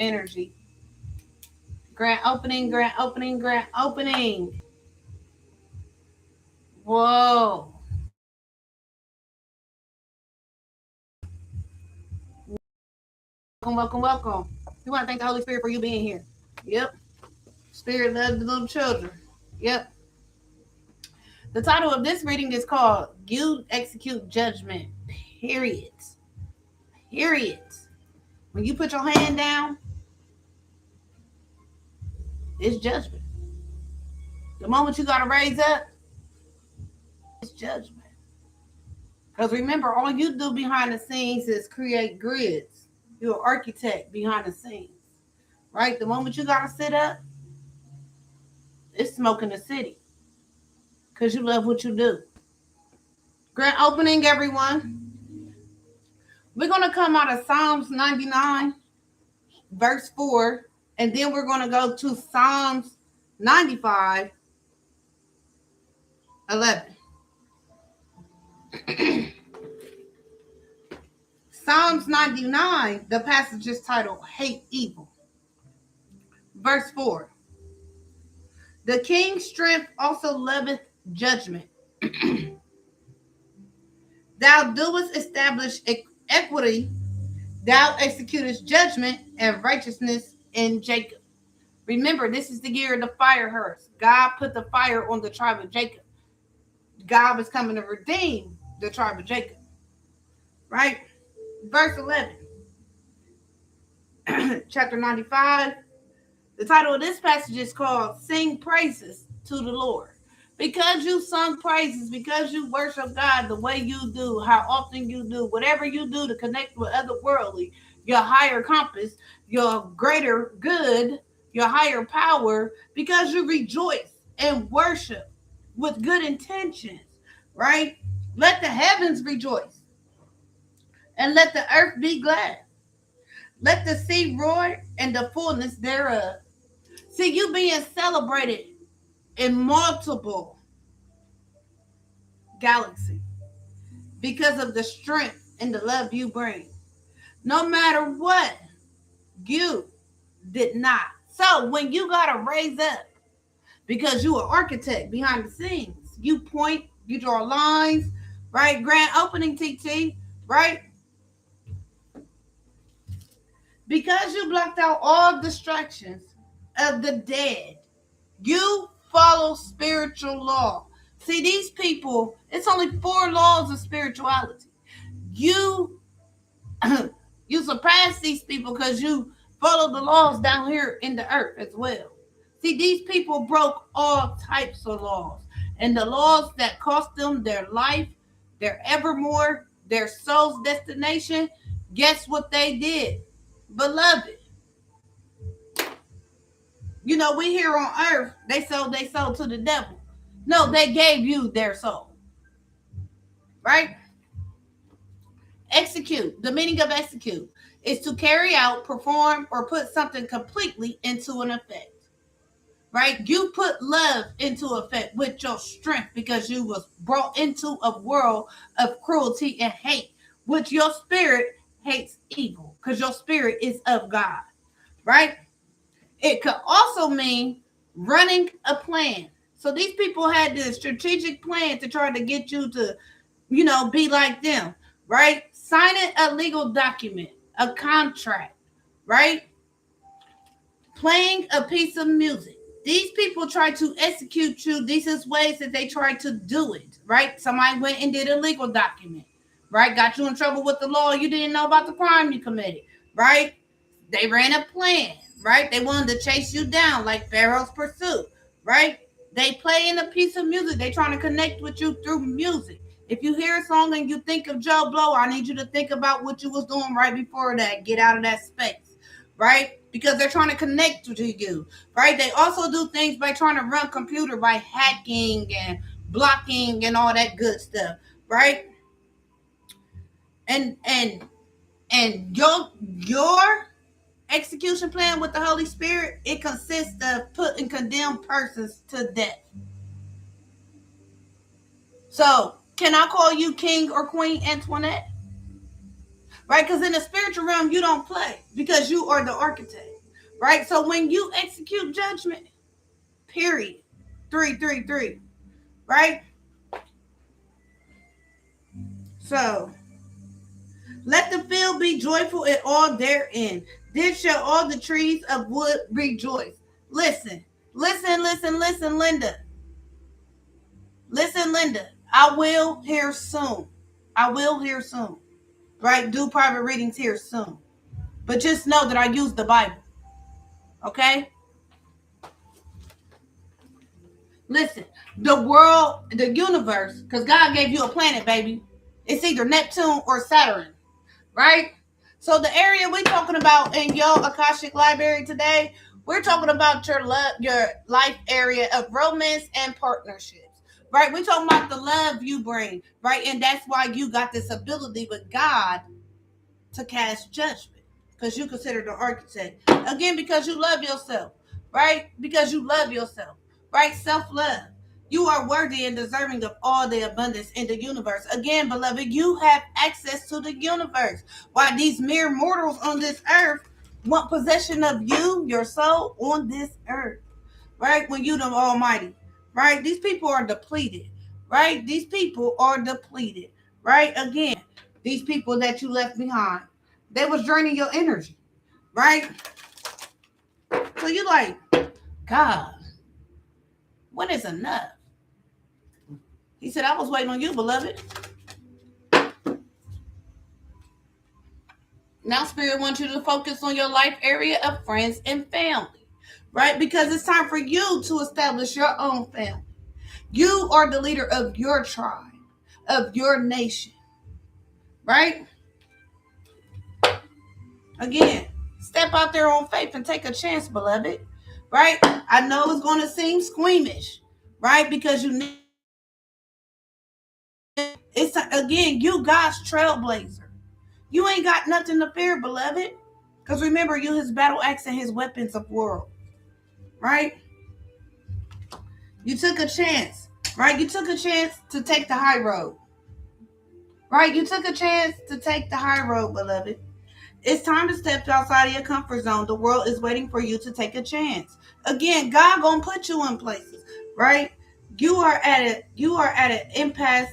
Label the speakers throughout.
Speaker 1: energy. Grand opening, grand opening, grand opening. Whoa. Welcome, welcome, welcome. We want to thank the Holy Spirit for you being here. Yep. Spirit loves the little children. Yep. The title of this reading is called You Execute Judgment. Period. Period. When you put your hand down, it's judgment. The moment you got to raise up, it's judgment. Because remember, all you do behind the scenes is create grids. You're an architect behind the scenes, right? The moment you got to sit up, it's smoking the city because you love what you do. Grand opening, everyone. We're going to come out of Psalms 99, verse 4, and then we're going to go to Psalms 95, 11. Psalms 99, the passage is titled Hate Evil. Verse 4. The king's strength also loveth judgment. Thou doest establish equity, thou executest judgment and righteousness in Jacob. Remember, this is the year of the fire hearse. God put the fire on the tribe of Jacob. God was coming to redeem the tribe of Jacob. Right? Verse 11. Chapter 95. The title of this passage is called Sing Praises to the Lord. Because you sung praises, because you worship God the way you do, how often you do, whatever you do to connect with otherworldly, your higher compass, your greater good, your higher power, because you rejoice and worship with good intentions, right? Let the heavens rejoice and let the earth be glad. Let the sea roar and the fullness thereof. See, you being celebrated in multiple galaxies because of the strength and the love you bring. No matter what, you did not. So when you got to raise up, because you are architect behind the scenes, you point, you draw lines, right? Grand opening, TT, right? Because you blocked out all distractions of the dead, you follow spiritual law. See, these people, it's only 4 laws of spirituality. You you surpass these people because you follow the laws down here in the earth as well. See, these people broke all types of laws. And the laws that cost them their life, their evermore, their soul's destination, guess what they did? Beloved, you know, we here on earth, they sold their soul to the devil. No, they gave you their soul. Right? Execute. The meaning of execute is to carry out, perform, or put something completely into an effect. Right? You put love into effect with your strength because you was brought into a world of cruelty and hate, which your spirit hates evil because your spirit is of God. Right? It could also mean running a plan. So these people had this strategic plan to try to get you to, you know, be like them, right? Signing a legal document, a contract, right? Playing a piece of music. These people try to execute you. These is ways that they try to do it, right? Somebody went and did a legal document, right? Got you in trouble with the law. You didn't know about the crime you committed, right? They ran a plan, right? They wanted to chase you down like Pharaoh's pursuit, right? They play in a piece of music. They trying to connect with you through music. If you hear a song and you think of Joe Blow, I need you to think about what you was doing right before that. Get out of that space, right? Because they're trying to connect to you, right? They also do things by trying to run computer by hacking and blocking and all that good stuff, right? And your execution plan with the Holy Spirit, it consists of putting condemned persons to death. So, can I call you King or Queen Antoinette? right? Because in the spiritual realm, you don't play because you are the architect, right? So when you execute judgment, period, 333, right? So let the field be joyful and all therein. Then shall all the trees of wood rejoice. Listen, listen, Linda. Listen, Linda. I will hear soon. Right? Do private readings here soon. But just know that I use the Bible. Okay? Listen, the world, the universe, because God gave you a planet, baby. It's either Neptune or Saturn. Right? So the area we're talking about in your Akashic Library today, we're talking about your life area of romance and partnerships. Right? We're talking about the love you bring, right? And that's why you got this ability with God to cast judgment. Because you consider the architect. Again, because you love yourself. Right? Because you love yourself. Right? Self-love. You are worthy and deserving of all the abundance in the universe. Again, beloved, you have access to the universe. While these mere mortals on this earth want possession of you, your soul, on this earth. Right? When you the Almighty. Right? These people are depleted. Right? These people are depleted. Right? Again, these people that you left behind, they was draining your energy. Right? So you like, God, when is enough? He said, I was waiting on you, beloved. Now, Spirit wants you to focus on your life area of friends and family, right? Because it's time for you to establish your own family. You are the leader of your tribe, of your nation, right? Again, step out there on faith and take a chance, beloved, right? I know it's going to seem squeamish, right? Because you need, it's again, you God's trailblazer. You ain't got nothing to fear, beloved. Because remember, you his battle axe and his weapons of war. Right? You took a chance. Right? You took a chance to take the high road. Right? You took a chance to take the high road, beloved. It's time to step outside of your comfort zone. The world is waiting for you to take a chance. Again, God gonna put you in places, right? You are at an impasse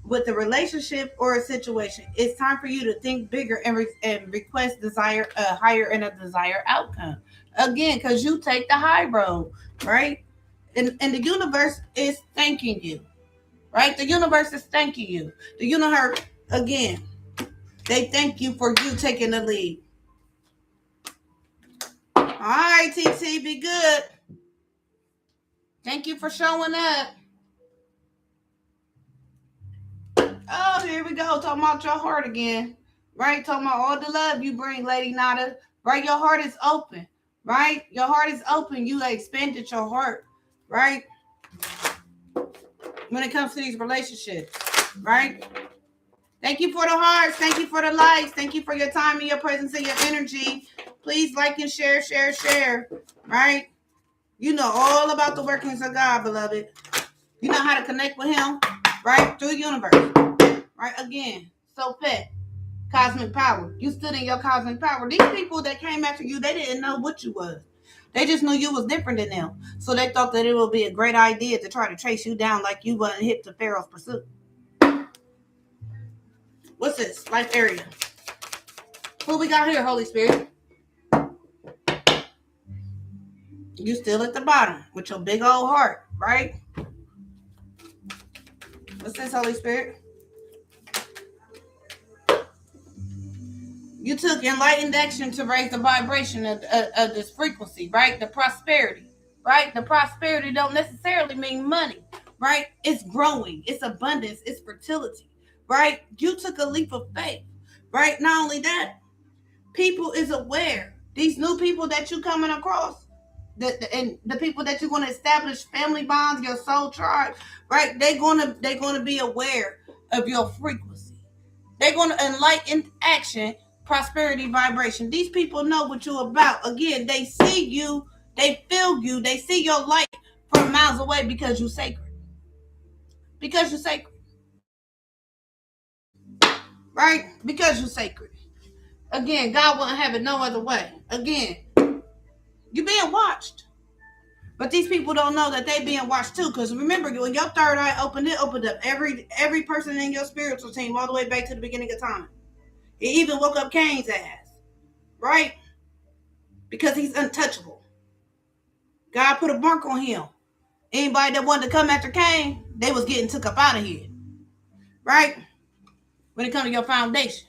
Speaker 1: with a relationship or a situation. It's time for you to think bigger and request desire a higher and a desired outcome. Again, because you take the high road, right? And the universe is thanking you, right? The universe is thanking you. The universe, again, they thank you for you taking the lead. All right, TT, be good. Thank you for showing up. Oh, here we go. Talking about your heart again. Right? Talking about all the love you bring, Lady Nada. Right? Your heart is open. Right? Your heart is open. You expanded your heart. Right? When it comes to these relationships. Right? Thank you for the hearts. Thank you for the likes. Thank you for your time and your presence and your energy. Please like and share. Right? You know all about the workings of God, beloved. You know how to connect with him, right? Through the universe. Right? Again, so pet. Cosmic power. You stood in your cosmic power. These people that came after you, they didn't know what you was. They just knew you was different than them. So they thought that it would be a great idea to try to chase you down like you wasn't hip to Pharaoh's pursuit. What's this? Life area. What we got here, Holy Spirit? You still at the bottom with your big old heart, right? What's this, Holy Spirit? You took enlightened action to raise the vibration of this frequency, right? The prosperity, right? The prosperity don't necessarily mean money, right? It's growing, it's abundance, it's fertility, right? You took a leap of faith, right? Not only that, people is aware. These new people that you coming across, and the people that you're going to establish family bonds, your soul tribe, right? They're gonna be aware of your frequency. They're going to enlighten action, prosperity, vibration. These people know what you're about. Again, they see you, they feel you, they see your light from miles away because you're sacred. Because you're sacred. Right? Because you're sacred. Again, God wouldn't have it no other way. Again, you're being watched. But these people don't know that they being watched too. Because remember, when your third eye opened, it opened up every person in your spiritual team all the way back to the beginning of time. It even woke up Cain's ass. Right? Because he's untouchable. God put a mark on him. Anybody that wanted to come after Cain, they was getting took up out of here. Right? When it comes to your foundation,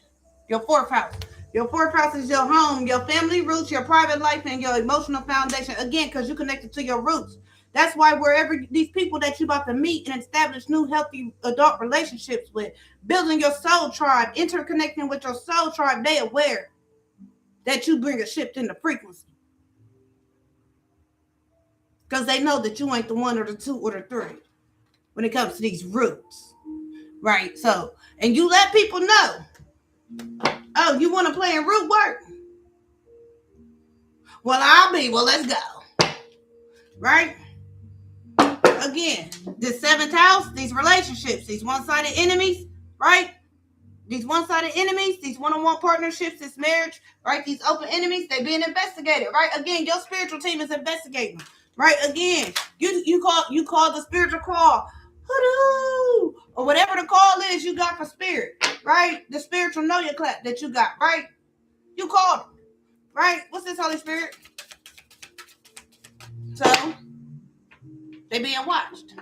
Speaker 1: your fourth house. Your fourth house is your home, your family roots, your private life, and your emotional foundation. Again, because you're connected to your roots. That's why wherever these people that you're about to meet and establish new healthy adult relationships with, building your soul tribe, interconnecting with your soul tribe, they aware that you bring a shift in the frequency. Because they know that you ain't the one or the two or the three when it comes to these roots. Right? So, and you let people know, oh, you want to play in root work? Well, let's go. Right? Again, this seventh house, these relationships, these one-sided enemies, right? These one-sided enemies, these one-on-one partnerships, this marriage, right? These open enemies, they being investigated, right? Again, your spiritual team is investigating, right? Again, you call the spiritual call, or whatever the call is you got for spirit, right? The spiritual know your clap that you got, right? You called them, right? What's this, Holy Spirit? So, they being watched.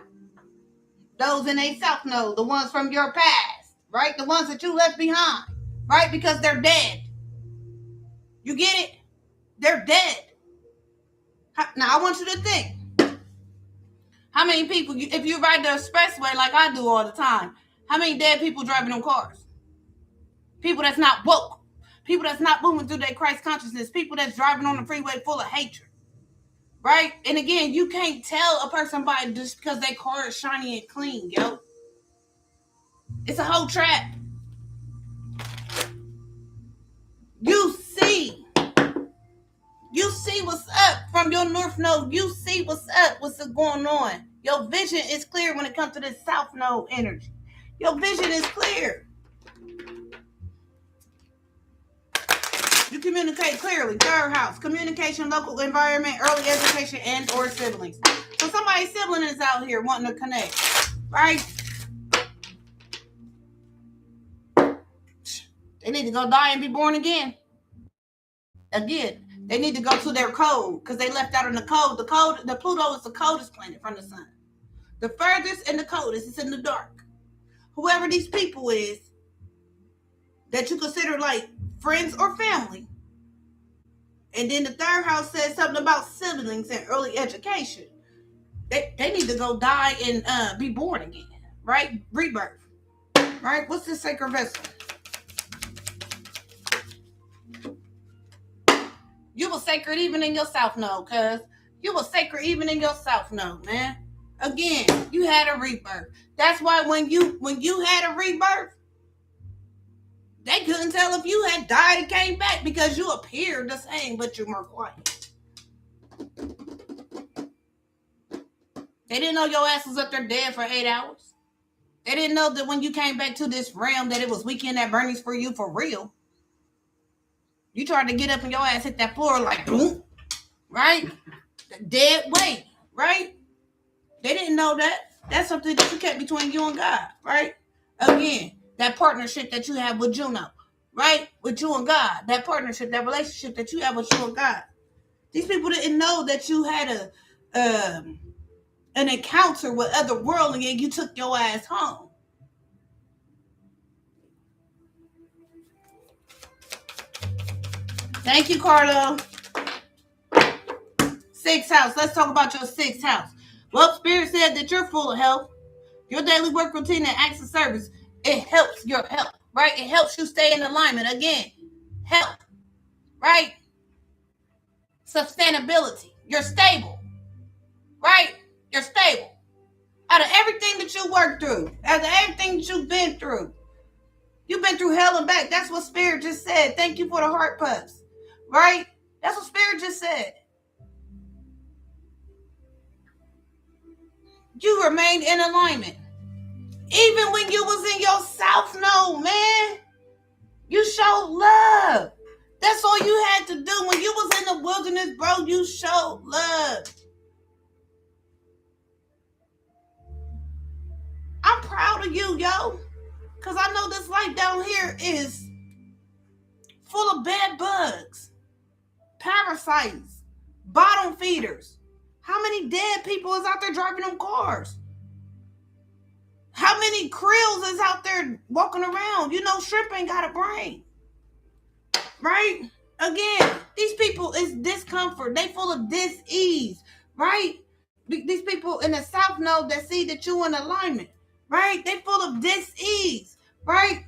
Speaker 1: Those in a south node, the ones from your past, right? The ones that you left behind, right? Because they're dead. You get it? They're dead. Now, I want you to think. How many people, if you ride the expressway like I do all the time, how many dead people driving them cars? People that's not woke. People that's not moving through their Christ consciousness. People that's driving on the freeway full of hatred. Right? And again, you can't tell a person by just because their car is shiny and clean, yo. It's a whole trap. You see what's up from your north node. You see what's up, what's going on. Your vision is clear when it comes to this south node energy. Your vision is clear. You communicate clearly. Third house, communication, local environment, early education, and or siblings. So somebody's sibling is out here wanting to connect, right? They need to go die and be born again. Again, they need to go to their code because they left out in the code. The Pluto is the coldest planet from the sun. The furthest and the coldest is in the dark. Whoever these people is that you consider like friends or family. And then the third house says something about siblings and early education. They need to go die and be born again, right? Rebirth, right? What's this sacred vessel? You were sacred even in your south node, cuz. You were sacred even in your south node, man. Again, you had a rebirth. That's why when you had a rebirth, they couldn't tell if you had died and came back because you appeared the same, but you were quiet. They didn't know your ass was up there dead for 8 hours. They didn't know that when you came back to this realm that it was weekend at Bernie's for you for real. You tried to get up and your ass hit that floor like boom, right? Dead weight, right? They didn't know that. That's something that you kept between you and God, right? Again, that partnership that you have with Juno, right? With you and God. That partnership, that relationship that you have with you and God. These people didn't know that you had an encounter with other world and you took your ass home. Thank you, Carlo. Sixth house. Let's talk about your sixth house. Well, Spirit said that you're full of health. Your daily work routine and acts of service, it helps your health, right? It helps you stay in alignment. Again, health, right? Sustainability. You're stable, right? You're stable. Out of everything that you worked through, out of everything that you've been through hell and back. That's what Spirit just said. Thank you for the heart puffs, right? That's what Spirit just said. You remained in alignment. Even when you was in your south node, man, you showed love. That's all you had to do. When you was in the wilderness, bro, you showed love. I'm proud of you, yo. Because I know this life down here is full of bad bugs, parasites, bottom feeders. How many dead people is out there driving them cars? How many krills is out there walking around? You know, shrimp ain't got a brain. Right? Again, these people is discomfort. They full of dis-ease. Right? These people in the South know that see that you in alignment. Right? They full of dis-ease. Right?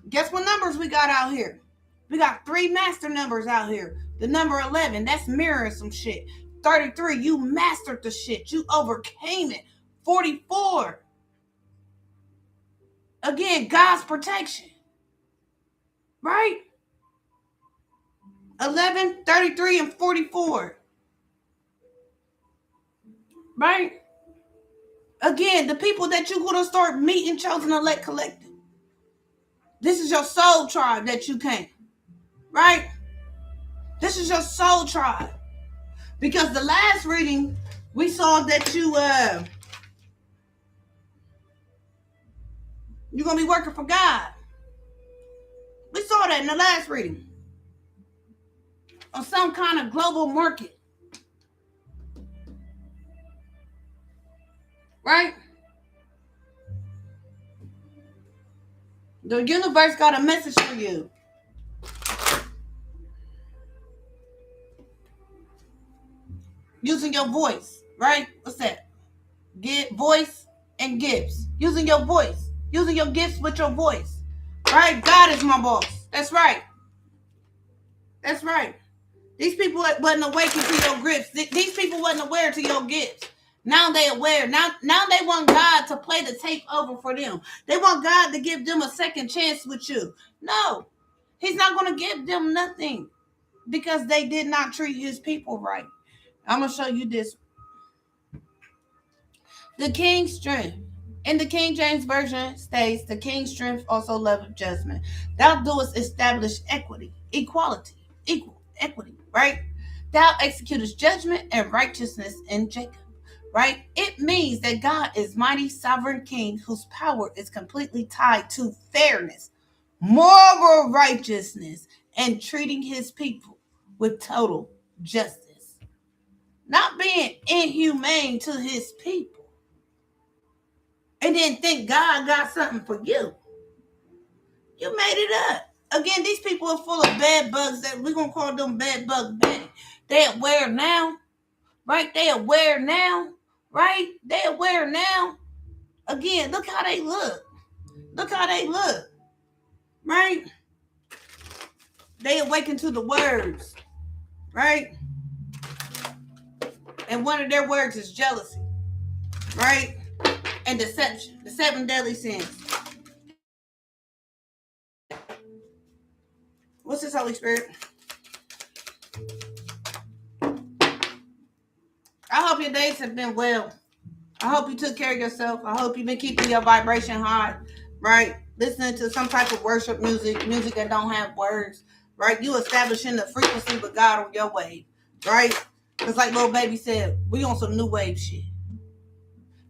Speaker 1: Guess what numbers we got out here? We got 3 master numbers out here. The number 11, that's mirroring some shit. 33, you mastered the shit. You overcame it. 44. Again, God's protection. Right? 11, 33, and 44. Right? Again, the people that you're going to start meeting, chosen, elect, collected. This is your soul tribe that you came. Right? This is your soul tribe. Because the last reading, we saw that you're going to be working for God. We saw that in the last reading. On some kind of global market. Right? The universe got a message for you. Using your voice, right? What's that? Get voice and gifts. Using your voice. Using your gifts with your voice. Right? God is my boss. That's right. That's right. These people wasn't awakened to your gifts. These people wasn't aware to your gifts. Now they aware. Now they want God to play the tape over for them. They want God to give them a second chance with you. No. He's not going to give them nothing because they did not treat his people right. I'm going to show you this. The king's strength. In the King James Version states, the king's strength also loveth judgment. Thou doest establish equity, equality, equity, right? Thou executest judgment and righteousness in Jacob, right? It means that God is mighty sovereign king whose power is completely tied to fairness, moral righteousness, and treating his people with total justice. Not being inhumane to his people. And then think God got something for you. You made it up. Again, these people are full of bad bugs that we're going to call them bad bugs Betty. They're aware now. Right? They're aware now. Right? They're aware now. Again, look how they look. Look how they look. Right? They awaken to the words. Right? And one of their words is jealousy. Right? And deception. The 7 deadly sins. What's this, Holy Spirit? I hope your days have been well. I hope you took care of yourself. I hope you've been keeping your vibration high, right? Listening to some type of worship music that don't have words, right? You establishing the frequency with God on your wave, right? Because like little baby said, we on some new wave shit,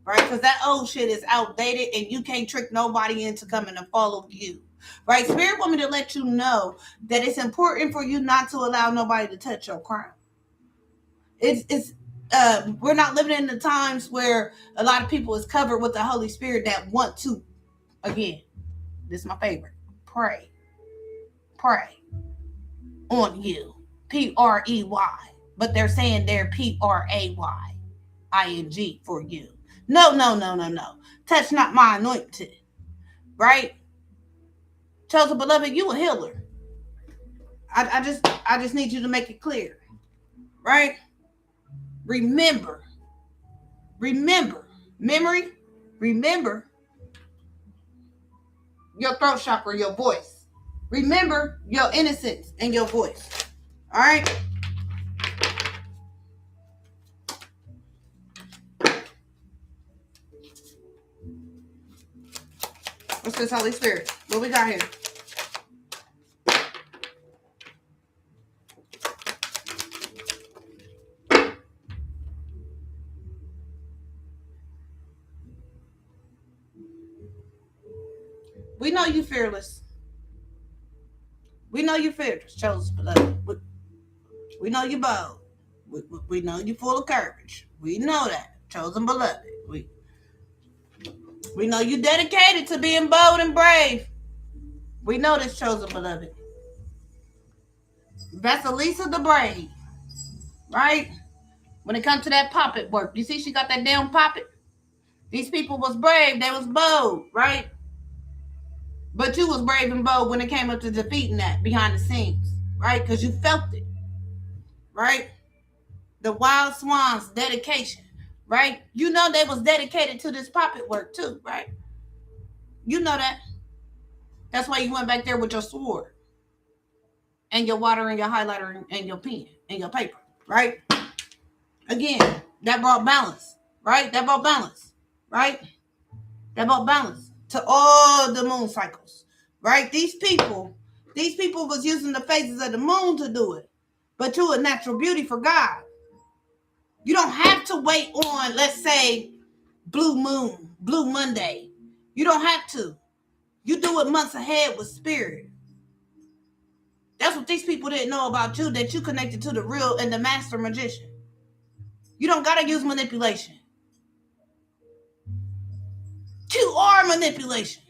Speaker 1: right? Because that old shit is outdated and you can't trick nobody into coming and follow you, right? Spirit want me to let you know that it's important for you not to allow nobody to touch your crown. We're not living in the times where a lot of people is covered with the Holy Spirit that want to, again, this is my favorite, pray on you, P-R-E-Y, but they're saying they're P-R-A-Y-I-N-G for you. No. Touch not my anointed, right? Chosen beloved, you a healer. I just need you to make it clear, right? Remember, your throat chakra, your voice. Remember your innocence and your voice. All right? What's this, Holy Spirit? What we got here? We know you fearless. We know you fearless, chosen beloved. We know you bold. We know you full of courage. We know that, chosen beloved. We know you dedicated to being bold and brave. We know this, chosen beloved. That's Elisa the Brave, right? When it comes to that puppet work, you see she got that damn puppet? These people was brave. They was bold, right? But you was brave and bold when it came up to defeating that behind the scenes, right? Because you felt it, right? The Wild Swans dedication, right? You know they was dedicated to this puppet work too, right? You know that. That's why you went back there with your sword and your water and your highlighter and your pen and your paper, right? Again, that brought balance, right? That brought balance, right? That brought balance to all the moon cycles, right? These people was using the phases of the moon to do it, but to a natural beauty for God. You don't have to wait on, let's say, Blue Moon, Blue Monday. You don't have to. You do it months ahead with spirit. That's what these people didn't know about you, that you connected to the real and the master magician. You don't got to use manipulation. You are manipulation.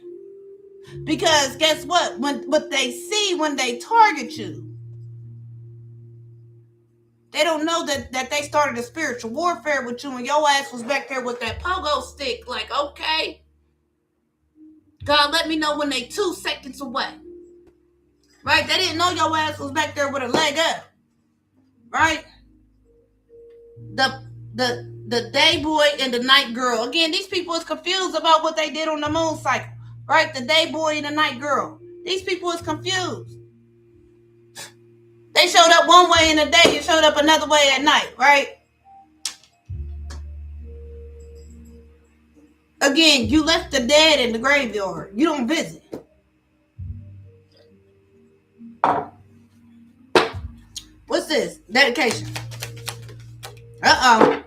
Speaker 1: Because guess what? What they see when they target you, they don't know that they started a spiritual warfare with you and your ass was back there with that pogo stick. Like, okay, God, let me know when they 2 seconds away. Right? They didn't know your ass was back there with a leg up. Right? The day boy and the night girl. Again, these people is confused about what they did on the moon cycle. Right? The day boy and the night girl. These people is confused. They showed up one way in the day, you showed up another way at night, right? Again, you left the dead in the graveyard. You don't visit. What's this? Dedication. Uh-oh.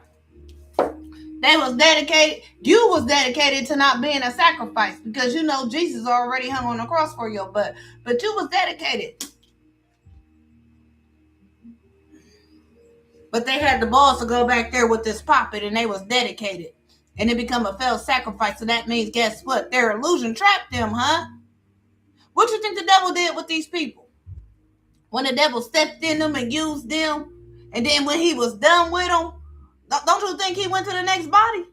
Speaker 1: They was dedicated. You was dedicated to not being a sacrifice because you know Jesus already hung on the cross for your butt. But you was dedicated. But they had the balls to go back there with this puppet and they was dedicated. And it become a failed sacrifice. So that means, guess what? Their illusion trapped them, huh? What you think the devil did with these people? When the devil stepped in them and used them, and then when he was done with them, don't you think he went to the next body?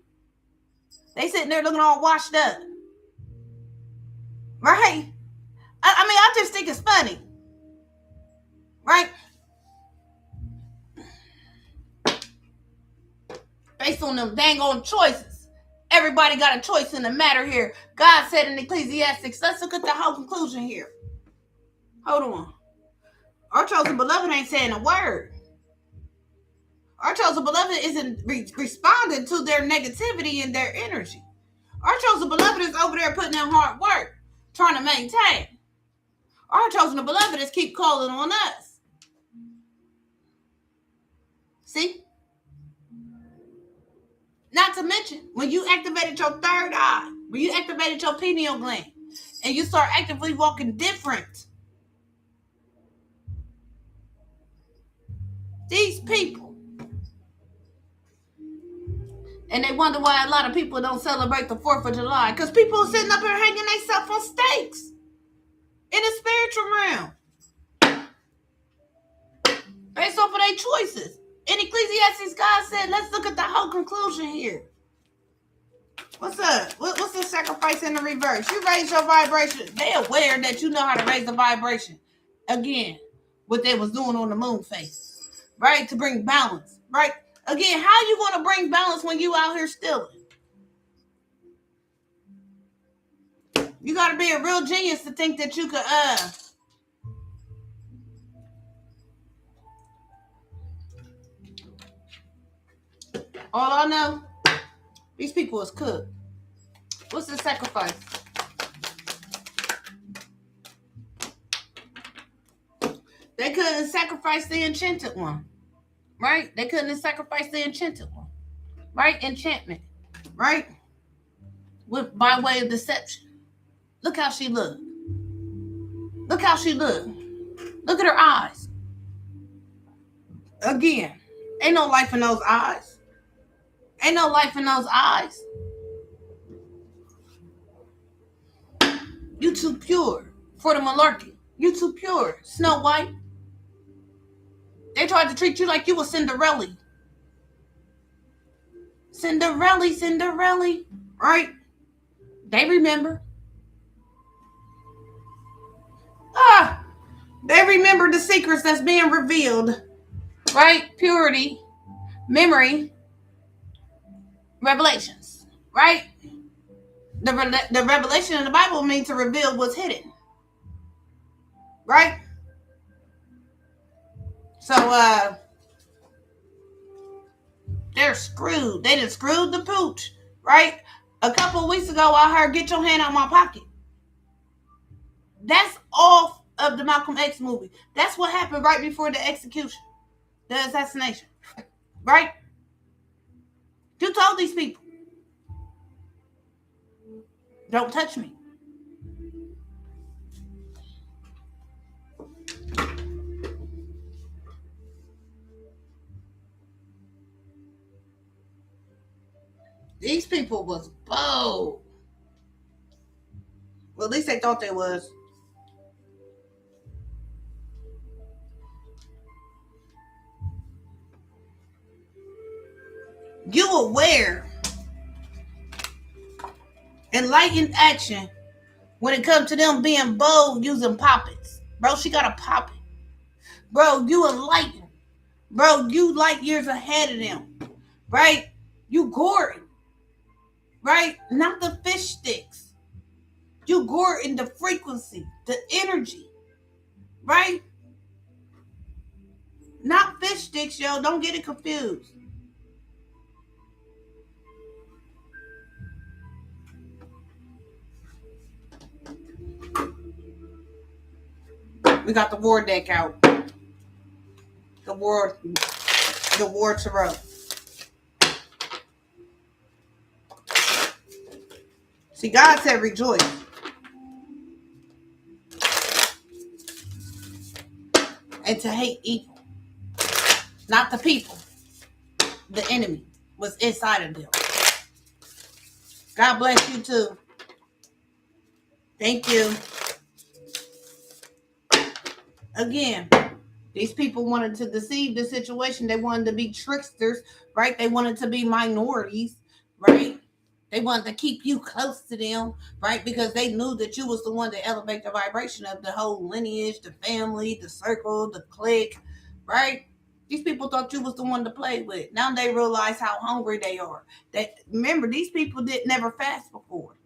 Speaker 1: They sitting there looking all washed up. Right? I just think it's funny. Right? Based on them dang on choices. Everybody got a choice in the matter here. God said in Ecclesiastes, let's look at the whole conclusion here. Hold on. Our chosen beloved ain't saying a word. Our chosen beloved isn't responding to their negativity and their energy. Our chosen beloved is over there putting in hard work, trying to maintain. Our chosen beloved is keep calling on us. See? Not to mention, when you activated your third eye, when you activated your pineal gland, and you start actively walking different, these people, and they wonder why a lot of people don't celebrate the 4th of July, because people are sitting up here hanging themselves on stakes in the spiritual realm based off of their choices. In Ecclesiastes, God said, let's look at the whole conclusion here. What's up? What's the sacrifice in the reverse? You raise your vibration. They aware that you know how to raise the vibration. Again, what they was doing on the moon phase, right? To bring balance, right? Again, how you going to bring balance when you out here stealing? You got to be a real genius to think that you could, all I know, these people is cooked. What's the sacrifice? They couldn't sacrifice the enchanted one, right? They couldn't sacrifice the enchanted one, right? Enchantment, right? By way of deception. Look how she look. Look how she look. Look at her eyes. Again, ain't no life in those eyes. Ain't no life in those eyes. You too pure for the malarkey. You too pure, Snow White. They tried to treat you like you was Cinderella. Cinderella, right? They remember. They remember the secrets that's being revealed, right? Purity, memory, revelations, right? The revelation in the Bible means to reveal what's hidden, right? So, they're screwed. They done screwed the pooch, right? A couple of weeks ago, I heard, "Get your hand out my pocket." That's off of the Malcolm X movie. That's what happened right before the execution, the assassination, right? You told these people, "Don't touch me." These people was bold. Well, at least they thought they was. You aware enlightened action when it comes to them being bold using poppets. Bro, she got a poppet. Bro, you enlightened. Bro, you light years ahead of them. Right? You Gordon. Right? Not the fish sticks. You Gordon the frequency, the energy. Right? Not fish sticks, yo. Don't get it confused. We got the war deck out. The war tarot. See, God said rejoice. And to hate evil. Not the people. The enemy was inside of them. God bless you too. Thank you. Again, these people wanted to deceive the situation. They wanted to be tricksters, right? They wanted to be minorities, right? They wanted to keep you close to them, right? Because they knew that you was the one to elevate the vibration of the whole lineage, the family, the circle, the clique, right? These people thought you was the one to play with. Now they realize how hungry they are. Remember, these people never fast before.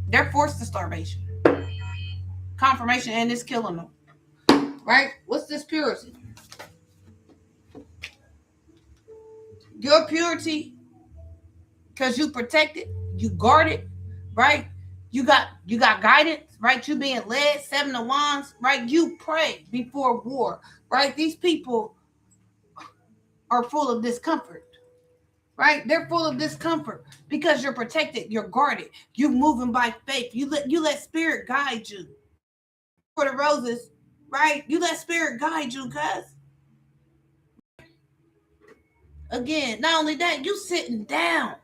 Speaker 1: They're forced to starvation. Confirmation, and it's killing them. Right? What's this purity? Your purity, because you protect it, you guard it, right? You got guidance, right? You being led, 7 of Wands, right? You pray before war, right? These people are full of discomfort, right? They're full of discomfort because you're protected, you're guarded, you're moving by faith. You let spirit guide you. For the roses, right? You let spirit guide you, cuz. Again, not only that, you sitting down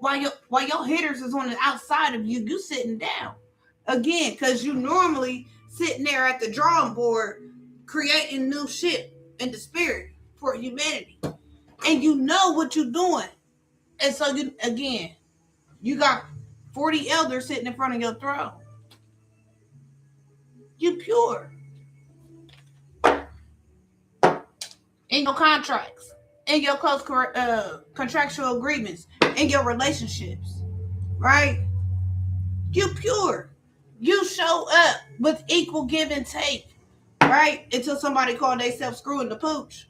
Speaker 1: while your hitters is on the outside of you. You sitting down again because you normally sitting there at the drawing board creating new shit in the spirit for humanity, and you know what you're doing. And so you got 40 elders sitting in front of your throne. You pure in your contracts, in your close contractual agreements, in your relationships, right? You pure. You show up with equal give and take, right? Until somebody call themselves screwing the pooch,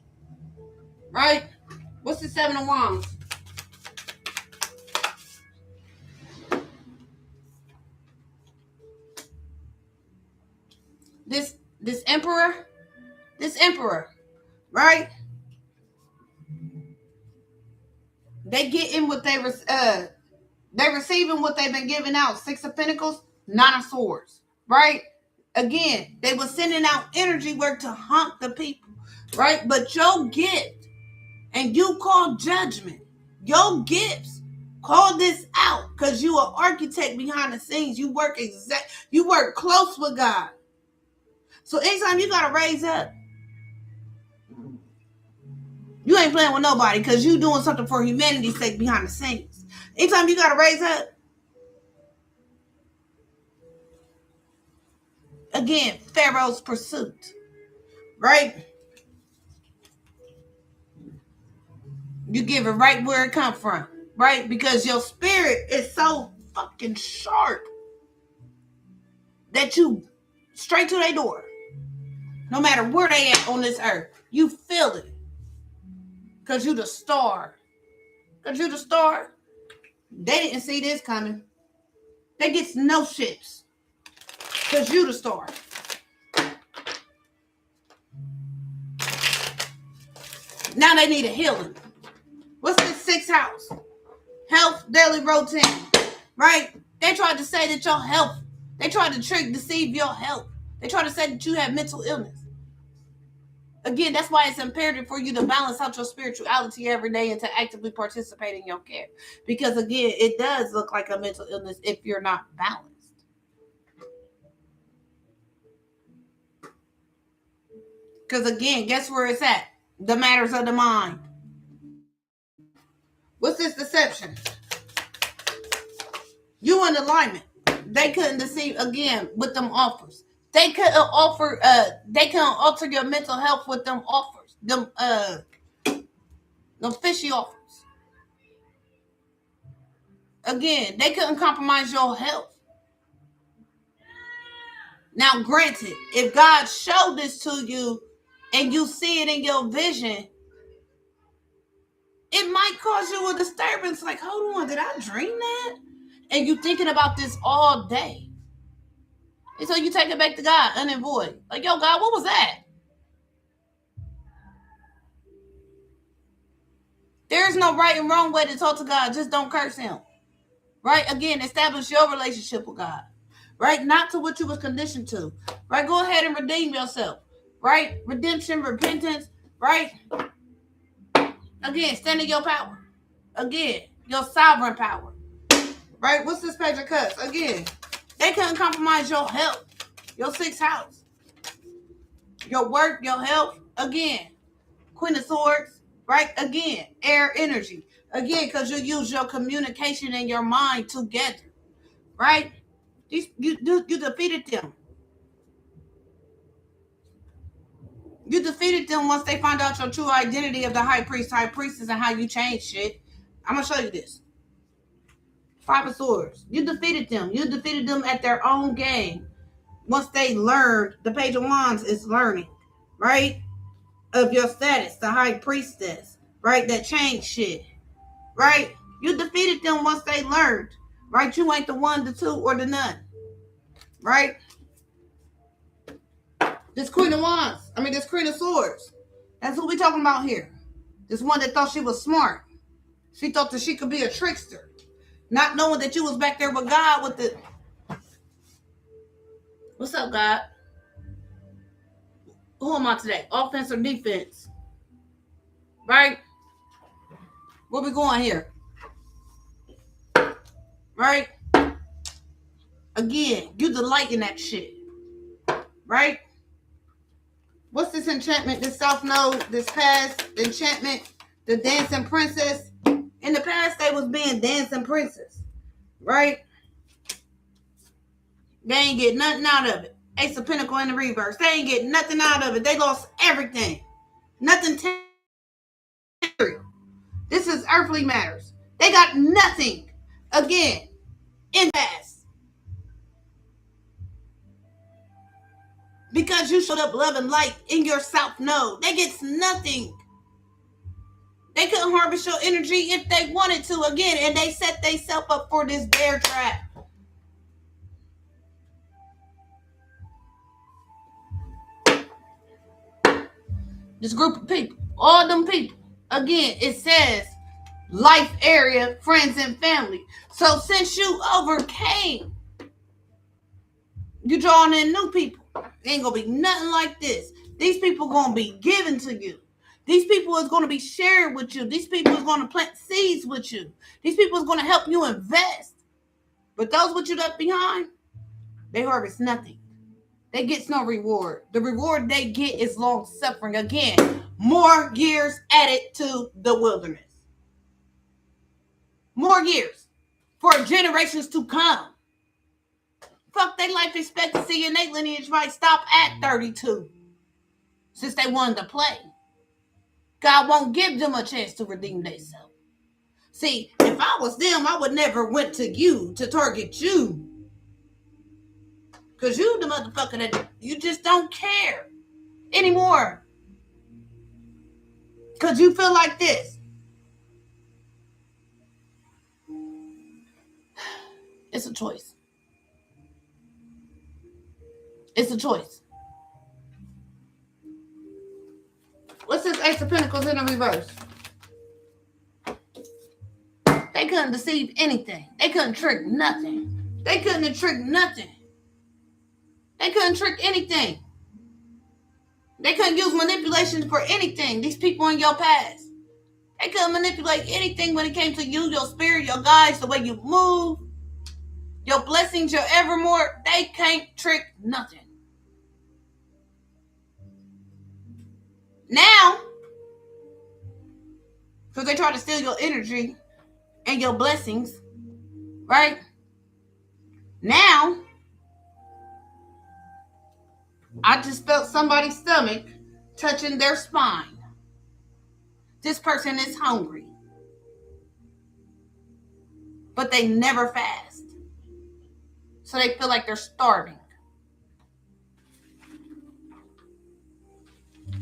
Speaker 1: right? What's the 7 of Wands? This emperor, right? They get in what they They're receiving what they've been giving out. 6 of Pentacles, 9 of Swords, right? Again, they were sending out energy work to haunt the people, right? But your gift, and you call judgment, your gifts, call this out, because you are architect behind the scenes. You work close with God. So anytime you gotta raise up, you ain't playing with nobody, because you doing something for humanity's sake behind the scenes. Anytime you gotta raise up, again, Pharaoh's pursuit, right? You give it right where it come from, right? Because your spirit is so fucking sharp that you straight to their door. No matter where they at on this earth, you feel it. Because you the star. Because you the star. They didn't see this coming. They get no ships. Because you the star. Now they need a healing. What's this 6th house? Health, daily routine. Right? They tried to say that your health, they tried to deceive your health. They tried to say that you have mental illness. Again, that's why it's imperative for you to balance out your spirituality every day and to actively participate in your care. Because again, it does look like a mental illness if you're not balanced. Because again, guess where it's at? The matters of the mind. What's this deception? You in alignment. They couldn't deceive again with them offers. They couldn't offer. They couldn't alter your mental health with them offers. Them fishy offers. Again, they couldn't compromise your health. Now, granted, if God showed this to you and you see it in your vision, it might cause you a disturbance. Like, hold on, did I dream that? And you thinking about this all day. And so you take it back to God, unavoid. Like, yo, God, what was that? There's no right and wrong way to talk to God. Just don't curse him. Right? Again, establish your relationship with God. Right? Not to what you was conditioned to. Right? Go ahead and redeem yourself. Right? Redemption, repentance. Right? Again, stand in your power. Again, your sovereign power. Right? What's this page of cups? Again, they couldn't compromise your health. Your 6th house. Your work, your health. Again, Queen of Swords. Right? Again, air energy. Again, because you use your communication and your mind together. Right? You defeated them. You defeated them once they find out your true identity of the high priest, high priestess, and how you change shit. I'm going to show you this. 5 of Swords. You defeated them. You defeated them at their own game. Once they learned, the Page of Wands is learning, right? Of your status, the high priestess, right? That changed shit, right? You defeated them once they learned, right? You ain't the 1, the 2, or the none, right? This Queen of Wands, this Queen of Swords. That's what we talking about here. This one that thought she was smart. She thought that she could be a trickster. Not knowing that you was back there with God with the... What's up, God? Who am I today? Offense or defense? Right? Where we going here? Right? Again, you delight in that shit. Right? What's this enchantment? This South Node, this past enchantment, the dancing princess. In the past, they was being dancing princess. Right? They ain't get nothing out of it. Ace of Pentacle in the reverse. They ain't get nothing out of it. They lost everything. Nothing temporary. This is earthly matters. They got nothing. Again, in the past. Because you showed up love and light in your South Node. They get nothing. They couldn't harvest your energy if they wanted to again. And they set themselves up for this bear trap. This group of people, all them people. Again, it says, life area, friends, and family. So since you overcame, you drawing in new people. It ain't gonna be nothing like this. These people gonna be given to you. These people is gonna be shared with you. These people is gonna plant seeds with you. These people is gonna help you invest. But those what you left behind, they harvest nothing. They get no reward. The reward they get is long suffering. Again, more years added to the wilderness. More years for generations to come. Fuck, their life expectancy and their lineage might stop at 32. Since they wanted to play. God won't give them a chance to redeem themselves. See, if I was them, I would never went to you to target you. Because you the motherfucker that you just don't care anymore. Because you feel like this. It's a choice. It's a choice. What's this Ace of Pentacles in the reverse? They couldn't deceive anything. They couldn't trick nothing. They couldn't trick nothing. They couldn't trick anything. They couldn't use manipulation for anything. These people in your past. They couldn't manipulate anything when it came to you, your spirit, your guides, the way you move, your blessings, your evermore. They can't trick nothing. Now, because they try to steal your energy and your blessings, right? Now, I just felt somebody's stomach touching their spine. This person is hungry, but they never fast. So they feel like they're starving.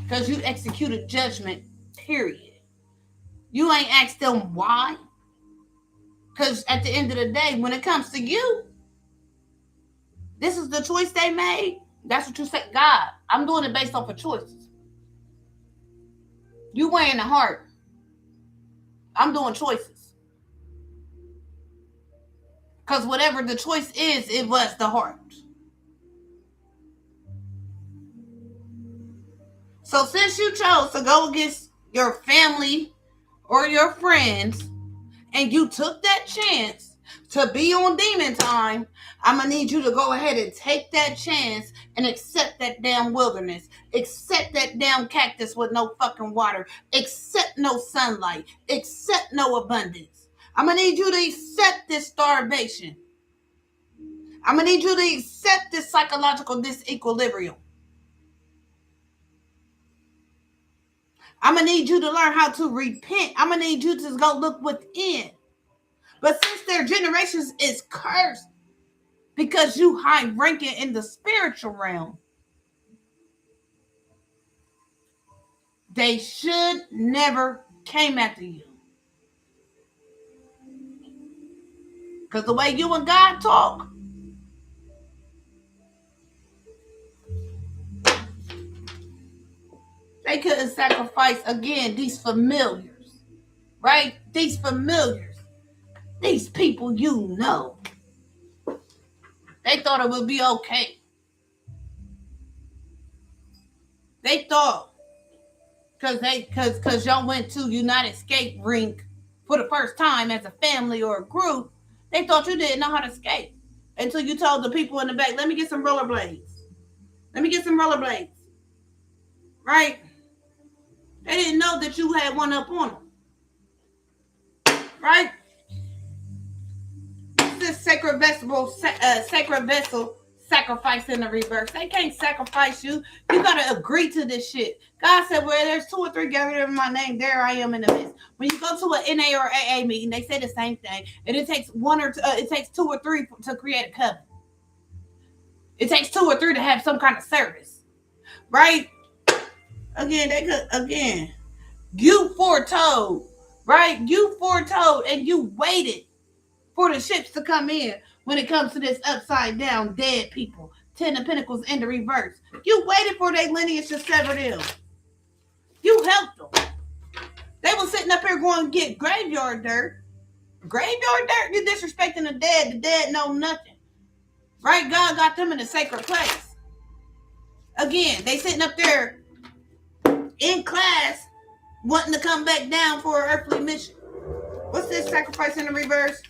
Speaker 1: Because you executed judgment, period. You ain't asked them why. Because at the end of the day, when it comes to you, this is the choice they made. That's what you said. God, I'm doing it based off of choices. You weighing the heart. I'm doing choices. Because whatever the choice is, it was the heart. So since you chose to go against your family or your friends, and you took that chance to be on demon time, I'm going to need you to go ahead and take that chance and accept that damn wilderness. Accept that damn cactus with no fucking water. Accept no sunlight. Accept no abundance. I'm going to need you to accept this starvation. I'm going to need you to accept this psychological disequilibrium. I'm going to need you to learn how to repent. I'm going to need you to go look within. But since their generations is cursed because you high ranking in the spiritual realm, they should never came after you. Because the way you and God talk, they couldn't sacrifice, again, these familiars, right? These familiars. These people you know. They thought it would be okay. They thought, because y'all went to United Skate Rink for the first time as a family or a group, they thought you didn't know how to skate. Until you told the people in the back, let me get some rollerblades. Let me get some rollerblades. Right? They didn't know that you had one up on them. Right? This sacred vessel sacrifice in the reverse. They can't sacrifice you. You gotta agree to this shit. God said, "Where there's 2 or 3 gathered in my name, there I am in the midst." When you go to an NA or AA meeting, they say the same thing, and it takes 2 or 3 to create a covenant. It takes 2 or 3 to have some kind of service, right? Again, you foretold, right? You foretold, and you waited for the ships to come in when it comes to this upside down dead people. 10 of Pentacles in the reverse. You waited for their lineage to sever them. You helped them. They were sitting up here here going to get graveyard dirt. Graveyard dirt? You're disrespecting the dead. The dead know nothing. Right? God got them in a sacred place. Again, they sitting up there in class wanting to come back down for an earthly mission. What's this sacrifice in the reverse?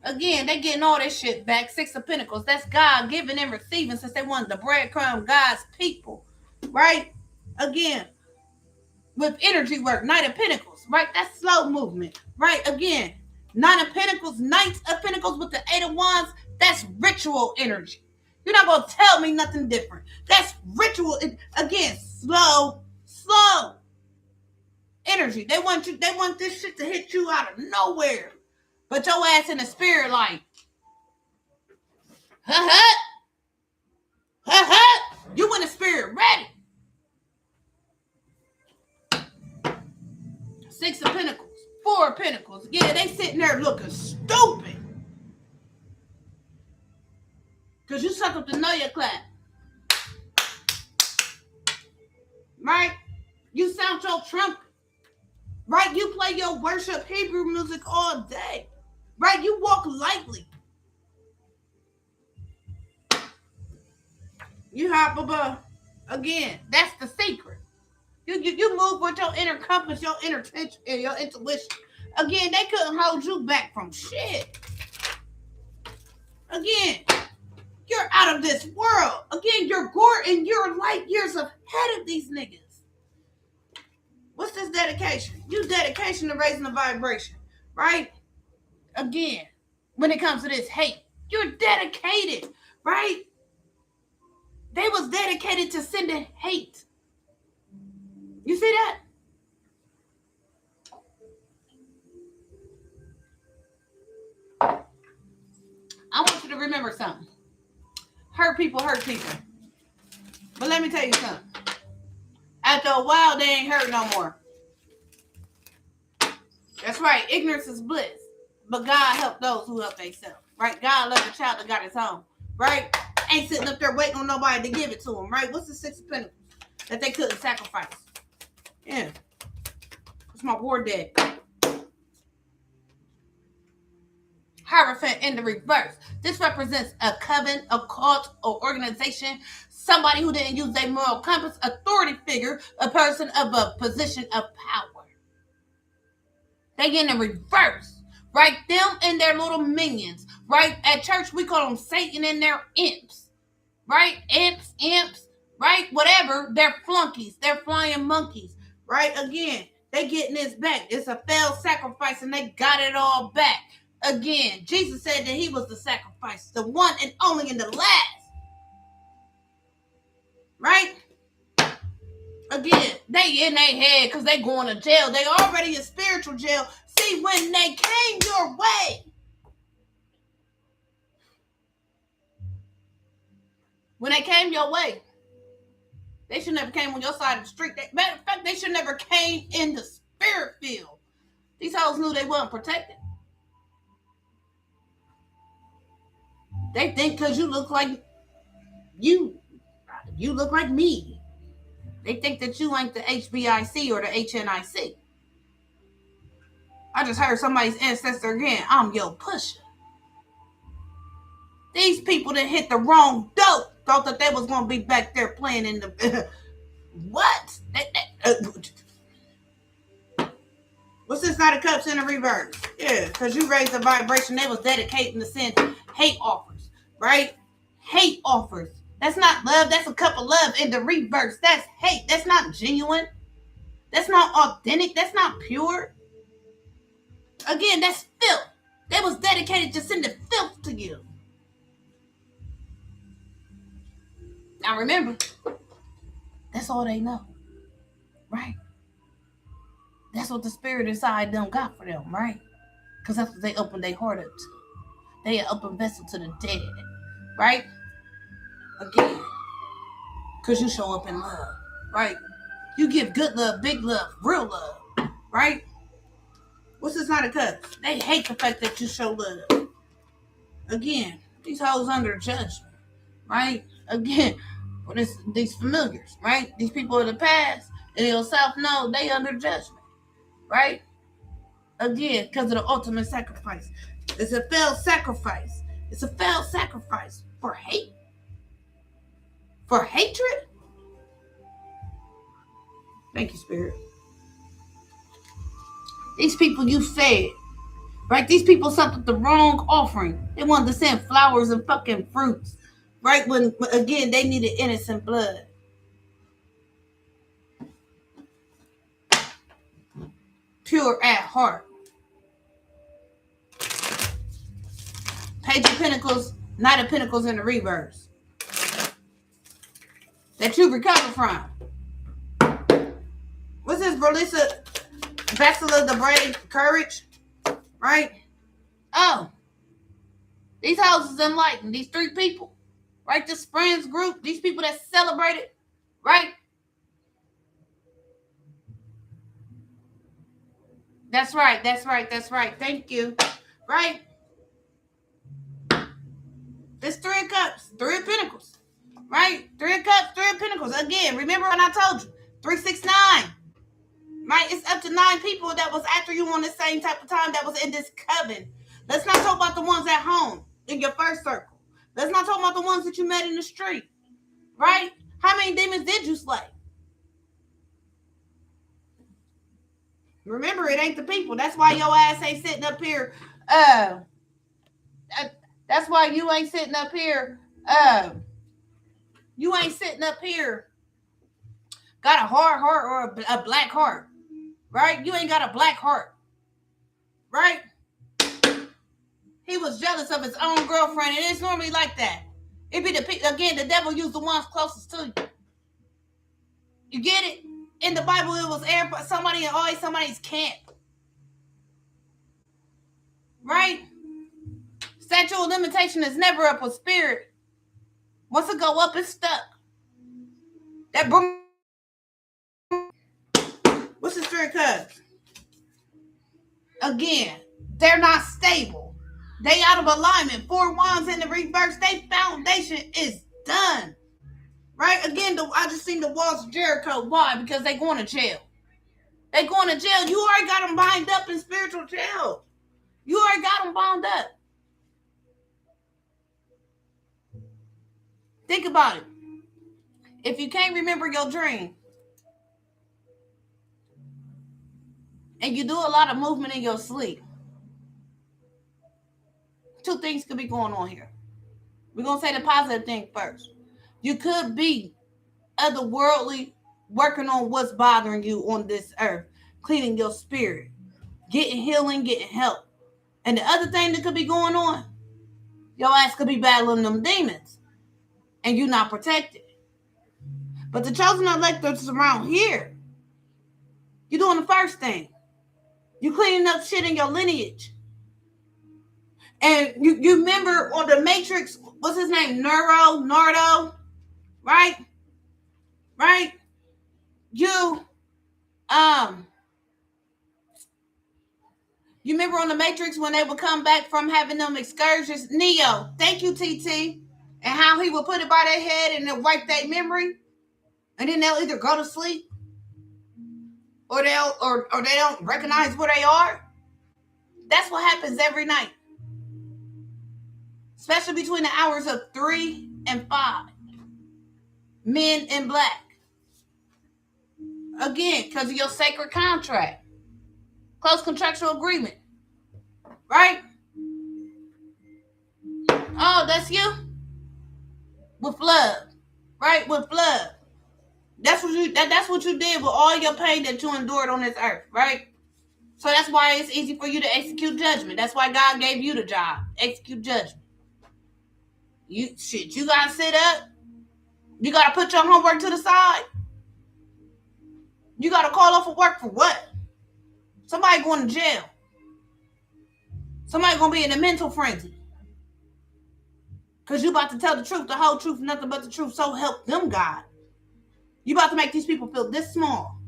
Speaker 1: Again, they getting all this shit back. 6 of Pentacles. That's God giving and receiving since they wanted to breadcrumb God's people. Right? Again, with energy work. Knight of Pentacles. Right? That's slow movement. Right? Again, Knight of Pentacles. Knights of Pentacles with the 8 of Wands. That's ritual energy. You're not going to tell me nothing different. That's ritual. Again, slow energy. They want this shit to hit you out of nowhere. But your ass in the spirit like, you in the spirit ready. 6 of Pentacles, 4 of Pentacles. Yeah, they sitting there looking stupid. Because you suck up to know your clap. Right? You sound your trumpet. Right? You play your worship Hebrew music all day. Right? You walk lightly. You hop above. Again, that's the secret. You move with your inner compass, your inner tension, and your intuition. Again, they couldn't hold you back from shit. Again, you're out of this world. Again, you're light years ahead of these niggas. What's this dedication? You dedication to raising the vibration, right? Again, when it comes to this hate, you're dedicated, right? They was dedicated to sending hate. You see that? I want you to remember something. Hurt people hurt people. But let me tell you something. After a while, they ain't hurt no more. That's right. Ignorance is bliss. But God help those who help themselves. Right? God loves the child that got his own. Right? Ain't sitting up there waiting on nobody to give it to him. Right? What's the 6 of Pentacles that they couldn't sacrifice? Yeah. It's my war dead. Hierophant in the reverse. This represents a coven, a cult, or organization. Somebody who didn't use their moral compass, authority figure, a person of a position of power. They in the reverse, right? Them and their little minions, right? At church, we call them Satan and their imps, right? Imps, right? Whatever. They're flunkies. They're flying monkeys, right? Again, they getting this back. It's a failed sacrifice and they got it all back. Again, Jesus said that he was the sacrifice, the one and only and the last. Right? Again, they in their head because they going to jail. They already in spiritual jail. See, when they came your way, they should never came on your side of the street. Matter of fact, they should never came in the spirit field. These hoes knew they wasn't protected. They think because you look like you look like me. They think that you ain't the HBIC or the HNIC. I just heard somebody's ancestor again. I'm your pusher. These people that hit the wrong dope thought that they was going to be back there playing in the... What? What's this Knight of Cups in the reverse? Yeah, because you raised the vibration. They was dedicating to send hate offers, right? Hate offers. That's not love. That's a cup of love in the reverse. That's hate. That's not genuine. That's not authentic. That's not pure. Again, that's filth. They was dedicated to sending filth to you. Now remember, that's all they know, right? That's what the spirit inside them got for them, right? Because that's what they opened their heart up to. They an open vessel to the dead, right? Again, because you show up in love, right? You give good love, big love, real love, right? What's this Knight of Cups? They hate the fact that you show love. Again, these hoes under judgment, right? Again, these familiars, right? These people of the past, And your self know they under judgment, right? Again, because of the ultimate sacrifice. It's a failed sacrifice. It's a failed sacrifice for hate. For hatred. Thank you, Spirit. These people you fed, right? These people sent the wrong offering. They wanted to send flowers and fucking fruits, right? When again, they needed innocent blood. Pure at heart. Page of Pentacles, Knight of Pentacles in the reverse. That you recover from. What's this, Berlissa? Vessel of the Brave, Courage, right? Oh, these houses enlightened. These three people, right? This friends group, these people that celebrated, right? That's right. That's right. That's right. Thank you. Right? This Three of Cups, Three of Pentacles, right? Three of Cups, Three of Pentacles. Again, remember when I told you, 369, right? It's up to 9 people that was after you on the same type of time that was in this coven. Let's not talk about the ones at home in your first circle. Let's not talk about the ones that you met in the street, right? How many demons did you slay? Remember, it ain't the people. That's why your ass ain't sitting up here. That's why you ain't sitting up here. You ain't sitting up here. Got a hard heart or a black heart, right? You ain't got a black heart, right? He was jealous of his own girlfriend, and it's normally like that. It be the devil used the ones closest to you. You get it? In the Bible, it was somebody in always somebody's camp, right? Statute of limitation is never up with spirit. Once it go up, it's stuck. That broom. What's the Three of Cups? Again, they're not stable. They out of alignment. 4 wands in the reverse. Their foundation is done. Right? Again, I just seen the walls of Jericho. Why? Because they going to jail. They going to jail. You already got them bound up in spiritual jail. You already got them bound up. Think about it. If you can't remember your dream, and you do a lot of movement in your sleep, 2 things could be going on here. We're going to say the positive thing first. You could be otherworldly, working on what's bothering you on this earth, cleaning your spirit, getting healing, getting help. And the other thing that could be going on, your ass could be battling them demons, and you're not protected. But the chosen elect that's around here, you're doing the first thing. You cleaning up shit in your lineage. And you remember on the Matrix, what's his name? Nardo, right? Right? You remember on the Matrix when they would come back from having them excursions? Neo, thank you, TT. And how he would put it by their head and then wipe their memory. And then they'll either go to sleep or they don't recognize where they are. That's what happens every night. Especially between the hours of 3 and 5. Men in black. Again, because of your sacred contract. Close contractual agreement. Right? Oh, that's you? With love. Right? With love. That's what you did with all your pain that you endured on this earth, right? So that's why it's easy for you to execute judgment. That's why God gave you the job. Execute judgment. You gotta sit up. You gotta put your homework to the side. You gotta call off of work for what? Somebody going to jail. Somebody gonna be in a mental frenzy. Because you about to tell the truth, the whole truth, nothing but the truth. So help them, God. You about to make these people feel this small.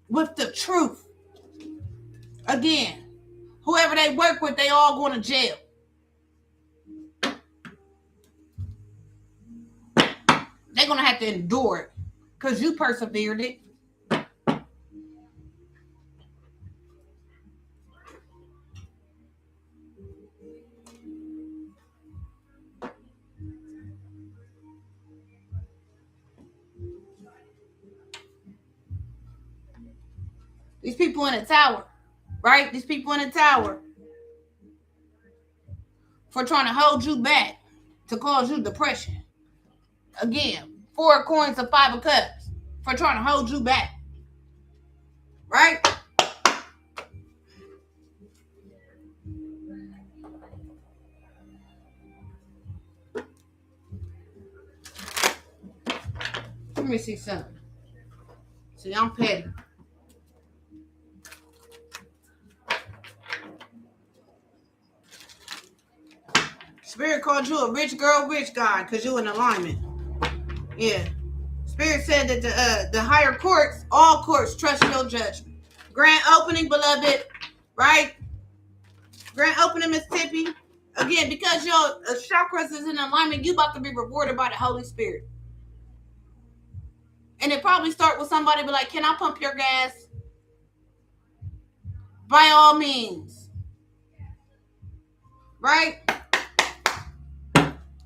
Speaker 1: With the truth. Again, whoever they work with, they all going to jail. They're going to have to endure it. because you persevered it. These people in a tower, right? These people in a tower for trying to hold you back to cause you depression. Again, 4 of coins of 5 of cups for trying to hold you back, right? Let me see something. See, I'm petty. Spirit called you a rich girl, rich guy, because you in alignment. Yeah. Spirit said that the higher courts, all courts, trust your judgment. Grand opening, beloved. Right? Grand opening, Miss Tippy. Again, because your chakras is in alignment, you about to be rewarded by the Holy Spirit. And it probably start with somebody be like, can I pump your gas? By all means. Right?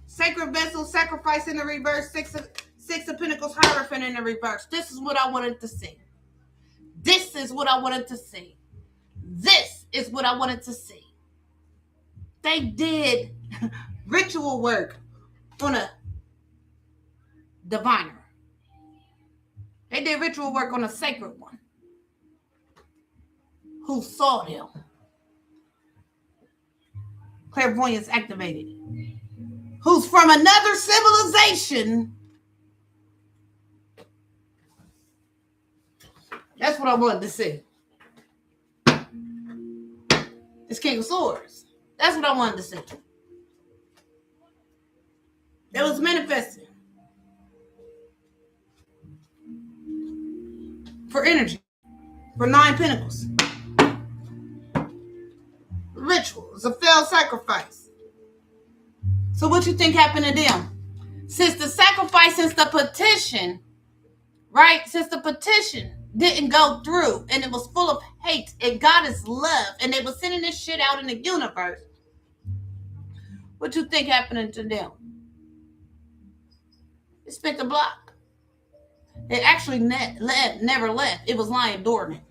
Speaker 1: Sacred vessel, sacrifice in the reverse, six of Pentacles, Hierophant in the reverse. This is what I wanted to see. This is what I wanted to see. This is what I wanted to see. They did ritual work on a diviner. They did ritual work on a sacred one who saw them. Clairvoyance activated. Who's from another civilization. That's what I wanted to see. It's King of Swords. That's what I wanted to see. It was manifesting. For energy. For 9 Pentacles. Ritual. It's a failed sacrifice. So what you think happened to them? Since the sacrifice, since the petition, right? Since the petition didn't go through and it was full of hate and God is love and they were sending this shit out in the universe, what you think happened to them? It spent the block. It actually never left. It was lying dormant.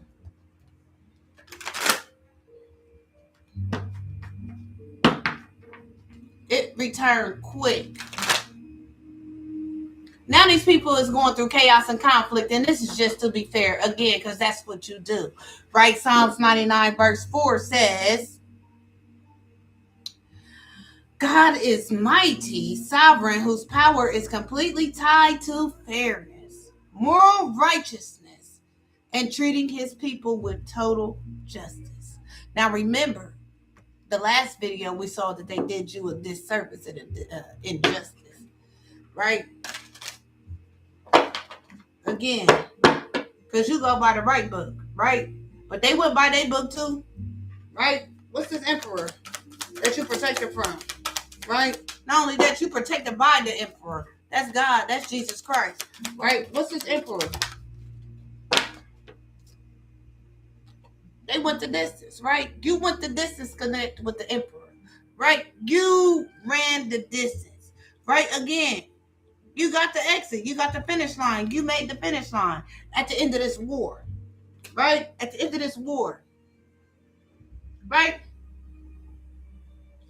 Speaker 1: It returned quick. Now these people is going through chaos and conflict, and this is just to be fair, again, because that's what you do, right? Psalms 99 verse 4 says, God is mighty, sovereign, whose power is completely tied to fairness, moral righteousness, and treating his people with total justice. Now remember, the last video we saw that they did you a disservice and injustice, right? Again, because you go by the right book, right? But they went by their book too, right? What's this emperor that you protected from, right? Not only that, you protected by the emperor. That's God. That's Jesus Christ, right? What's this emperor? They went the distance, right? You went the distance connect with the emperor, right? You ran the distance, right? Again, you got the exit. You got the finish line. You made the finish line at the end of this war, right? At the end of this war, right?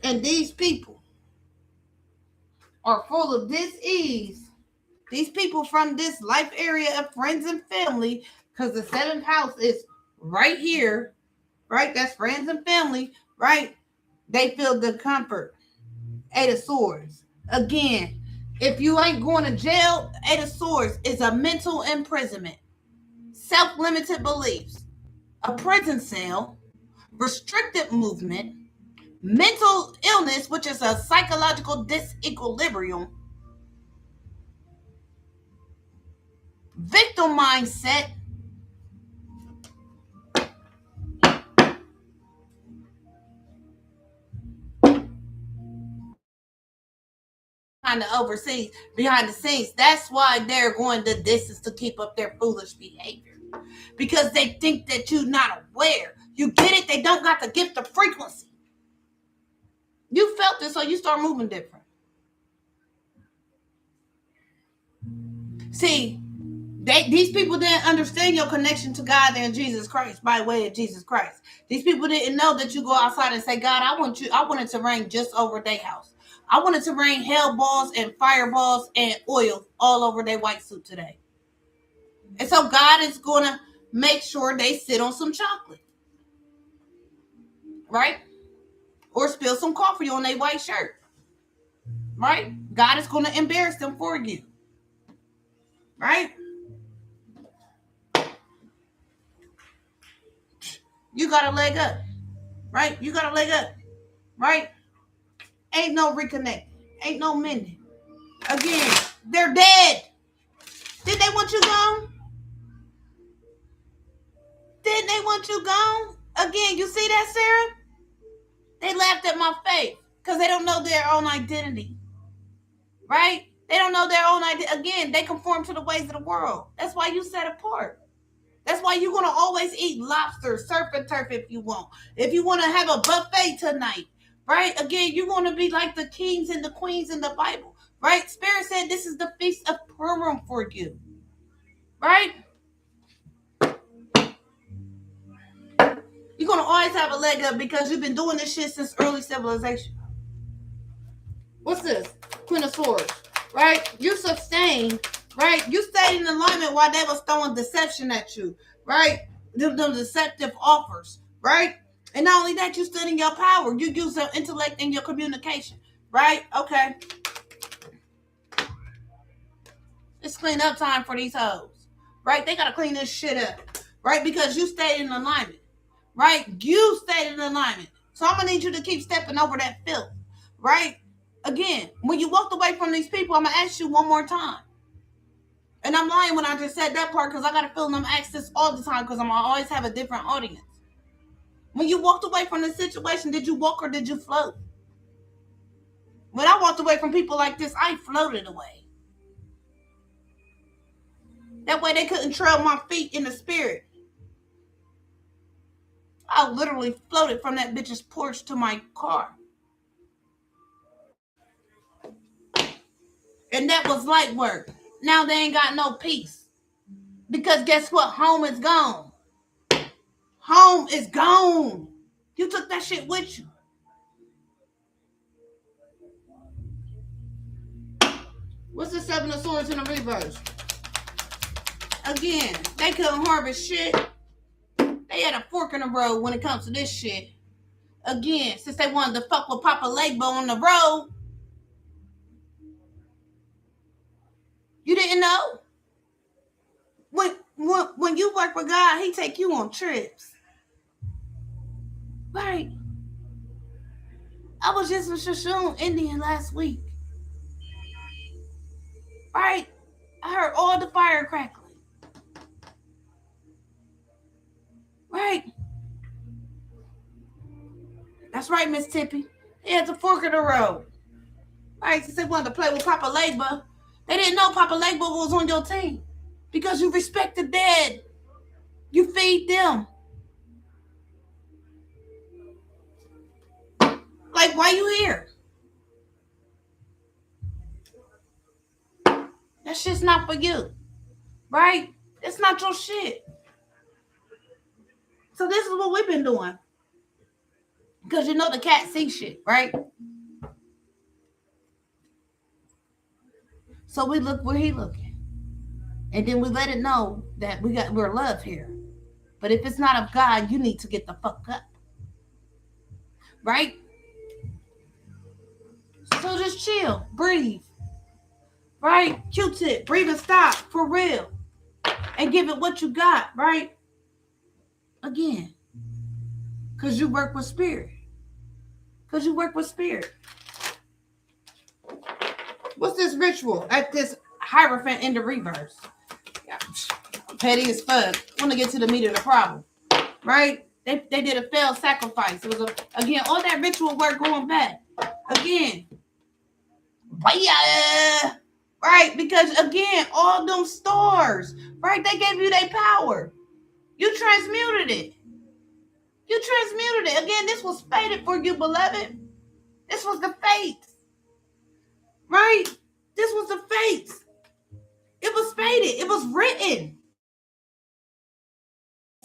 Speaker 1: And these people are full of dis-ease. These people from this life area of friends and family, because the 7th house is right here, right? That's friends and family, right? They feel the comfort. 8 of Swords. Again, if you ain't going to jail, 8 of Swords is a mental imprisonment, self-limited beliefs, a prison cell, restricted movement, mental illness, which is a psychological disequilibrium, victim mindset, behind the scenes. That's why they're going the distance to keep up their foolish behavior. Because they think that you're not aware. You get it? They don't got the gift of frequency. You felt it, so you start moving different. See, these people didn't understand your connection to God and Jesus Christ by way of Jesus Christ. These people didn't know that you go outside and say, God, I want it to rain just over their house. I want it to rain hell balls and fireballs and oil all over their white suit today. And so God is going to make sure they sit on some chocolate. Right? Or spill some coffee on their white shirt. Right? God is going to embarrass them for you. Right? You got a leg up. Right? You got a leg up. Right? Ain't no reconnecting. Ain't no mending. Again, they're dead. Did they want you gone? Didn't they want you gone? Again, you see that, Sarah? They laughed at my face because they don't know their own identity. Right? They don't know their own identity. Again, they conform to the ways of the world. That's why you set apart. That's why you're going to always eat lobster, surf and turf if you want. If you want to have a buffet tonight, right? Again, you're going to be like the kings and the queens in the Bible, right? Spirit said this is the feast of Purim for you, right? You're going to always have a leg up because you've been doing this shit since early civilization. What's this? Queen of Swords, right? You sustained, right? You stayed in alignment while they was throwing deception at you, right? Them deceptive offers, right? And not only that, you stood in your power. You use your intellect and your communication, right? Okay. It's clean up time for these hoes, right? They got to clean this shit up, right? Because you stayed in alignment, right? You stayed in alignment. So I'm going to need you to keep stepping over that filth, right? Again, when you walked away from these people, I'm going to ask you one more time. And I'm lying when I just said that part because I got a feeling I'm asked this all the time because I'm always have a different audience. When you walked away from the situation, did you walk or did you float? When I walked away from people like this, I floated away. That way they couldn't trail my feet in the spirit. I literally floated from that bitch's porch to my car. And that was light work. Now they ain't got no peace. Because guess what? Home is gone. Home is gone. You took that shit with you. What's the Seven of Swords in the reverse? Again, they couldn't harvest shit. They had a fork in the road when it comes to this shit. Again, since they wanted to fuck with Papa Legbo on the road. You didn't know? When you work with God, he take you on trips. Right. I was just with Shoshone Indian last week. Right. I heard all the fire crackling. Right. That's right, Miss Tippy. He had the fork in the road. Right. Since they wanted to play with Papa Legba, they didn't know Papa Legba was on your team. Because you respect the dead. You feed them. Like, why you here? That shit's not for you. Right? It's not your shit. So this is what we've been doing. Because you know the cat sees shit, right? So we look where he looking. And then we let it know that we're love here. But if it's not of God, you need to get the fuck up. Right? So just chill. Breathe. Right? Q-tip. Breathe and stop. For real. And give it what you got. Right? Again. Because you work with spirit. Because you work with spirit. What's this ritual at this Hierophant in the reverse? Yeah. Petty as fuck. Want to get to the meat of the problem. Right? They did a failed sacrifice. It was again, all that ritual work going back. Again, Right? Because again, all them stars, right? They gave you their power. You transmuted it. You transmuted it. Again, this was fated for you, beloved. This was the fate. Right? This was the fate. It was fated. It was written.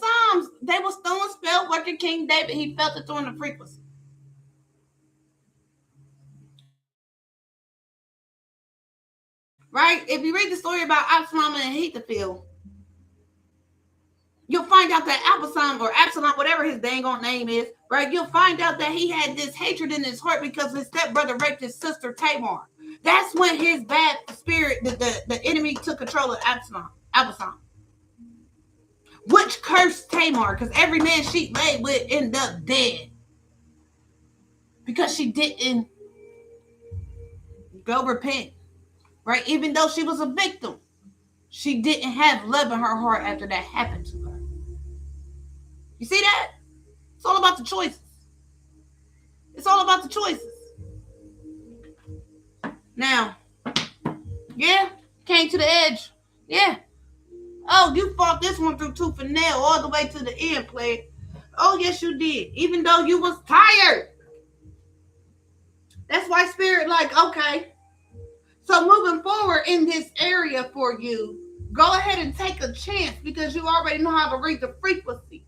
Speaker 1: Psalms, they was throwing spell working King David. He felt it throwing the frequency. Right? If you read the story about Absalom and Ahithophel, you'll find out that Absalom, whatever his dang on name is, right? You'll find out that he had this hatred in his heart because his stepbrother raped his sister Tamar. That's when his bad spirit, the enemy took control of Absalom. Which cursed Tamar, because every man she laid with ended up dead. Because she didn't go repent. Right? Even though she was a victim, she didn't have love in her heart after that happened to her. You see that? It's all about the choices. It's all about the choices. Now, yeah, came to the edge. Yeah. Oh, you fought this one through tooth and nail all the way to the end, player. Oh, yes, you did. Even though you was tired. That's why Spirit like, okay. So moving forward in this area for you, go ahead and take a chance because you already know how to read the frequency.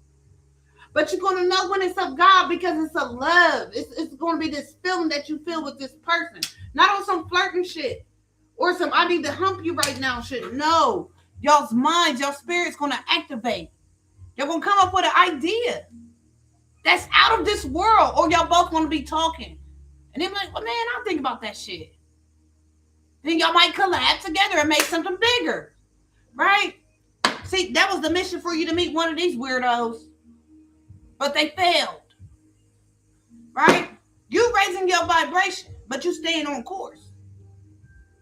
Speaker 1: But you're going to know when it's of God because it's a love. It's going to be this feeling that you feel with this person. Not on some flirting shit or some I need to hump you right now shit. No. Y'all's minds, your spirit's going to activate. They're going to come up with an idea that's out of this world, or y'all both want to be talking. And they're like, well, man, I don't think about that shit. Then y'all might collab together and make something bigger. Right? See, that was the mission for you to meet one of these weirdos. But they failed. Right? You raising your vibration, but you staying on course.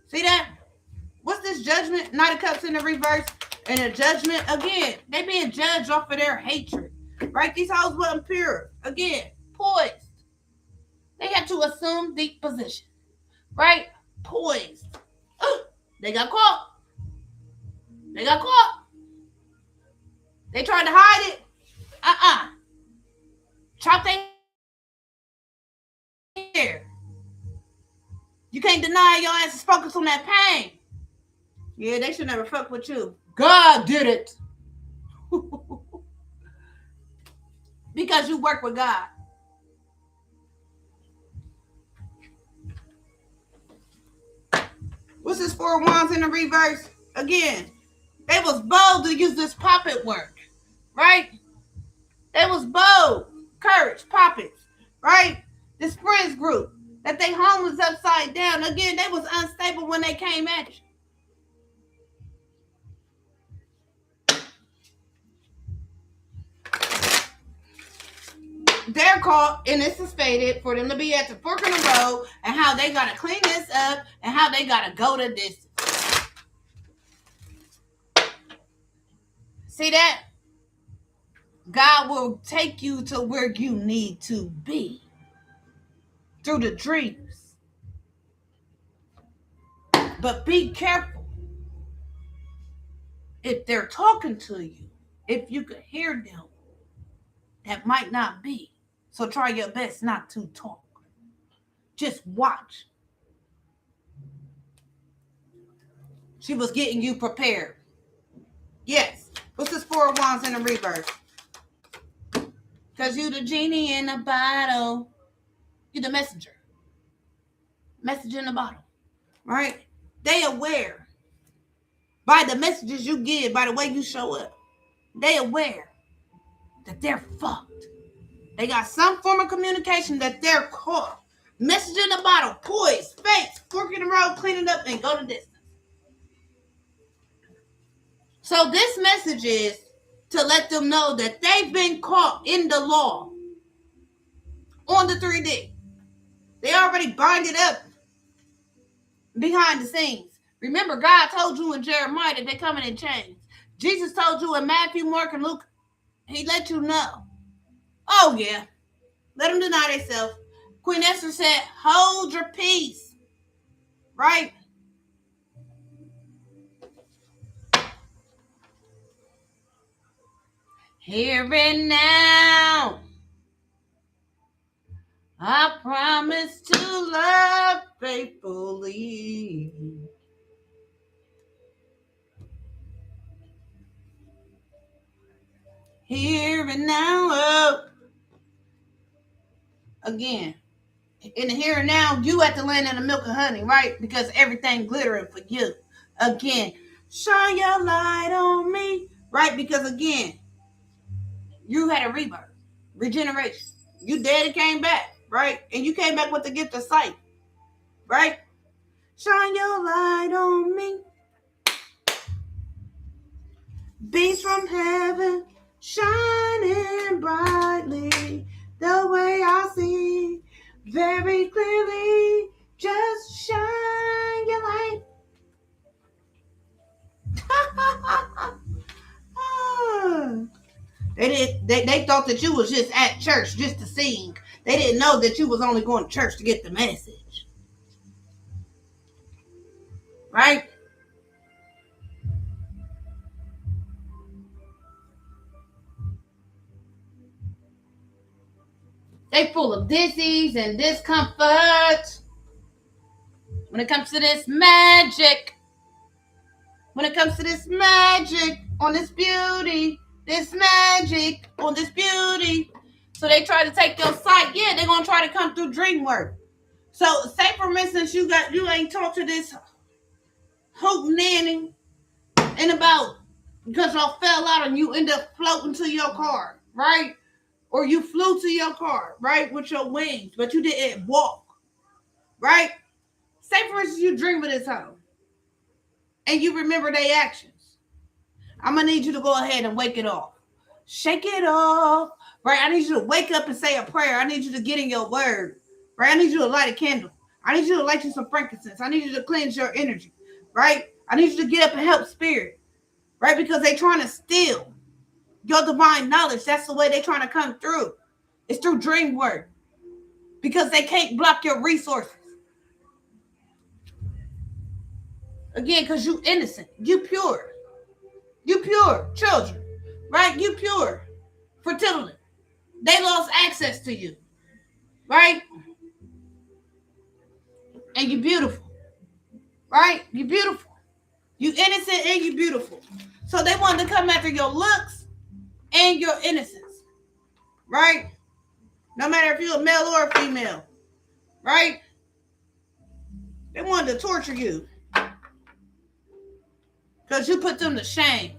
Speaker 1: See that? What's this judgment? Knight of Cups in the reverse. And a judgment, again, they being judged off of their hatred. Right? These hoes wasn't pure. Again, poised. They had to assume deep position. Right? Poised. They got caught. They got caught. They tried to hide it. Chop their hair. You can't deny your ass is focused on that pain. Yeah, they should never fuck with you. God did it. Because you work with God. What's this 4 of Wands in the reverse? Again, they was bold to use this puppet work. Right? They was bold. Courage, puppets. Right? This friends group. That they home was upside down. Again, they was unstable when they came at you. They're caught, and this is fated for them to be at the fork in the road and how they got to clean this up and how they got to go the distance. See that? God will take you to where you need to be through the dreams. But be careful. If they're talking to you, if you could hear them, that might not be. So try your best not to talk. Just watch. She was getting you prepared. Yes. What's this 4 of Wands in the reverse? Because you the genie in the bottle. You the messenger. Message in the bottle. Right? They aware. By the messages you give, by the way you show up. They aware that they're fucked. They got some form of communication that they're caught. Message in the bottle, poise, face, fork in the road, clean it up, and go the distance. So this message is to let them know that they've been caught in the law on the 3D. They already binded up behind the scenes. Remember, God told you in Jeremiah that they're coming in chains. Jesus told you in Matthew, Mark, and Luke, he let you know. Oh, yeah. Let them deny themselves. Queen Esther said, hold your peace. right? Here and now, I promise to love faithfully. Here and now, again, in the here and now, you at the land of the milk and honey, right? Because everything glittering for you. Again, shine your light on me, right? Because again, you had a rebirth, regeneration. You dead and came back, right? And you came back with the gift of sight, right? Shine your light on me. Beams from heaven, shining brightly, the way I see very clearly. Just shine your light. They thought that you was just at church just to sing. They didn't know that you was only going to church to get the message. Right? They full of disease and discomfort. When it comes to this magic. When it comes to this magic on this beauty. This magic on this beauty. So they try to take your sight. Yeah, they're going to try to come through dream work. So say for instance, you ain't talked to this hope nanny and about because y'all fell out and you end up floating to your car, right? Or you flew to your car, right, with your wings, but you didn't walk, right? Say for instance, you dream of this home and you remember their actions. I'm gonna need you to go ahead and wake it off. Shake it off, right? I need you to wake up and say a prayer. I need you to get in your word, right? I need you to light a candle. I need you to light you some frankincense. I need you to cleanse your energy, right? I need you to get up and help spirit, right? Because they're trying to steal your divine knowledge. That's the way they're trying to come through. It's through dream work. Because they can't block your resources. Again, because you innocent. You pure. You pure children. Right? You pure. Fertility. They lost access to you. Right? And you beautiful. Right? You beautiful. You innocent and you beautiful. So they wanted to come after your looks and your innocence. Right? No matter if you're a male or a female. Right? They wanted to torture you. Because you put them to shame.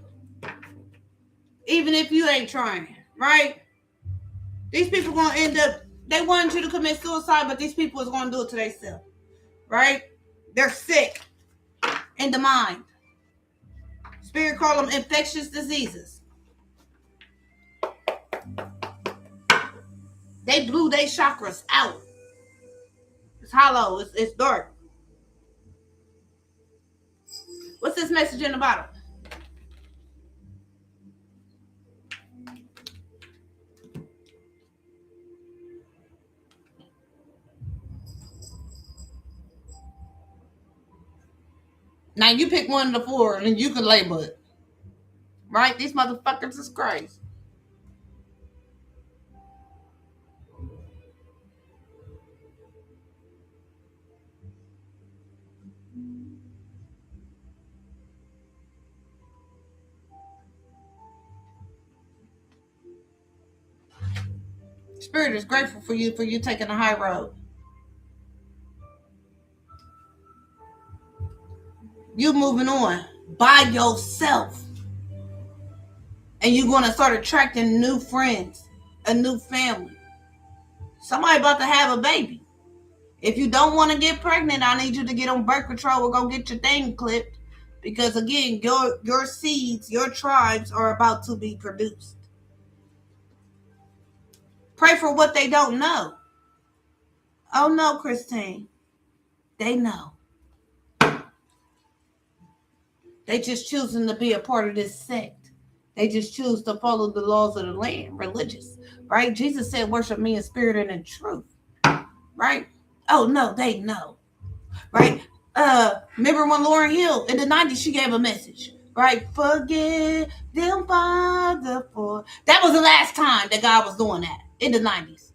Speaker 1: Even if you ain't trying. Right? These people going to end up, they wanted you to commit suicide, but these people is going to do it to themselves. Right? They're sick in the mind. Spirit call them infectious diseases. They blew their chakras out. It's hollow. It's dark. What's this message in the bottle? Now you pick one of the four and you can label it. Right? These motherfuckers is crazy. Spirit is grateful for you taking the high road. You moving on by yourself. And you're going to start attracting new friends, a new family. Somebody about to have a baby. If you don't want to get pregnant, I need you to get on birth control or go get your thing clipped. Because again, your seeds, your tribes are about to be produced. Pray for what they don't know. Oh no, Christine. They know. They just choosing to be a part of this sect. They just choose to follow the laws of the land, religious, right? Jesus said, worship me in spirit and in truth, right? Oh no, they know, right? Remember when Lauryn Hill in the 90s, she gave a message, right? Forgive them, Father, for. That was the last time that God was doing that in the 90s,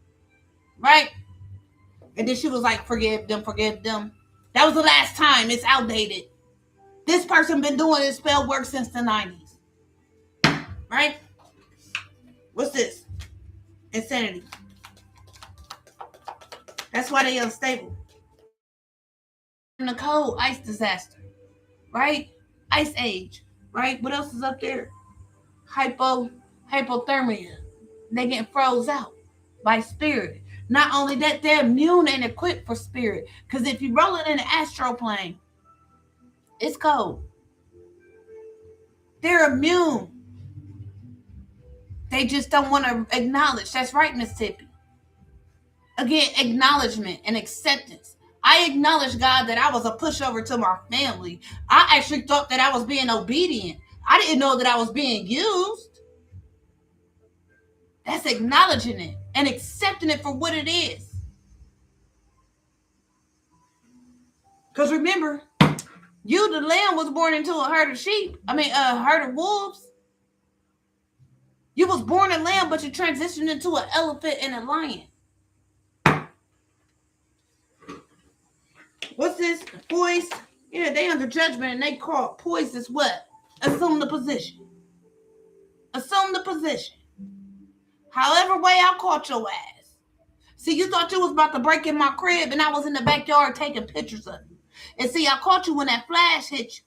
Speaker 1: right? And then she was like, forgive them, forgive them. That was the last time. It's outdated. This person been doing this spell work since the 90s, right? What's this? Insanity. That's why they unstable. In the cold, ice disaster, right? Ice age, right? What else is up there? Hypothermia. They get froze out by spirit. Not only that, they're immune and equipped for spirit. Because if you roll it in the astral plane, it's cold. They're immune. They just don't want to acknowledge. That's right, Miss Tippy. Again, acknowledgement and acceptance. I acknowledge, God, that I was a pushover to my family. I actually thought that I was being obedient. I didn't know that I was being used. That's acknowledging it and accepting it for what it is. Because remember, you, the lamb, was born into a herd of sheep. A herd of wolves. You was born a lamb, but you transitioned into an elephant and a lion. What's this? Poised? Yeah, they under judgment, and they call poised as what? Assume the position. Assume the position. However way I caught your ass. See, you thought you was about to break in my crib, and I was in the backyard taking pictures of you. And see, I caught you when that flash hit you,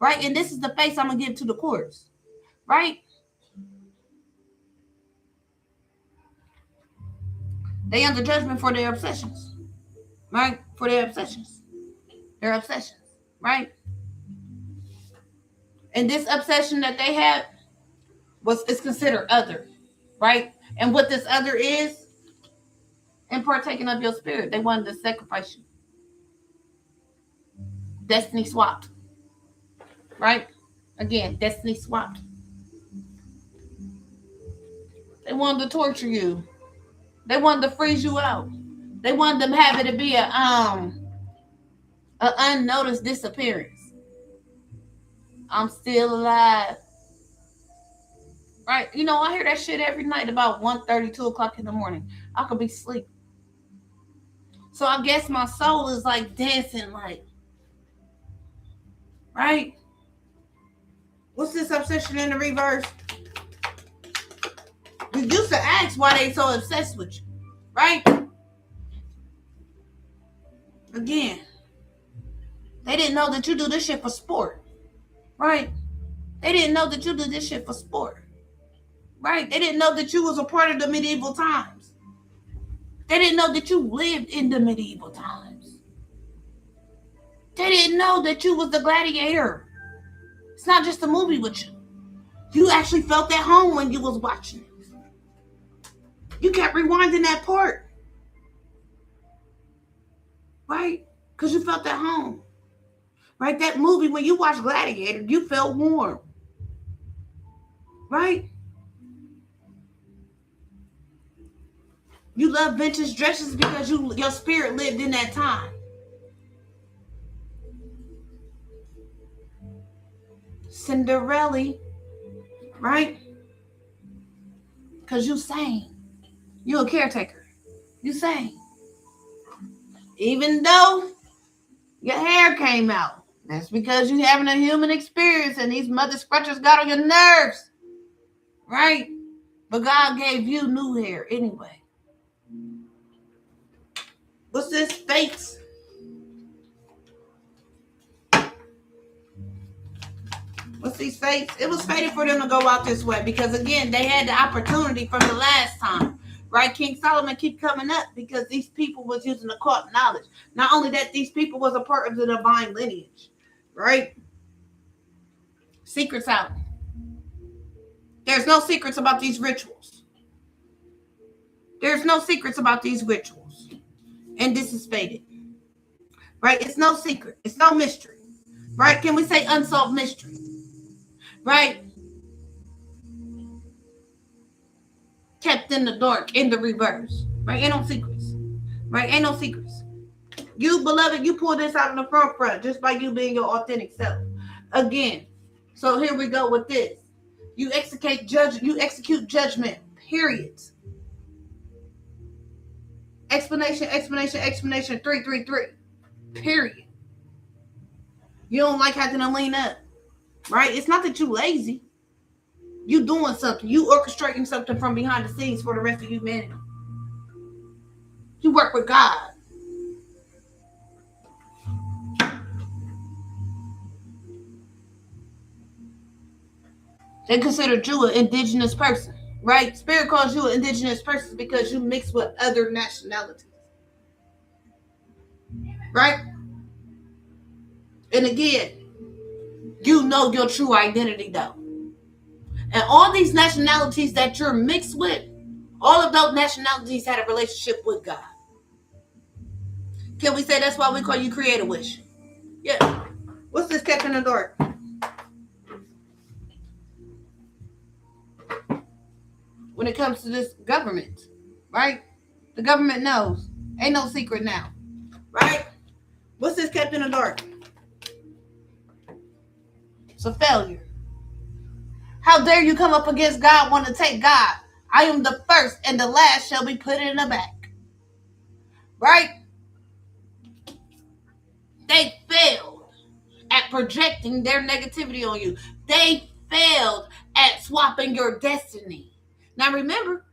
Speaker 1: right? And this is the face I'm going to give to the courts, right? They under judgment for their obsessions, right? For their obsessions. Their obsessions, right? And this obsession that they had is considered other, right? And what this other is, in partaking of your spirit, they wanted to sacrifice you. Destiny swapped, right? Again, destiny swapped. They wanted to torture you. They wanted to freeze you out. They wanted to have it to be a unnoticed disappearance. I'm still alive. Right? You know, I hear that shit every night about 1:30, 2 o'clock in the morning. I could be asleep. So I guess my soul is like dancing, like, right? What's this obsession in the reverse? We used to ask why they so obsessed with you, right? Again, they didn't know that you do this shit for sport, right? They didn't know that you do this shit for sport, right? They didn't know that you was a part of the medieval times. They didn't know that you lived in the medieval times. They didn't know that you was the gladiator. It's not just a movie with you. You actually felt at home when you was watching it. You kept rewinding that part, right? Because you felt at home, right? That movie, when you watched Gladiator, you felt warm, right? You love vintage dresses because your spirit lived in that time. Cinderella, right? Because you sang. You a caretaker. You sang. Even though your hair came out, that's because you having a human experience and these mother scratchers got on your nerves, right? But God gave you new hair anyway. What's this? Fates. What's these fates? It was fated for them to go out this way because, again, they had the opportunity from the last time, right? King Solomon keep coming up because these people was using the occult knowledge. Not only that, these people was a part of the divine lineage, right? Secrets out. There's no secrets about these rituals. There's no secrets about these rituals. And this is fated, right? It's no secret. It's no mystery, right? Can we say unsolved mystery, right? Kept in the dark, in the reverse, right? Ain't no secrets, right? Ain't no secrets. You, beloved, you pull this out in the front just by you being your authentic self. Again, so here we go with this. You execute judgment, period. Explanation, 333, period. You don't like having to lean up, right? It's not that you lazy. You doing something. You orchestrating something from behind the scenes for the rest of humanity. You work with God. They consider you an indigenous person, right? Spirit calls you an indigenous person because you mix with other nationalities, right? And again, you know your true identity though. And all these nationalities that you're mixed with, all of those nationalities had a relationship with God. Can we say that's why we call you Creator Wish? Yeah. What's this kept in the dark? When it comes to this government, right? The government knows. Ain't no secret now, right? What's this kept in the dark? It's a failure. How dare you come up against God, want to take God? I am the first and the last shall be put in the back. Right? They failed at projecting their negativity on you. They failed at swapping your destiny. Now remember,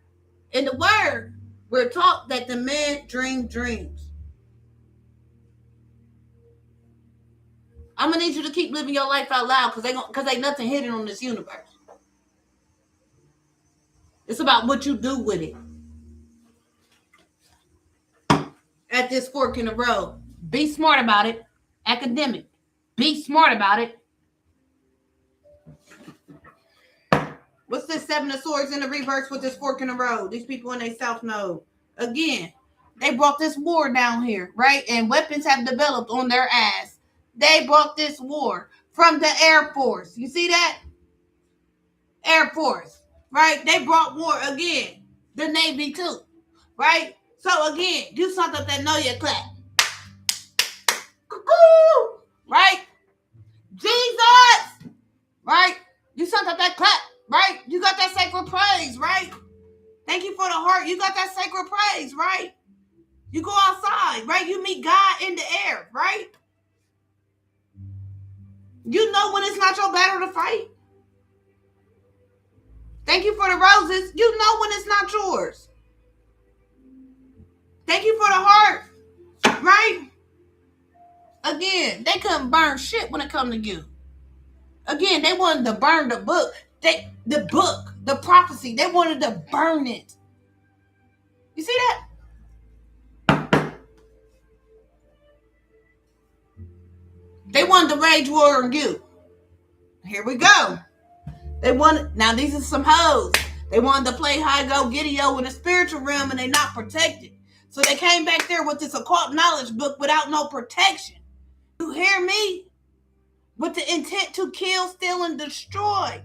Speaker 1: in the word, we're taught that the men dream dreams. I'm going to need you to keep living your life out loud because ain't nothing hidden on this universe. It's about what you do with it. At this fork in the road. Be smart about it. Academic. Be smart about it. What's this 7 of Swords in the reverse with this fork in the road? These people in their South Node. Again, they brought this war down here, right? And weapons have developed on their ass. They brought this war from the Air Force. You see that? Air Force, right? They brought war again. The Navy too, right? So again, you something that know your clap. Right? Jesus! Right? You something that clap, right? You got that sacred praise, right? Thank you for the heart. You got that sacred praise, right? You go outside, right? You meet God in the air, right? You know when it's not your battle to fight. Thank you for the roses. You know when it's not yours. Thank you for the heart, right? Again, they couldn't burn shit when it come to you. Again, they wanted to burn the book. The prophecy. They wanted to burn it. You see that? They wanted to rage war on you. Here we go. Now these are some hoes. They wanted to play high go giddy-o in the spiritual realm and they not protected. So they came back there with this occult knowledge book without no protection. You hear me? With the intent to kill, steal, and destroy.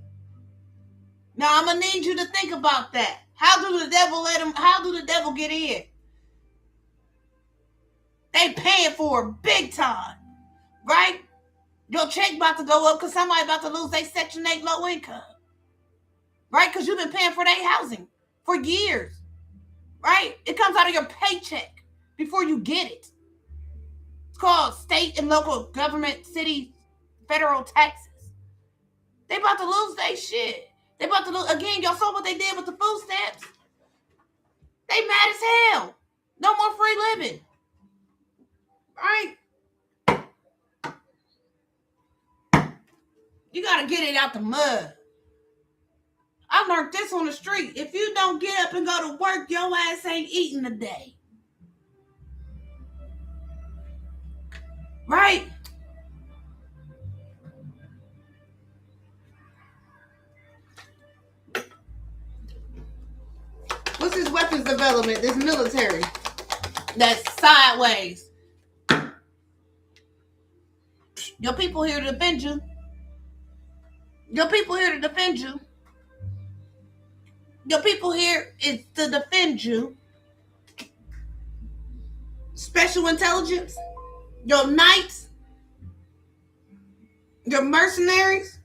Speaker 1: Now I'm gonna need you to think about that. How do the devil get in? They paying for it big time, right? Your check about to go up because somebody about to lose their Section 8 low income, right? Because you've been paying for their housing for years, right? It comes out of your paycheck before you get it. It's called state and local government, city, federal taxes. They about to lose their shit. They about to lose, again, y'all saw what they did with the food stamps. They mad as hell. No more free living. Right? You got to get it out the mud. I learned this on the street. If you don't get up and go to work, your ass ain't eating today. Right? What's this weapons development, this military? That's sideways. Your people here to defend you. Your people here to defend you. Your people here is to defend you. special intelligence, your knights, your mercenaries,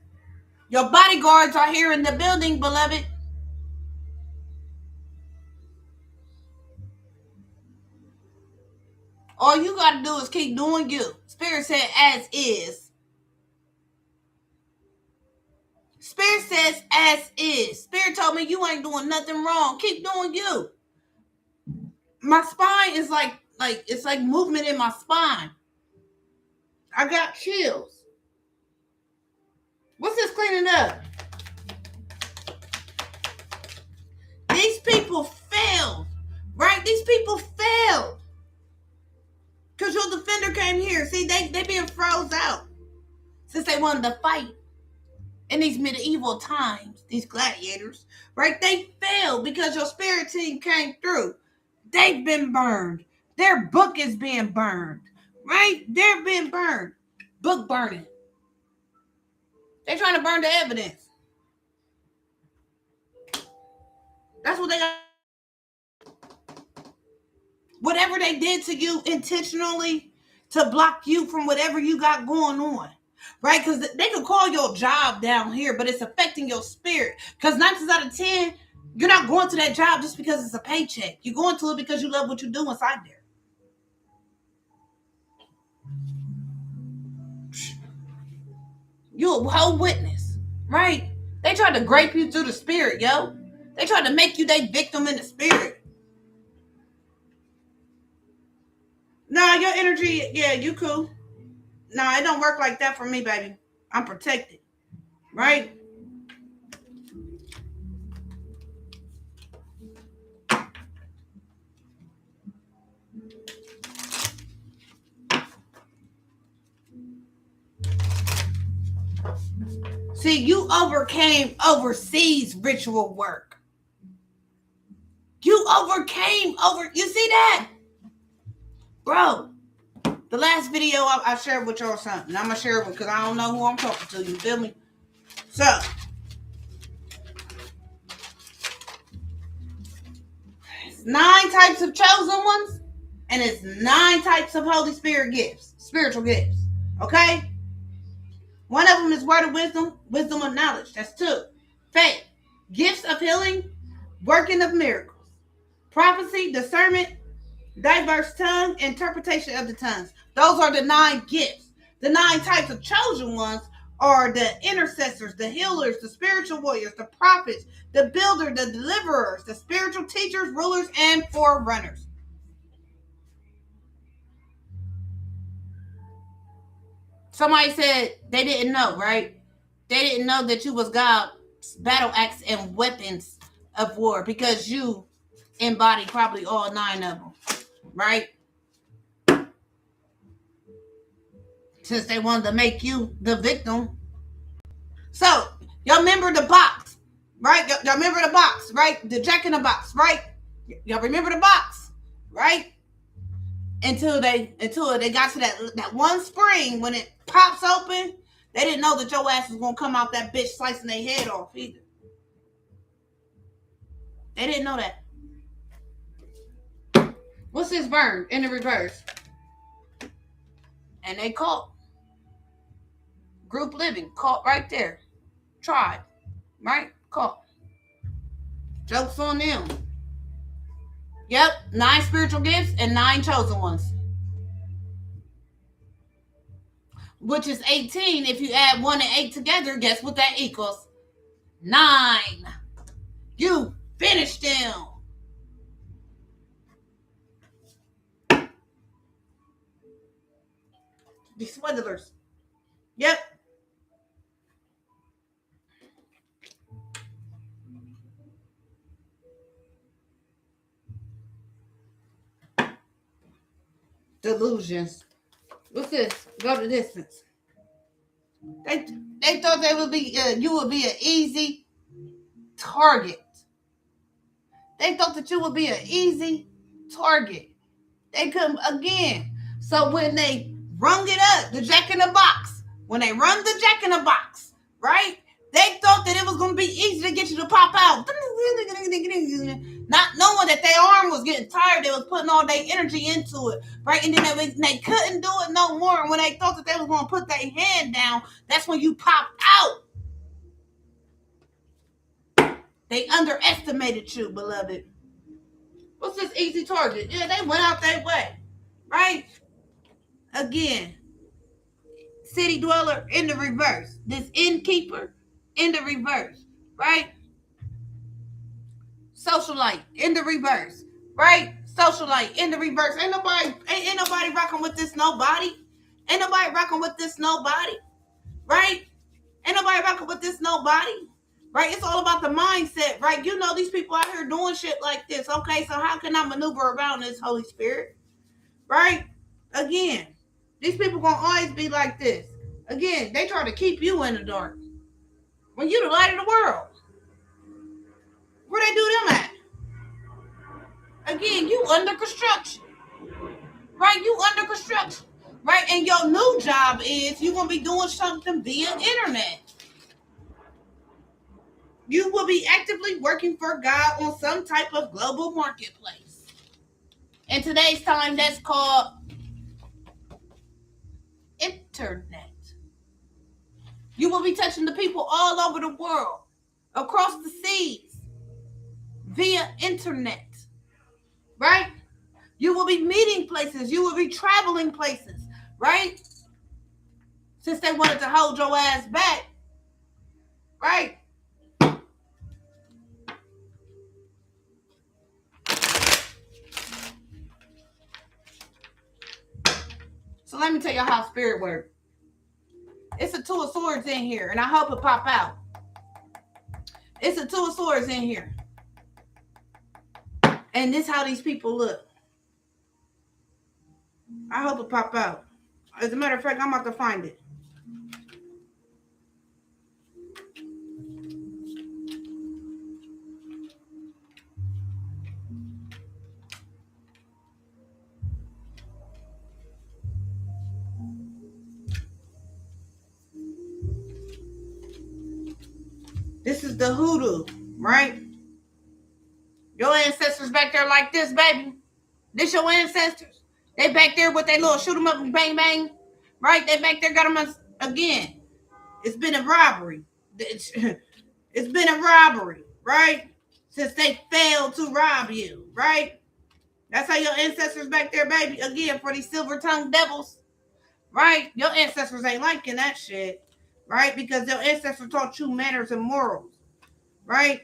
Speaker 1: your bodyguards are here in the building, beloved. All you got to do is keep doing you. Spirit said as is. Spirit says as is. Spirit told me you ain't doing nothing wrong. Keep doing you. My spine is like it's like movement in my spine. I got chills. What's this cleaning up? These people failed, right? These people failed. Because your defender came here. See, they being froze out. Since they wanted to fight in these medieval times, these gladiators, right? They failed because your spirit team came through. They've been burned. Their book is being burned, right? They're being burned. Book burning. They're trying to burn the evidence. That's what they got. Whatever they did to you intentionally to block you from whatever you got going on, right? Because they could call your job down here, but it's affecting your spirit. Because 9 times out of 10, you're not going to that job just because it's a paycheck. You're going to it because you love what you do inside there. You're a whole witness, right? They tried to grape you through the spirit, yo. They tried to make you their victim in the spirit. Nah, your energy, yeah, you cool. Nah, it don't work like that for me, baby. I'm protected, right? See, you overcame overseas ritual work. You overcame you see that? Bro, the last video I shared with y'all something. I'm going to share it because I don't know who I'm talking to. You feel me? So, it's 9 types of chosen ones, and it's 9 types of Holy Spirit gifts, spiritual gifts. Okay? One of them is word of wisdom, wisdom of knowledge. That's 2. Faith, gifts of healing, working of miracles, prophecy, discernment, diverse tongue, interpretation of the tongues. Those are the 9 gifts. The 9 types of chosen ones are the intercessors, the healers, the spiritual warriors, the prophets, the builder, the deliverers, the spiritual teachers, rulers, and forerunners. Somebody said they didn't know, right? They didn't know that you was God's battle axe and weapons of war because you embody probably all 9 of them, right? Since they wanted to make you the victim. So, y'all remember the box, right? Y'all remember the box, right? The Jack in the Box, right? Y'all remember the box, right? Until they got to that one spring when it pops open, they didn't know that your ass was gonna come out that bitch slicing their head off either. They didn't know that. What's this burn in the reverse? And they caught. Group living, caught right there. Tried, right? Caught. Joke's on them. Yep, 9 spiritual gifts and 9 chosen ones. Which is 18. If you add 1 and 8 together, guess what that equals? 9. You finished them. The swindlers. Yep. Delusions. What's this? Go the distance. They thought they would be you would be an easy target. They thought that you would be an easy target. They come again. So when they rung it up, the Jack in the Box, when they run the Jack in the Box, right? They thought that it was going to be easy to get you to pop out. Not knowing that their arm was getting tired. They was putting all their energy into it, right? And then they couldn't do it no more. And when they thought that they was going to put their hand down, that's when you popped out. They underestimated you, beloved. What's this easy target? Yeah, they went out their way, right? Again, city dweller in the reverse. This innkeeper in the reverse, right? Socialite in the reverse, right? Socialite in the reverse. Ain't nobody rocking with this nobody. Ain't nobody rocking with this nobody, right? Ain't nobody rocking with this nobody, right? It's all about the mindset, right? You know these people out here doing shit like this. Okay, so how can I maneuver around this, Holy Spirit, right? Again, these people gonna always be like this. Again, they try to keep you in the dark when you the light of the world. Where they do them at? Again, you under construction, right? You under construction, right? And your new job is you're going to be doing something via internet. You will be actively working for God on some type of global marketplace. In today's time, that's called internet. You will be touching the people all over the world, across the seas, via internet, right? You will be meeting places. You will be traveling places, right? Since they wanted to hold your ass back, right? So let me tell you how spirit works. It's a 2 of Swords in here, and I hope it pop out. It's a 2 of Swords in here. And this is how these people look. I hope it pop out. As a matter of fact, I'm about to find it. This is the hoodoo, right? Your ancestors back there like this, baby. This your ancestors. They back there with their little shoot 'em up and bang bang, right? They back there got them again. It's been a robbery. It's been a robbery, right? Since they failed to rob you, right? That's how your ancestors back there, baby. Again, for these silver-tongued devils, right? Your ancestors ain't liking that shit, right? Because your ancestors taught you manners and morals, right?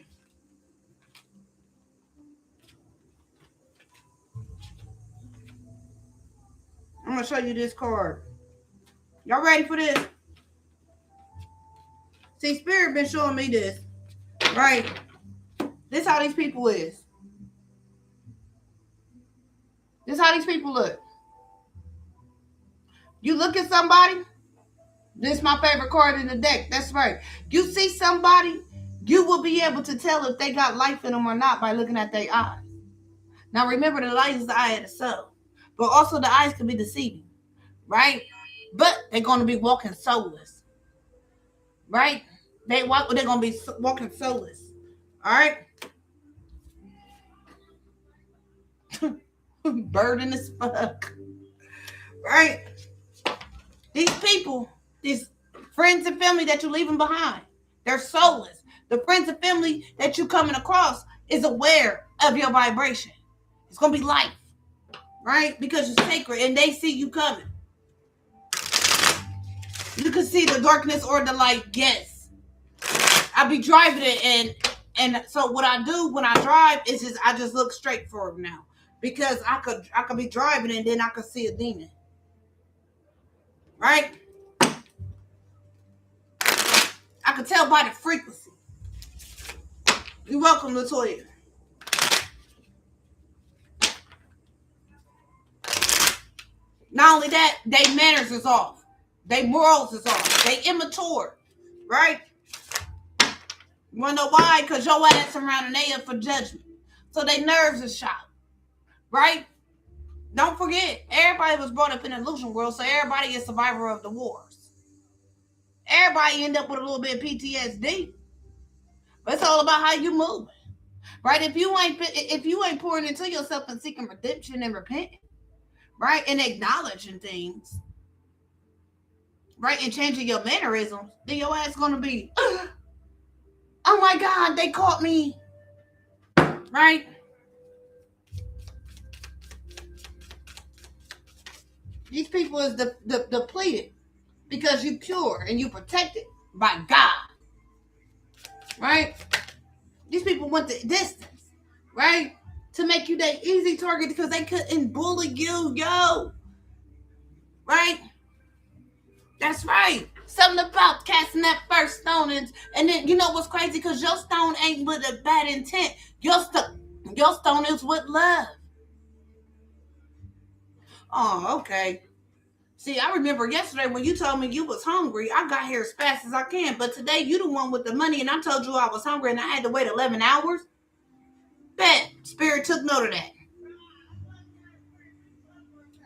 Speaker 1: I'm going to show you this card. Y'all ready for this? See, Spirit been showing me this, right? This how these people is. This how these people look. You look at somebody. This is my favorite card in the deck. That's right. You see somebody, you will be able to tell if they got life in them or not by looking at their eyes. Now remember, the light is the eye of the soul. But also the eyes can be deceiving, right? But they're going to be walking soulless, right? They're going to be walking soulless, all right? Burden as fuck, right? These people, these friends and family that you're leaving behind, they're soulless. The friends and family that you're coming across is aware of your vibration. It's going to be life, right? Because you're sacred and they see you coming. You can see the darkness or the light, yes. I be driving it and so what I do when I drive is just I just look straight forward now. Because I could be driving and then I could see a demon. Right? I could tell by the frequency. You're welcome, Latoya. Not only that, their manners is off. Their morals is off. They immature. Right? You wanna know why? Because your ass around and they up for judgment. So their nerves are shot. Right? Don't forget, everybody was brought up in an illusion world, so everybody is survivor of the wars. Everybody end up with a little bit of PTSD. But it's all about how you move. Right? If you ain't pouring into yourself and seeking redemption and repenting, right? And acknowledging things, right? And changing your mannerisms, then your ass gonna be, oh my God, they caught me. Right? These people is depleted because you pure and you protected by God. Right? These people went the distance, right? To make you their easy target because they couldn't bully you, yo. Right? That's right. Something about casting that first stone. And then, you know what's crazy? Because your stone ain't with a bad intent. Your stone is with love. Oh, okay. See, I remember yesterday when you told me you was hungry. I got here as fast as I can. But today, you the one with the money, and I told you I was hungry, and I had to wait 11 hours. Bet. Spirit took note of that.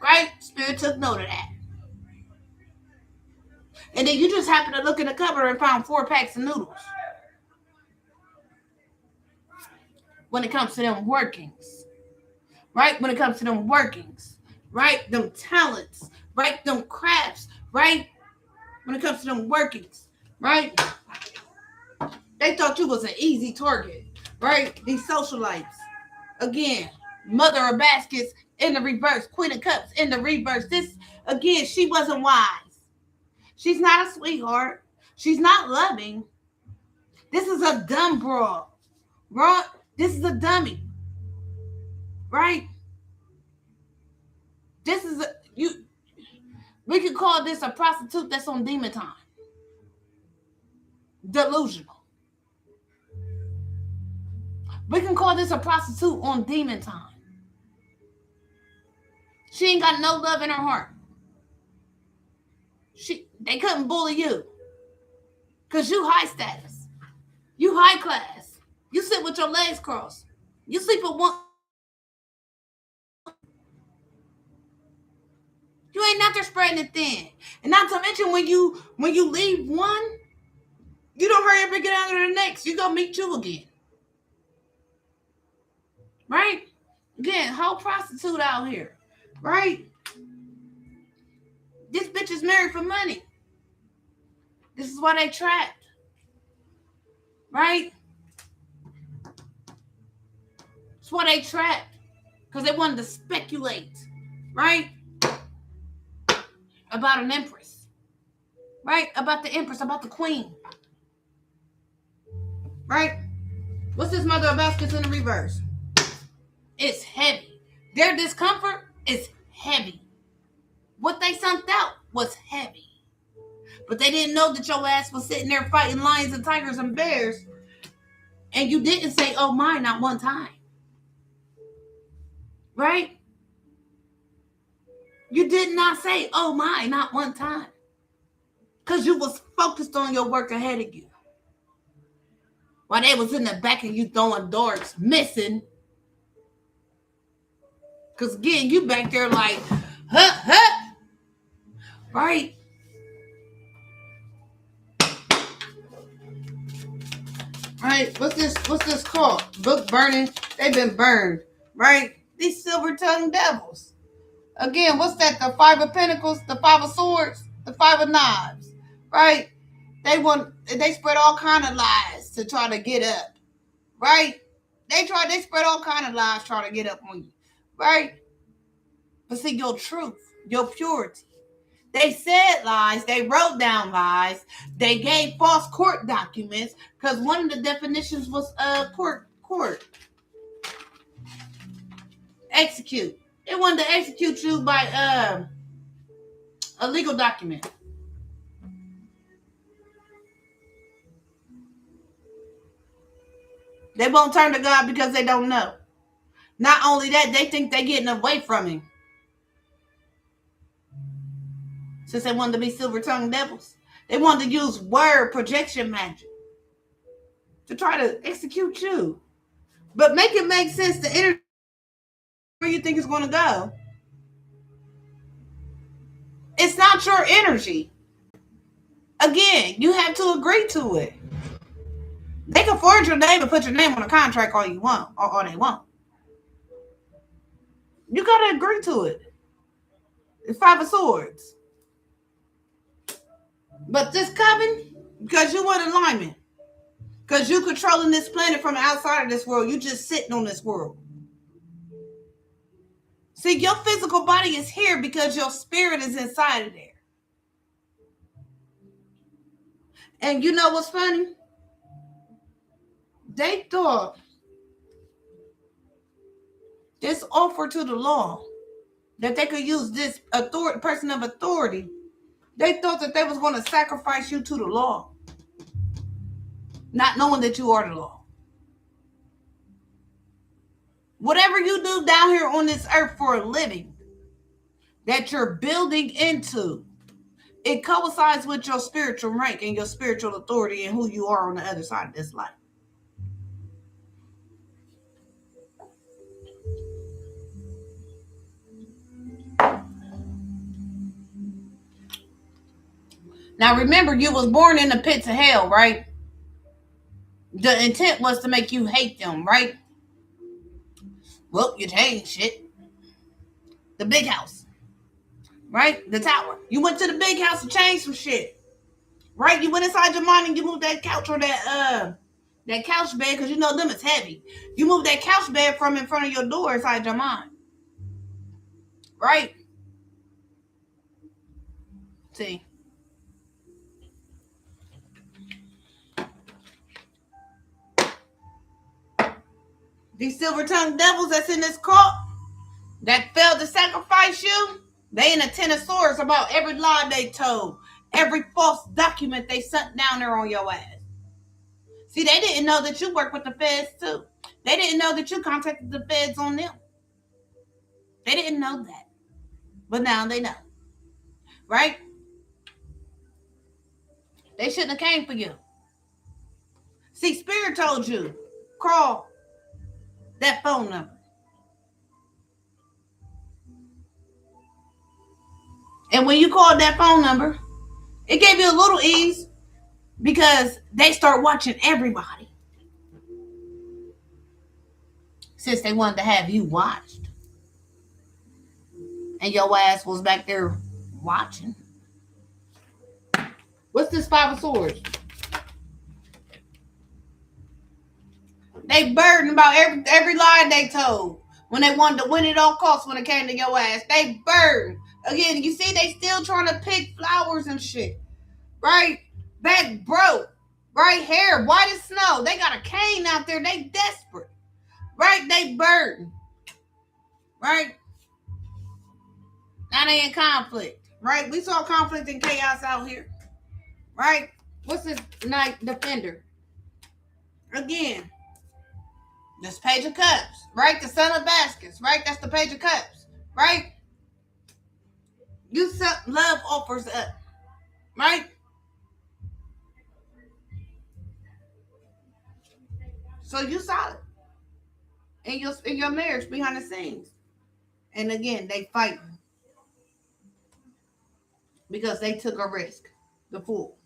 Speaker 1: Right? Spirit took note of that. And then you just happened to look in the cupboard and found 4 packs of noodles. When it comes to them workings. Right? When it comes to them workings. Right? Them talents. Right? Them crafts. Right? When it comes to them workings. Right? They thought you was an easy target. Right? These socialites. Again, mother of baskets in the reverse. Queen of cups in the reverse. This, again, she wasn't wise. She's not a sweetheart. She's not loving. This is a dumb broad. Right? This is a dummy. Right? This is we could call this a prostitute that's on demon time. Delusional. We can call this a prostitute on demon time. She ain't got no love in her heart. They couldn't bully you. Because you high status. You high class. You sit with your legs crossed. You sleep with one. You ain't out there spreading it thin. And not to mention when you leave one, you don't hurry up and get out of the next. You gonna meet you again. Right? Again, whole prostitute out here. Right? This bitch is married for money. This is why they trapped. Right? That's why they trapped. Because they wanted to speculate. Right? About an empress. Right? About the empress. About the queen. Right? What's this mother of baskets in the reverse? It's heavy. Their discomfort is heavy. What they sunked out was heavy. But they didn't know that your ass was sitting there fighting lions and tigers and bears. And you didn't say, oh my, not one time. Right? You did not say, oh my, not one time. Because you was focused on your work ahead of you. While they was in the back of you throwing darts, missing. Because again, you back there like, huh. Right? Right? What's this called? Book burning. They've been burned. Right? These silver-tongued devils. Again, what's that? The 5 of pentacles, the 5 of swords, the 5 of knives. Right? They spread all kind of lies to try to get up. Right? They spread all kind of lies trying to get up on you. Right? But see, your truth, your purity. They said lies. They wrote down lies. They gave false court documents because one of the definitions was court. Execute. They wanted to execute you by a legal document. They won't turn to God because they don't know. Not only that, they think they're getting away from him. Since they wanted to be silver-tongued devils. They wanted to use word projection magic to try to execute you. But make it make sense, the energy where you think it's going to go. It's not your energy. Again, you have to agree to it. They can forge your name and put your name on a contract all you want, or all they want. You gotta agree to it. It's Five of Swords. But this coven, because you want alignment. Because you controlling this planet from outside of this world. You just sitting on this world. See, your physical body is here because your spirit is inside of there. And you know what's funny? They thought this offer to the law, that they could use this person of authority. They thought that they was going to sacrifice you to the law, not knowing that you are the law. Whatever you do down here on this earth for a living, that you're building into, it coincides with your spiritual rank and your spiritual authority and who you are on the other side of this life. Now remember, you was born in the pits of hell, right? The intent was to make you hate them, right? Well, you changed shit. The big house, right? The tower. You went to the big house to change some shit, right? You went inside your mind and you moved that couch or that couch bed, because you know them is heavy. You moved that couch bed from in front of your door inside your mind, right? See. These silver-tongued devils that's in this cult that failed to sacrifice you, they in a Ten of Swords about every lie they told, every false document they sent down there on your ass. See, they didn't know that you work with the feds too. They didn't know that you contacted the feds on them. They didn't know that. But now they know. Right? They shouldn't have came for you. See, Spirit told you, call that phone number. And when you called that phone number, it gave you a little ease because they start watching everybody. Since they wanted to have you watched. And your ass was back there watching. What's this Five of Swords? They burdened about every lie they told. When they wanted to win at all costs when it came to your ass. They burdened. Again, you see, they still trying to pick flowers and shit. Right? Back broke. Right? Hair white as snow. They got a cane out there. They desperate. Right? They burdened. Right? Now they in conflict. Right? We saw conflict and chaos out here. Right? What's this Knight Defender? Again. This Page of Cups. Right? The Son of Baskets. Right? That's the Page of Cups. Right? You set love offers up. Right? So you solid. In your marriage behind the scenes. And again, they fighting. Because they took a risk. The fool.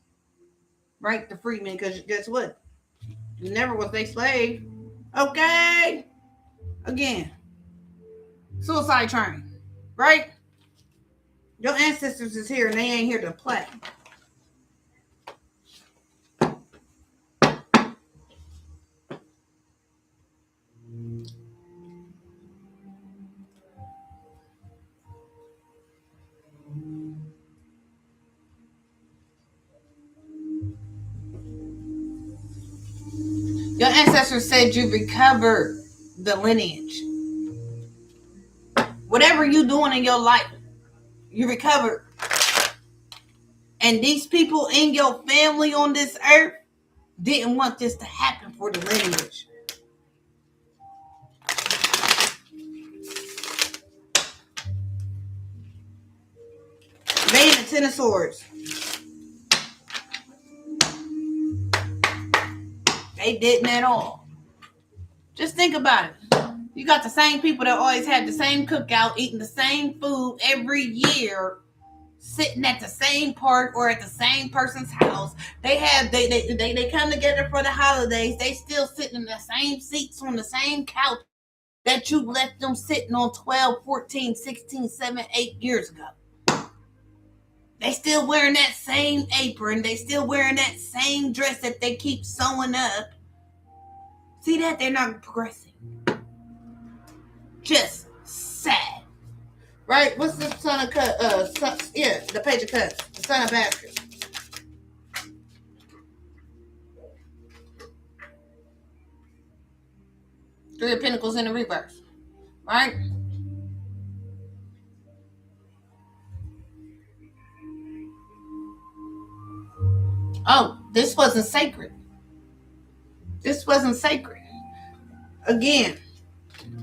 Speaker 1: Right? The free man. Because guess what? You never was their slave. Okay? Again. Suicide train. Right? Your ancestors is here and they ain't here to play. Your ancestors said you recovered the lineage. Whatever you doing in your life, you recovered. And these people in your family on this earth didn't want this to happen for the lineage. They in the Ten of Swords. They didn't at all. Just think about it. You got the same people that always had the same cookout, eating the same food every year, sitting at the same park or at the same person's house. They come together for the holidays. They still sitting in the same seats on the same couch that you left them sitting on 12, 14, 16, 7, 8 years ago. They still wearing that same apron. They still wearing that same dress that they keep sewing up. See that? They're not progressing. Just sad. Right? What's the son of the page of cups. The son of baskets. Three of Pentacles in the reverse. Right? Oh, this wasn't sacred. This wasn't sacred. Again,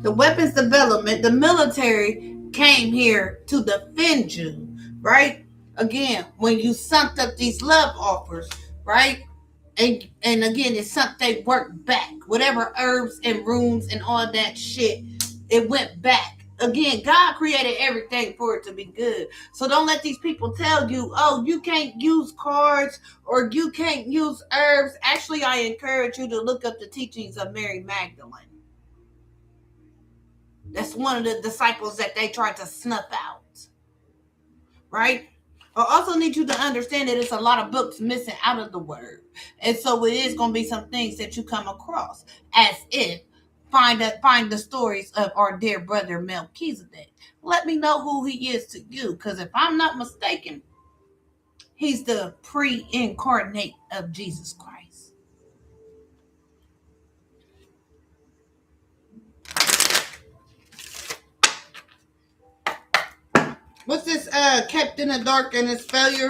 Speaker 1: the weapons development, the military came here to defend you, right? Again, when you sucked up these love offers, right? And again, it's something they worked back. Whatever herbs and runes and all that shit, it went back. Again, God created everything for it to be good. So don't let these people tell you, oh, you can't use cards or you can't use herbs. Actually, I encourage you to look up the teachings of Mary Magdalene. That's one of the disciples that they tried to snuff out. Right? I also need you to understand that it's a lot of books missing out of the word. And so it is going to be some things that you come across as if find the stories of our dear brother Melchizedek. Let me know who he is to you, because if I'm not mistaken, he's the pre-incarnate of Jesus Christ. What's this kept in the dark and its failure,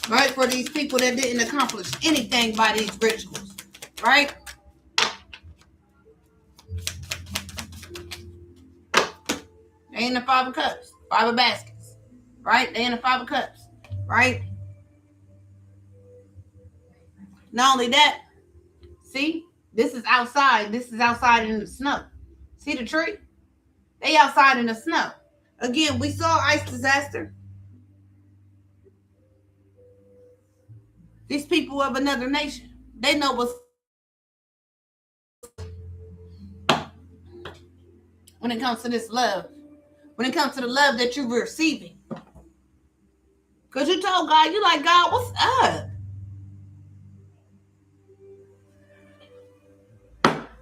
Speaker 1: right? For these people that didn't accomplish anything by these rituals, right? They in the Five of Cups, Five of Baskets, right? They in the Five of Cups, right? Not only that, see, this is outside. This is outside in the snow. See the tree? They outside in the snow. Again, we saw ice disaster. These people of another nation, they know what's when it comes to this love. When it comes to the love that you're receiving. Because you told God, you like, God, what's up?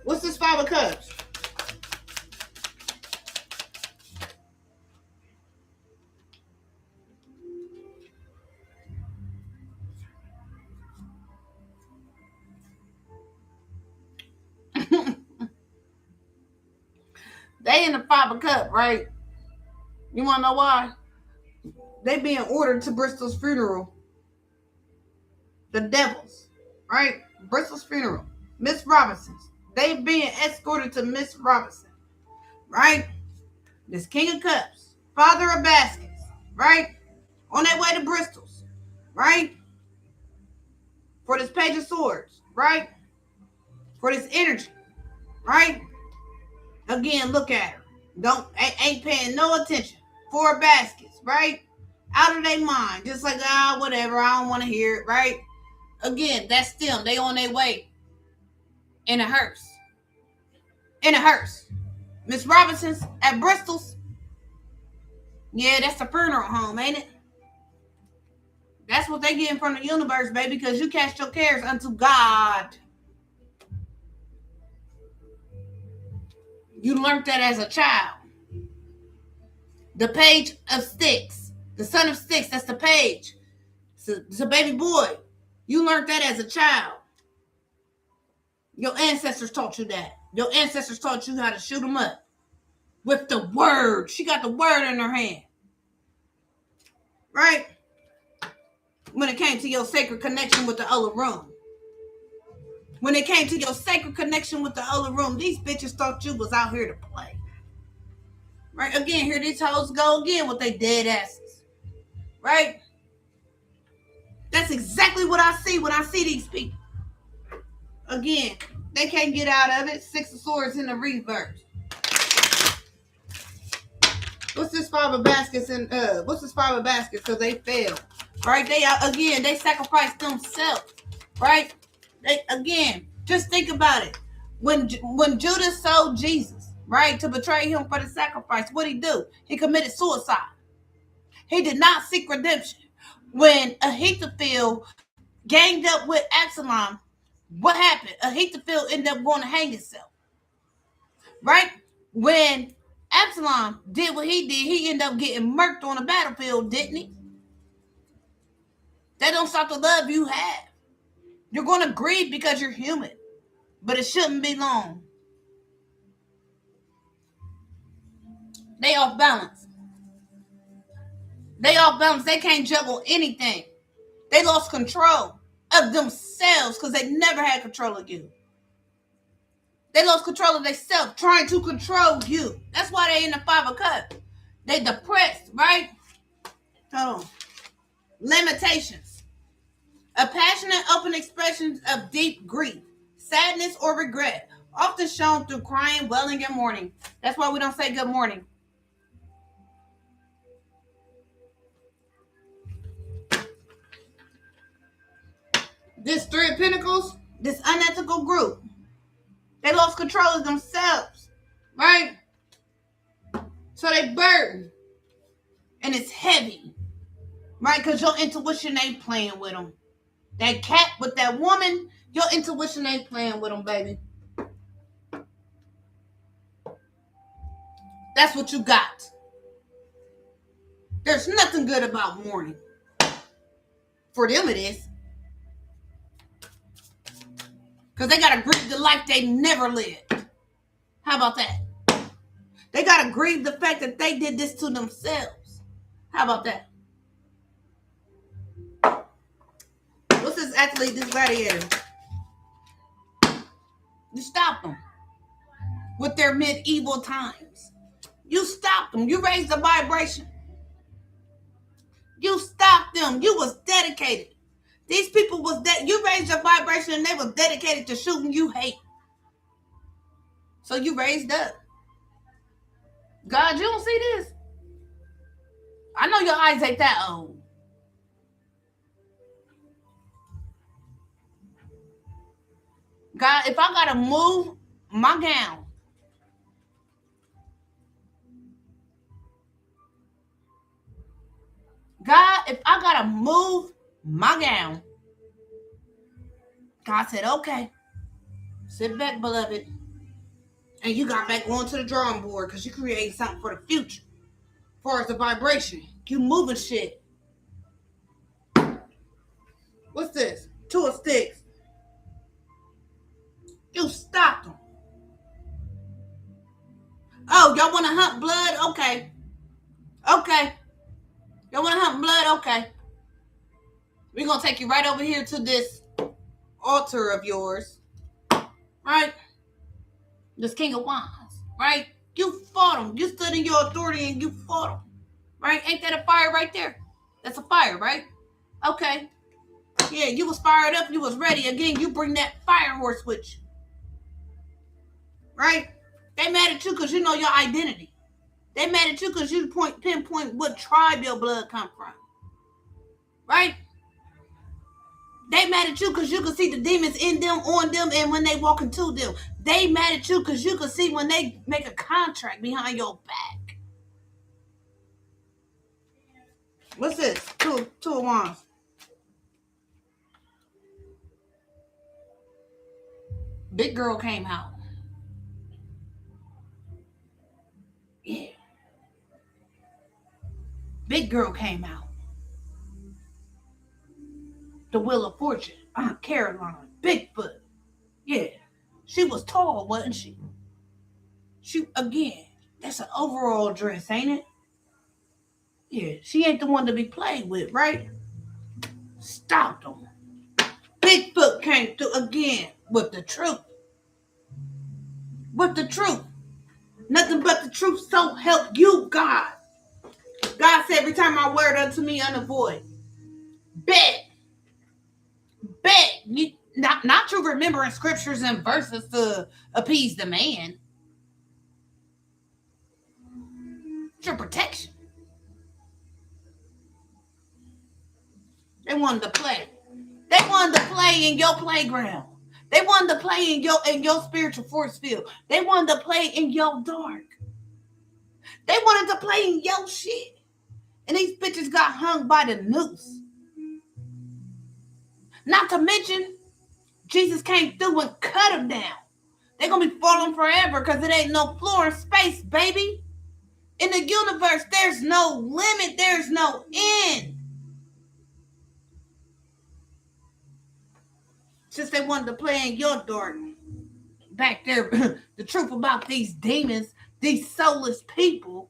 Speaker 1: What's this Five of Cups? They in the Five of Cups, right? You want to know why? They being ordered to Bristol's funeral. The Devils, right? Bristol's funeral. Miss Robinson's. They being escorted to Miss Robinson, right? This King of Cups, Father of Baskets, right? On their way to Bristol's, right? For this Page of Swords, right? For this energy, right? Again, look at her. Ain't paying no attention. Four baskets, right? Out of their mind. Just like, whatever. I don't want to hear it, right? Again, that's them. They on their way. In a hearse. In a hearse. Miss Robinson's at Bristol's. Yeah, that's the funeral home, ain't it? That's what they getting from the universe, baby, because you cast your cares unto God. You learned that as a child. The Page of Sticks. The Son of Sticks, that's the page. It's a baby boy. You learned that as a child. Your ancestors taught you that. Your ancestors taught you how to shoot them up. With the word. She got the word in her hand. Right? When it came to your sacred connection with the other room. When it came to your sacred connection with the other room, these bitches thought you was out here to play. Right? Again, here these hoes go again with their dead asses. Right? That's exactly what I see when I see these people. Again, they can't get out of it. Six of Swords in the reverse. What's this 5 of baskets and what's this 5 of baskets? Because they failed, right? They sacrificed themselves, right? They again, just think about it. When Judas sold Jesus, right, to betray him for the sacrifice, what did he do? He committed suicide. He did not seek redemption. When Ahithophel ganged up with Absalom, what happened? Ahithophel ended up going to hang himself, right? When Absalom did what he did, he ended up getting murked on the battlefield, didn't he? That don't stop the love you have. You're going to grieve because you're human, but it shouldn't be long. They off balance. They can't juggle anything. They lost control of themselves because they never had control of you. They lost control of themselves, trying to control you. That's why they in the 5 of Cups. They depressed, right? Hold on. Limitations. A passionate, open expression of deep grief, sadness, or regret, often shown through crying, wailing, and mourning. That's why we don't say good morning. This 3 of Pentacles, this unethical group, they lost control of themselves, right? So they burden, and it's heavy, right? Because your intuition ain't playing with them. That cat with that woman, your intuition ain't playing with them, baby. That's what you got. There's nothing good about mourning. For them it is. Because they got to grieve the life they never lived. How about that? They got to grieve the fact that they did this to themselves. How about that? What's this athlete, this gladiator? You stop them with their medieval times. You stopped them. You raised the vibration. You stopped them. You was dedicated. These people was that you raised your vibration and they was dedicated to shooting you hate. So you raised up. God, you don't see this? I know your eyes ain't that old. God, if I gotta move my gown, God, if I gotta move my gown, God said, okay, sit back, beloved. And you got back going to the drawing board because you created something for the future. As far as the vibration, you moving shit. What's this? 2 of Sticks. You stopped them. Oh, y'all want to hunt blood? Okay. Okay. Y'all want to hunt blood? Okay. We're going to take you right over here to this altar of yours. Right? This King of Wands. Right? You fought them. You stood in your authority and you fought them. Right? Ain't that a fire right there? That's a fire, right? Okay. Yeah, you was fired up. You was ready. Again, you bring that fire horse with you. Right? They mad at you because you know your identity. They mad at you because you pinpoint what tribe your blood come from. Right? They mad at you because you can see the demons in them, on them, and when they walk into them. They mad at you because you can see when they make a contract behind your back. What's this? Two of Wands. Big girl came out. Yeah. Big girl came out. The Wheel of Fortune. Aunt Caroline. Bigfoot. Yeah. She was tall, wasn't she? Again, that's an overall dress, ain't it? Yeah. She ain't the one to be played with, right? Stop them. Bigfoot came through again with the truth. With the truth. Nothing but the truth, so help you, God. God said, every time I word unto me unavoid. Bet. You, not you remembering scriptures and verses to appease the man. your protection. They wanted to play. They wanted to play in your playground. They wanted to play in your spiritual force field. They wanted to play in your dark. They wanted to play in your shit. And these bitches got hung by the noose. Not to mention, Jesus came through and cut them down. They're going to be falling forever because it ain't no floor in space, baby. In the universe, there's no limit. There's no end. Since they wanted to play in your dark. Back there, the truth about these demons, these soulless people,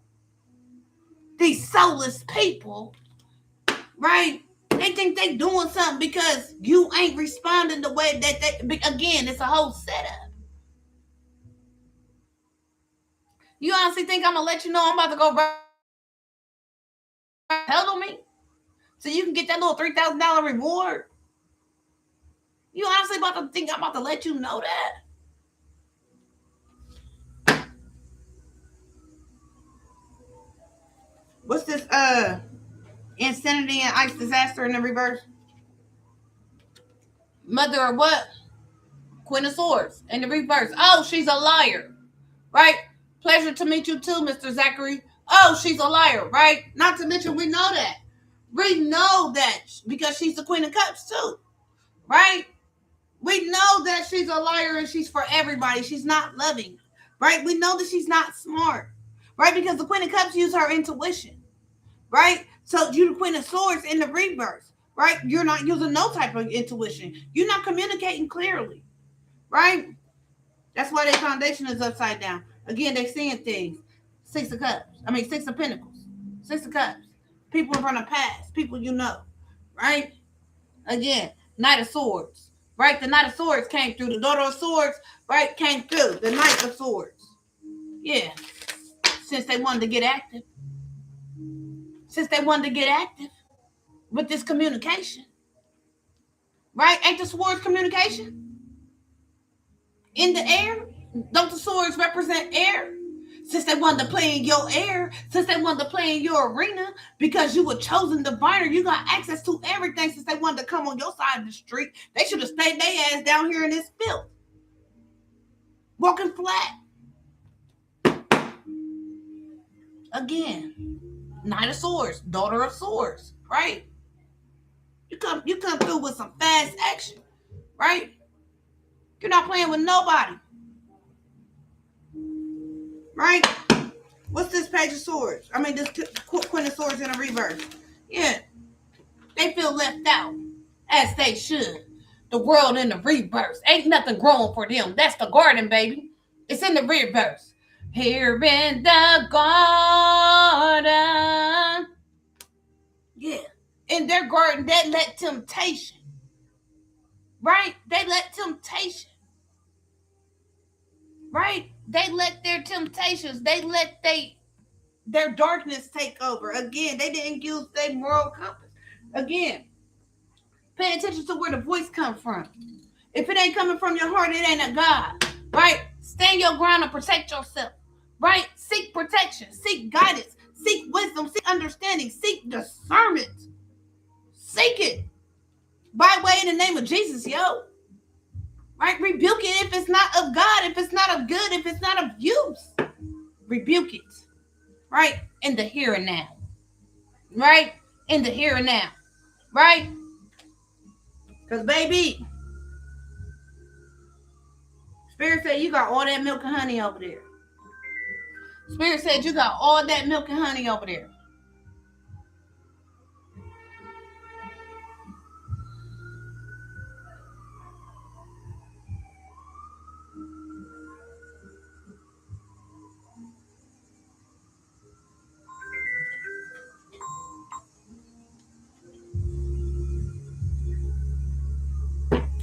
Speaker 1: right? They think they doing something because you ain't responding the way that they, again, it's a whole setup. You honestly think I'm going to let you know I'm about to go hell on me? So you can get that little $3,000 reward? You honestly about to think I'm about to let you know that? What's this insanity and ice disaster in the reverse? Mother of what? Queen of Swords in the reverse. Oh, she's a liar. Right? Pleasure to meet you too, Mr. Zachary. Oh, she's a liar, right? Not to mention, we know that. We know that because she's the Queen of Cups too, right? We know that she's a liar and she's for everybody. She's not loving, right? We know that she's not smart, right? Because the Queen of Cups uses her intuition, right? So you're the Queen of Swords in the reverse, right? You're not using no type of intuition. You're not communicating clearly, right? That's why their foundation is upside down. Again, they're seeing things. Six of Pentacles. Six of Cups. People from the past. People you know. Right? Again, Knight of Swords. Right? The Knight of Swords came through. The Daughter of Swords, right, came through. The Knight of Swords. Yeah. Since they wanted to get active. With this communication. Right? Ain't the swords communication? In the air? Don't the swords represent air? Since they wanted to play in your air, since they wanted to play in your arena, because you were chosen diviner, you got access to everything. Since they wanted to come on your side of the street, they should have stayed their ass down here in this filth. Walking flat. Again, Knight of Swords, Daughter of Swords, right? You come through with some fast action, right? You're not playing with nobody. Right? What's this Page of Swords? This Queen of Swords in a reverse. Yeah. They feel left out. As they should. The world in the reverse. Ain't nothing growing for them. That's the garden, baby. It's in the reverse. Here in the garden. Yeah. In their garden, they let temptation. Right? They let temptation. Right? They let their temptations, they let their darkness take over. Again, they didn't use their moral compass. Again, pay attention to where the voice comes from. If it ain't coming from your heart, it ain't a God. Right? Stand your ground and protect yourself. Right? Seek protection. Seek guidance. Seek wisdom. Seek understanding. Seek discernment. Seek it. By way in the name of Jesus, yo. Right? Rebuke it if it's not of God, if it's not of good, if it's not of use. Rebuke it. Right? In the here and now. Right? In the here and now. Right? Because, baby, Spirit said you got all that milk and honey over there. Spirit said you got all that milk and honey over there.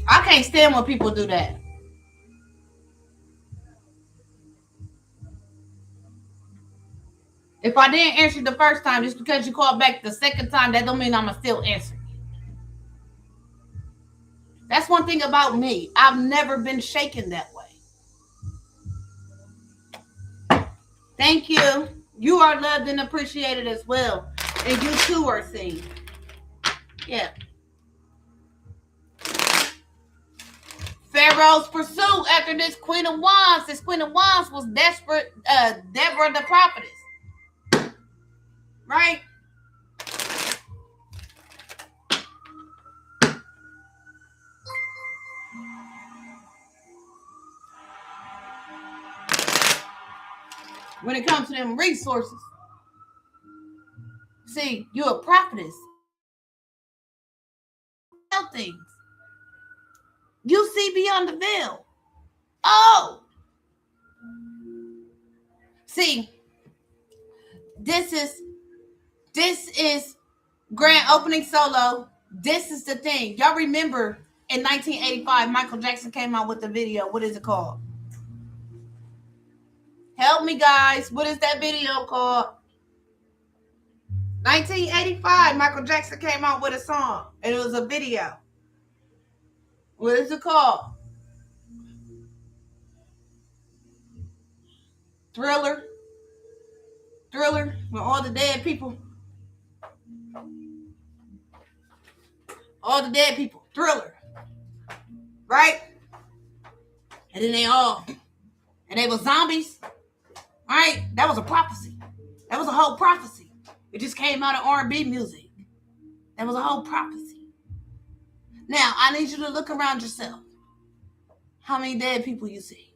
Speaker 1: I can't stand when people do that. If I didn't answer the first time, just because you called back the second time, that don't mean I'm going to still answer you. That's one thing about me. I've never been shaken that way. Thank you. You are loved and appreciated as well. And you too are seen. Yeah. Pharaoh's pursuit after this Queen of Wands. This Queen of Wands was desperate. Deborah the prophetess. Right? When it comes to them resources. See, you're a prophetess. Things. You see beyond the veil. Oh. See, this is grand opening solo. This is the thing. Y'all remember in 1985, Michael Jackson came out with the video. What is it called? Help me, guys. What is that video called? 1985, Michael Jackson came out with a song, and it was a video. What is it called? Thriller. Thriller, with all the dead people. All the dead people. Thriller. Right? And then they were zombies. Right? That was a prophecy. That was a whole prophecy. It just came out of R&B music. That was a whole prophecy. Now, I need you to look around yourself. How many dead people you see?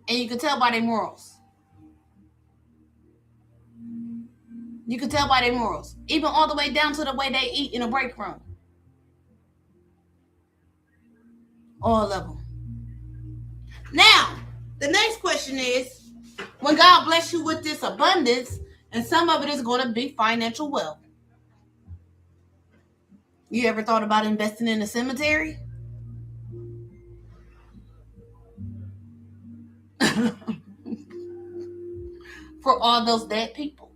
Speaker 1: And you can tell by their morals. You can tell by their morals. Even all the way down to the way they eat in a break room. All of them. Now, the next question is, when God bless you with this abundance, and some of it is going to be financial wealth. You ever thought about investing in a cemetery? For all those dead people.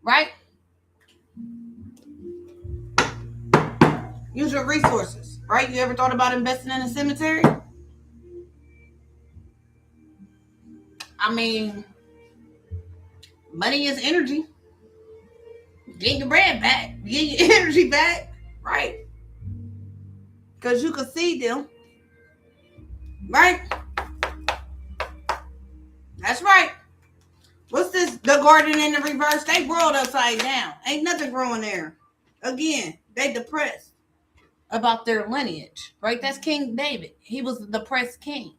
Speaker 1: Right? Use your resources. Right? You ever thought about investing in a cemetery? I mean, money is energy. Get your bread back. Get your energy back. Right? Because you can see them. Right? That's right. What's this? The garden in the reverse. They rolled upside down. Ain't nothing growing there. Again, they depressed about their lineage. Right? That's King David. He was the depressed king.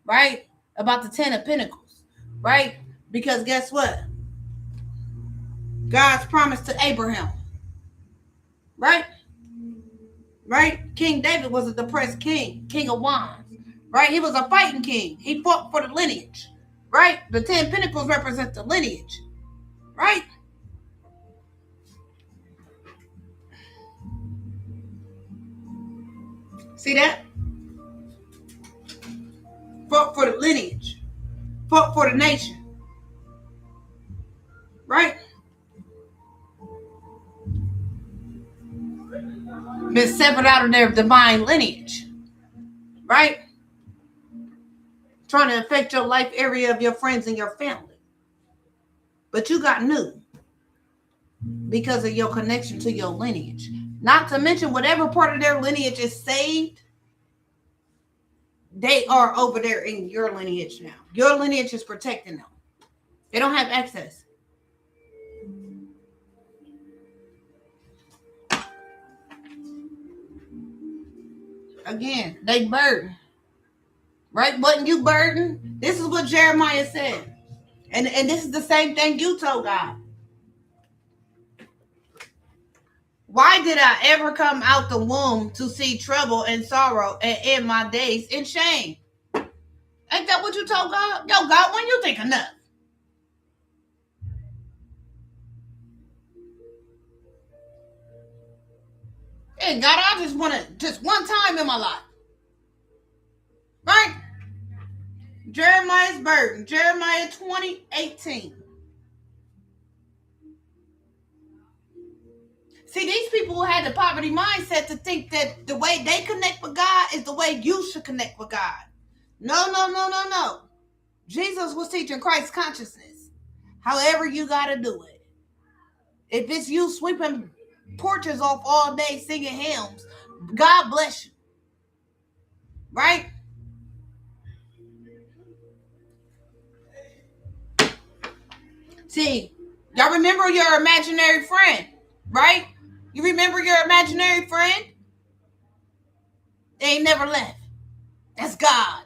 Speaker 1: Right? About the 10 of Pentacles. Right? Because guess what? God's promise to Abraham. Right? Right? King David was a depressed king. King of Wands. Right? He was a fighting king. He fought for the lineage. Right? The 10 Pentacles represent the lineage. Right? See that? Fought for the lineage. Fought for the nation. Right? Been severed out of their divine lineage. Right? Trying to affect your life area of your friends and your family. But you got new. Because of your connection to your lineage. Not to mention whatever part of their lineage is saved. They are over there in your lineage now. Your lineage is protecting them. They don't have access. Again, they burden. Right? Wasn't you burdened? This is what Jeremiah said. And this is the same thing you told God. Why did I ever come out the womb to see trouble and sorrow and end my days in shame? Ain't that what you told God? Yo, God, when you think enough? Hey, God, I just want to, just one time in my life. Right? Jeremiah's burden. Jeremiah 20:18. See, these people who had the poverty mindset to think that the way they connect with God is the way you should connect with God. No. Jesus was teaching Christ consciousness. However you got to do it. If it's you sweeping porches off all day singing hymns, God bless you. Right? See, y'all remember your imaginary friend, right? You remember your imaginary friend? They ain't never left. That's God.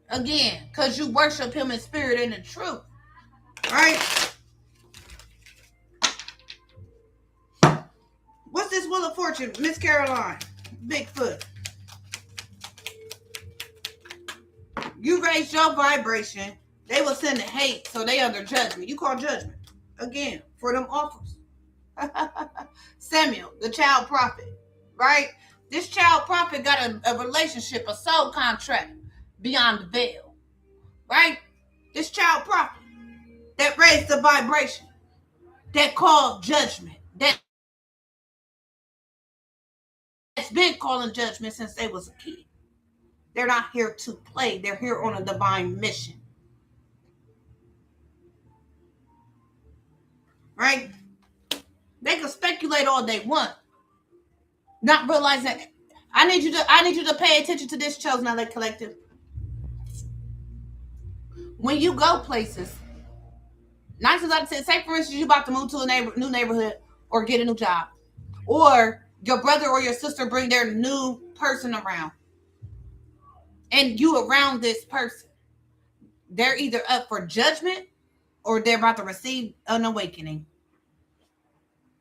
Speaker 1: Again, because you worship him in spirit and in truth. Right? What's this Wheel of Fortune? Miss Caroline. Bigfoot. You raise your vibration. They will send the hate, so they under judgment. You call judgment. Again, for them offers. Samuel, the child prophet. Right? This child prophet got a relationship, a soul contract beyond the veil. Right? This child prophet that raised the vibration, that called judgment, that's been calling judgment since they was a kid. They're not here to play. They're here on a divine mission. Right? They can speculate all they want, not realizing. I need you to pay attention to this, Chosen Elect Collective. When you go places, 9 times out of 10, say for instance you about to move to a new neighborhood or get a new job, or your brother or your sister bring their new person around, and you around this person, they're either up for judgment or they're about to receive an awakening.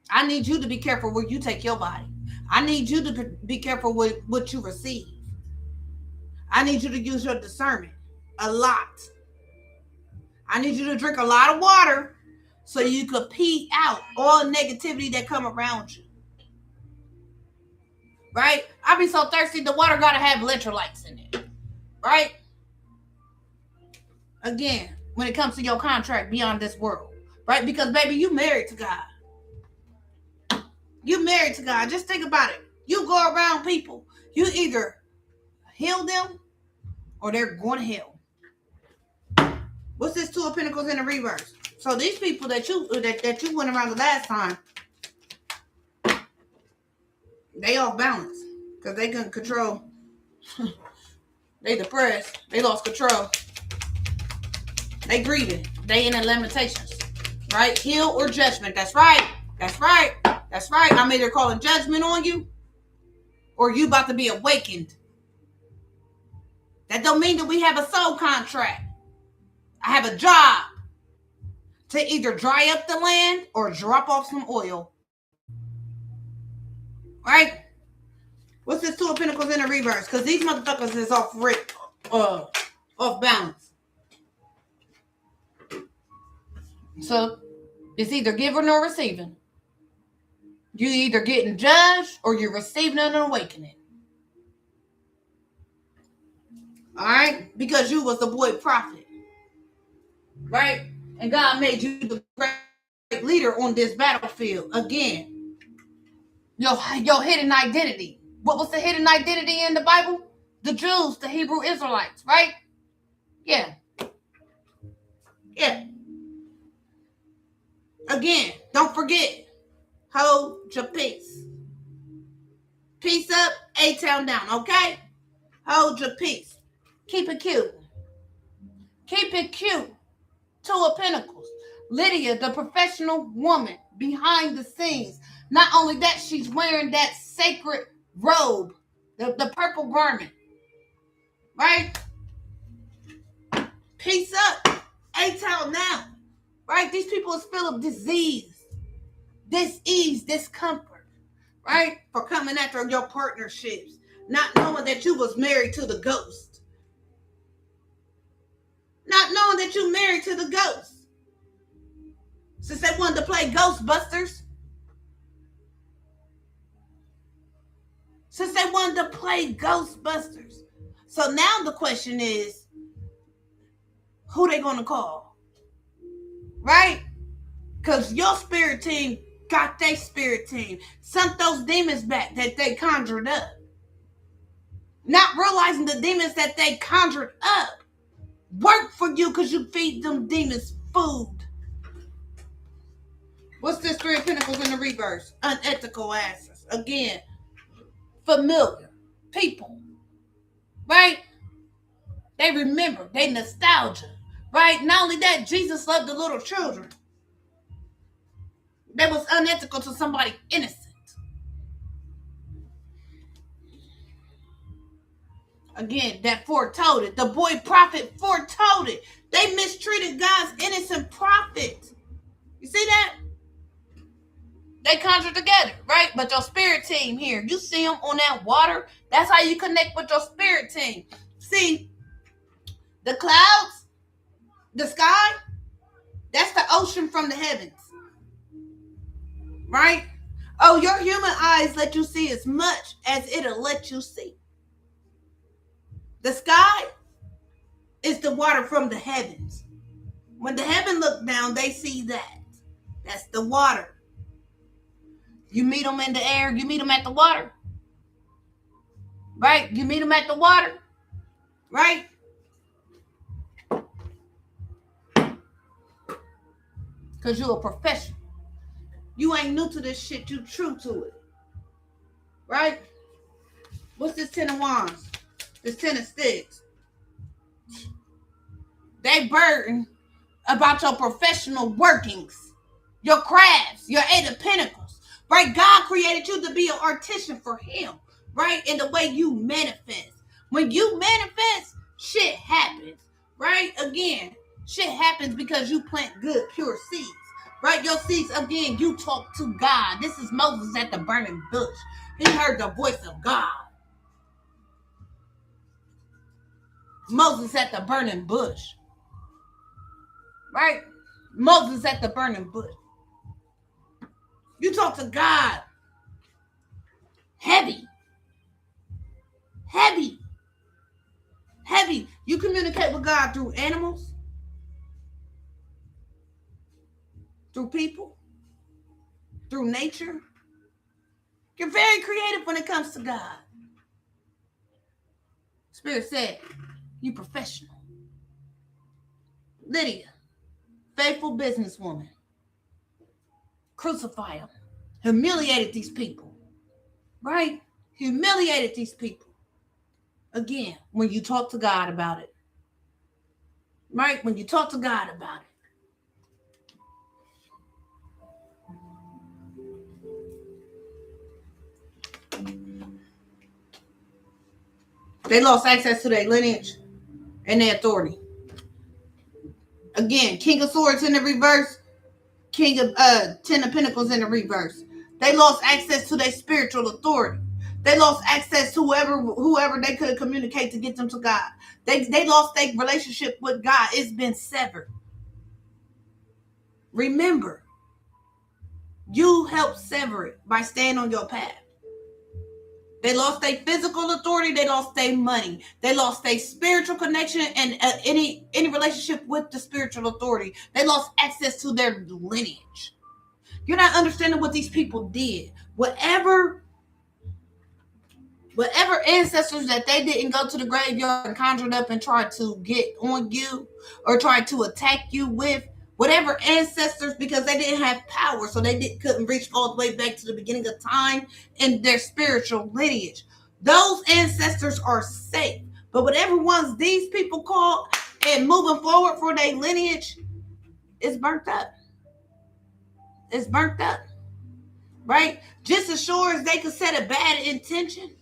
Speaker 1: I need you to be careful where you take your body. I need you to be careful with what you receive. I need you to use your discernment a lot. I need you to drink a lot of water so you could pee out all negativity that come around you. Right? I be so thirsty, the water gotta have electrolytes in it. Right? Again, when it comes to your contract beyond this world. Right? Because baby, you married to God. You married to God. Just think about it. You go around people. You either heal them or they're going to hell. What's this 2 of Pentacles in the reverse? So these people that you went around the last time, they off balance because they couldn't control. They depressed. They lost control. They grieving. They in the limitations. Right? Heal or judgment. That's right. That's right. That's right. I'm either calling judgment on you or you about to be awakened. That don't mean that we have a soul contract. I have a job to either dry up the land or drop off some oil. Right? What's this 2 of Pentacles in the reverse? Because these motherfuckers is off balance. So it's either giving or receiving. You either getting judged or you're receiving an awakening. Alright? Because you was the boy prophet. Right? And God made you the great leader on this battlefield. Again, your hidden identity. What was the hidden identity in the Bible? The Jews, the Hebrew Israelites, right? Yeah. Yeah. Again, don't forget. Hold your peace. Peace up, A-town down, okay? Hold your peace. Keep it cute. Keep it cute. 2 of Pentacles. Lydia, the professional woman behind the scenes. Not only that, she's wearing that sacred robe, the purple garment. Right? Peace up. A-town now. Right? These people is full of disease, dis-ease, discomfort. Right? For coming after your partnerships. Not knowing that you was married to the ghost. Not knowing that you married to the ghost. Since they wanted to play Ghostbusters. Since they wanted to play Ghostbusters. So now the question is, who they gonna call? Right? Because your spirit team got their spirit team. Sent those demons back that they conjured up. not realizing the demons that they conjured up work for you because you feed them demons food. What's this Three of Pentacles in the reverse? Unethical asses. Again, familiar people, right? They remember, they nostalgia, right? Not only that, Jesus loved the little children. That was unethical to somebody innocent. Again, that foretold it. The boy prophet foretold it. They mistreated God's innocent prophet. You see that? They conjure together, right? But your spirit team here, you see them on that water. That's how you connect with your spirit team. See, the clouds, the sky, that's the ocean from the heavens, right? Oh, your human eyes let you see as much as it'll let you see. The sky is the water from the heavens. When the heaven look down, they see that. That's the water. You meet them in the air, you meet them at the water. Right? You meet them at the water. Right? Because you're a professional. You ain't new to this shit, you true to it. Right? What's this 10 of Wands? This 10 of Sticks. They burden about your professional workings, your crafts, your 8 of Pentacles. Right? God created you to be an artisan for him. Right? In the way you manifest. When you manifest, shit happens. Right? Again, shit happens because you plant good, pure seeds. Right? Your seeds, again, you talk to God. This is Moses at the burning bush. He heard the voice of God. Moses at the burning bush. Right? Moses at the burning bush. You talk to God. Heavy. Heavy. Heavy. You communicate with God through animals. Through people. Through nature. You're very creative when it comes to God. Spirit said, you professional. Lydia, faithful businesswoman. Crucify them. Humiliated these people. Right? Humiliated these people. Again, when you talk to God about it. Right? When you talk to God about it. They lost access to their lineage and their authority. Again, King of Swords in the reverse. King of 10 of Pentacles in the reverse. They lost access to their spiritual authority. They lost access to whoever they could communicate to get them to God. They lost their relationship with God. It's been severed. Remember, you helped sever it by staying on your path. They lost their physical authority. They lost their money. They lost their spiritual connection and any relationship with the spiritual authority. They lost access to their lineage. You're not understanding what these people did. Whatever ancestors that they didn't go to the graveyard and conjured up and tried to get on you or tried to attack you with, whatever ancestors, because they didn't have power, so they couldn't reach all the way back to the beginning of time in their spiritual lineage. Those ancestors are safe. But whatever ones these people call and moving forward for their lineage, it's burnt up. It's burnt up. Right? Just as sure as they could set a bad intention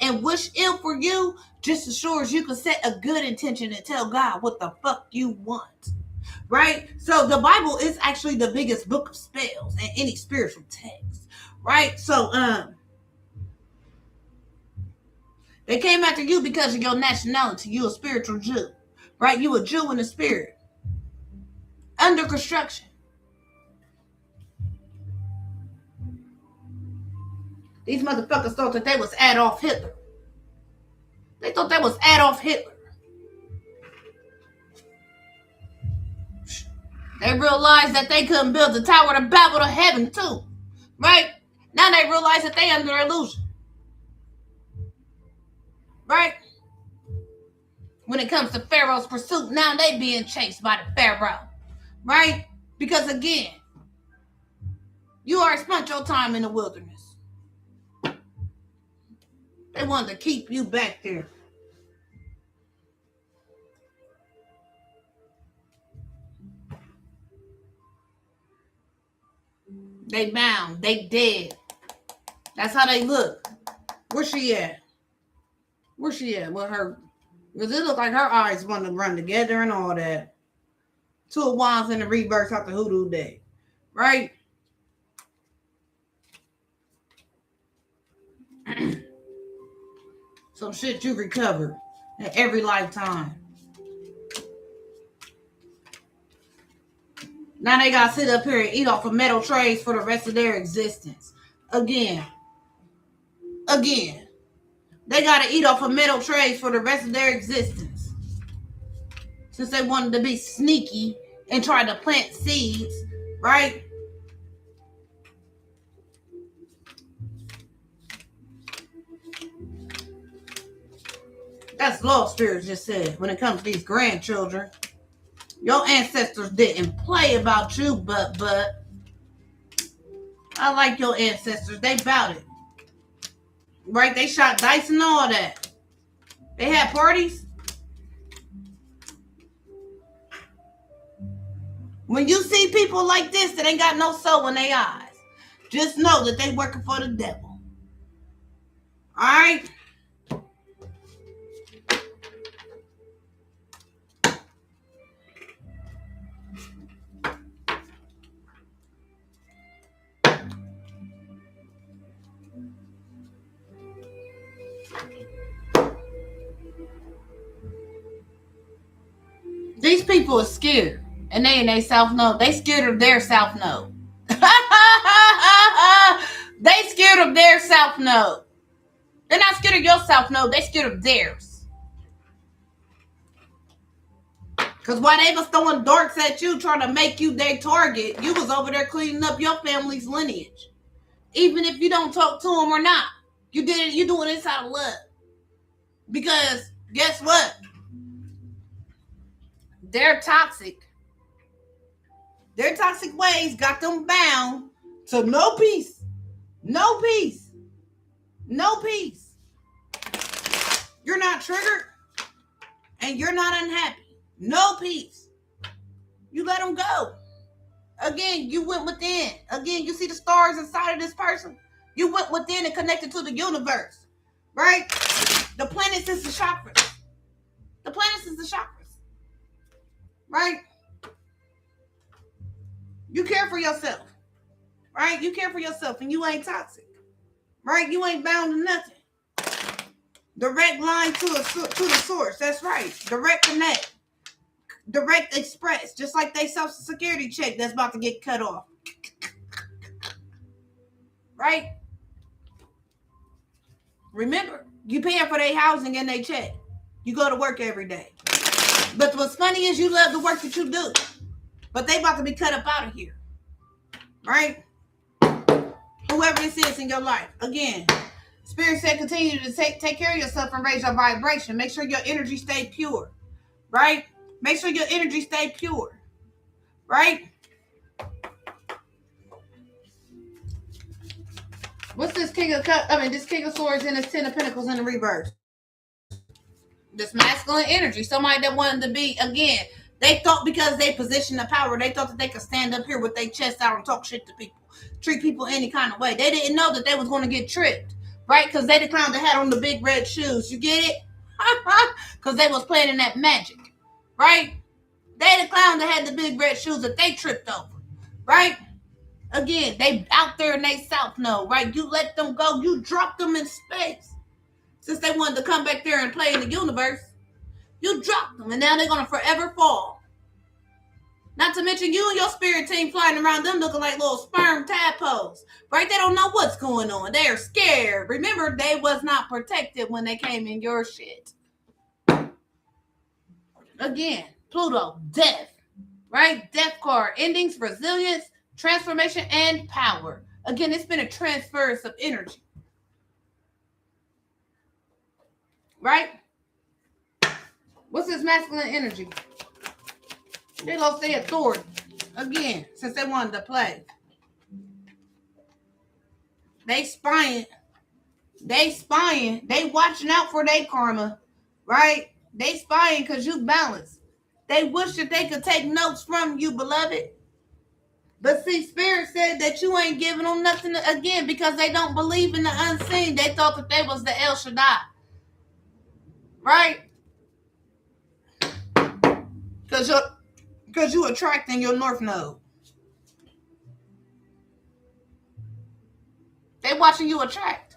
Speaker 1: and wish ill for you, just as sure as you can set a good intention and tell God what the fuck you want. Right? So the Bible is actually the biggest book of spells and any spiritual text. Right? So they came after you because of your nationality. You a spiritual Jew. Right? You a Jew in the spirit. Under construction. These motherfuckers thought that they was Adolf Hitler. They thought that was Adolf Hitler. They realized that they couldn't build the Tower of Babel to heaven too. Right? Now they realize that they under illusion. right? When it comes to Pharaoh's pursuit, now they being chased by the Pharaoh, right? Because again, you already spent your time in the wilderness. They wanted to keep you back there. They bound. They dead. That's how they look. Where's she at? Where's she at with her? Because it look like her eyes want to run together and all that. Two of Wands in the reverse out the hoodoo day. Right? Some shit you recovered in every lifetime. Now they got to sit up here and eat off of metal trays for the rest of their existence. Again. They got to eat off of metal trays for the rest of their existence. Since they wanted to be sneaky and try to plant seeds, right? That's Law Spirit just said. When it comes to these grandchildren, your ancestors didn't play about you, but I like your ancestors. They bout it. Right? They shot dice and all that. They had parties. When you see people like this that ain't got no soul in their eyes, just know that they working for the devil. All right? These people are scared. And they in their South Node. They scared of their South Node. They scared of their South Node. They're not scared of your South Node. They scared of theirs. Because while they was throwing darts at you, trying to make you their target, you was over there cleaning up your family's lineage. Even if you don't talk to them or not. You did it. You doing this out of love. Because guess what? They're toxic. Their toxic ways got them bound to no peace. No peace. No peace. You're not triggered and you're not unhappy. No peace. You let them go. Again, you went within. Again, you see the stars inside of this person. You went within and connected to the universe. Right? The planets is the chakras. The planets is the chakras. Right? You care for yourself, right? You care for yourself and you ain't toxic, right? You ain't bound to nothing. Direct line to the source. That's right. Direct connect. Direct express. Just like they Social Security check that's about to get cut off. Right? Remember, you paying for their housing and they check. You go to work every day. But what's funny is you love the work that you do. But they about to be cut up out of here. Right? Whoever this is in your life. Again, Spirit said continue to take care of yourself and raise your vibration. Make sure your energy stay pure. Right? Make sure your energy stay pure. Right? What's this King of Cups? This King of Swords and this Ten of Pentacles in the reverse. This masculine energy. Somebody that wanted to be, again, they thought because they positioned the power, they thought that they could stand up here with their chest out and talk shit to people. Treat people any kind of way. They didn't know that they was going to get tricked. Right? Because they the clown that had on the big red shoes. You get it? Because they was playing in that magic. Right? They the clown that had the big red shoes that they tripped over. Right? Again, they out there in they South Node. Right? You let them go. You drop them in space. Since they wanted to come back there and play in the universe. You dropped them, and now they're going to forever fall. Not to mention you and your spirit team flying around them looking like little sperm tadpoles. Right? They don't know what's going on. They are scared. Remember, they was not protected when they came in your shit. Again, Pluto, death. Right? Death card. Endings, resilience, transformation, and power. Again, it's been a transference of energy. Right? What's this masculine energy? They're going to stay authority. Again, since they wanted to play. They spying. They watching out for their karma. Right? They spying because you balance. They wish that they could take notes from you, beloved. But see, Spirit said that you ain't giving them nothing again because they don't believe in the unseen. They thought that they was the El Shaddai. Right? Because you attracting your North Node. They watching you attract.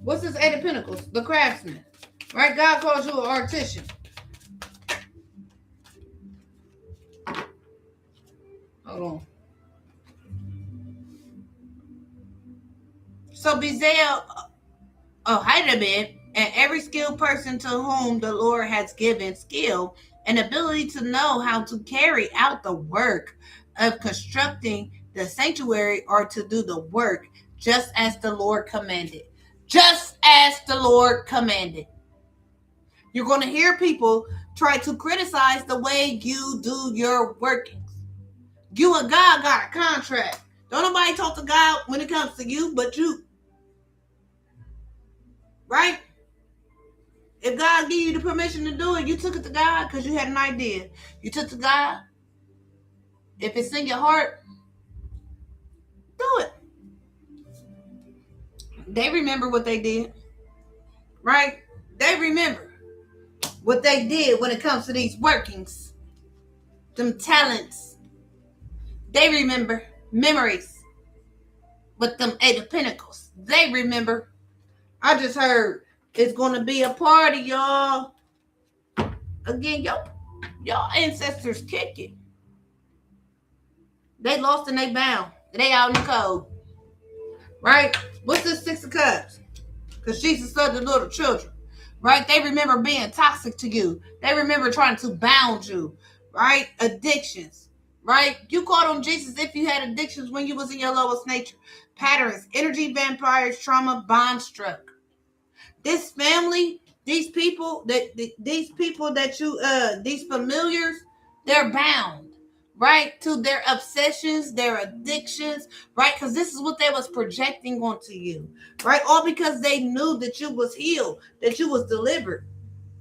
Speaker 1: What's this Eight of Pentacles? The craftsman. Right? God calls you an artisan. Hold on. So Bezel, Heidemann, and every skilled person to whom the Lord has given skill and ability to know how to carry out the work of constructing the sanctuary or to do the work just as the Lord commanded. Just as the Lord commanded. You're going to hear people try to criticize the way you do your workings. You and God got a contract. Don't nobody talk to God when it comes to you but you. Right? If God gave you the permission to do it, you took it to God because you had an idea. You took it to God. If it's in your heart, do it. They remember what they did. Right? They remember what they did when it comes to these workings. Them talents. They remember memories with them Eight of Pentacles. They remember. I just heard it's going to be a party, y'all. Again, y'all ancestors kick it. They lost and they bound. They out in the cold. Right? What's this Six of Cups? Because Jesus said the little children. Right? They remember being toxic to you. They remember trying to bound you. Right? Addictions. Right? You called on Jesus if you had addictions when you was in your lowest nature. Patterns. Energy vampires. Trauma. Bond struck. This family, these people that you these familiars, they're bound, right, to their obsessions, their addictions, right? Because this is what they was projecting onto you, right? All because they knew that you was healed, that you was delivered.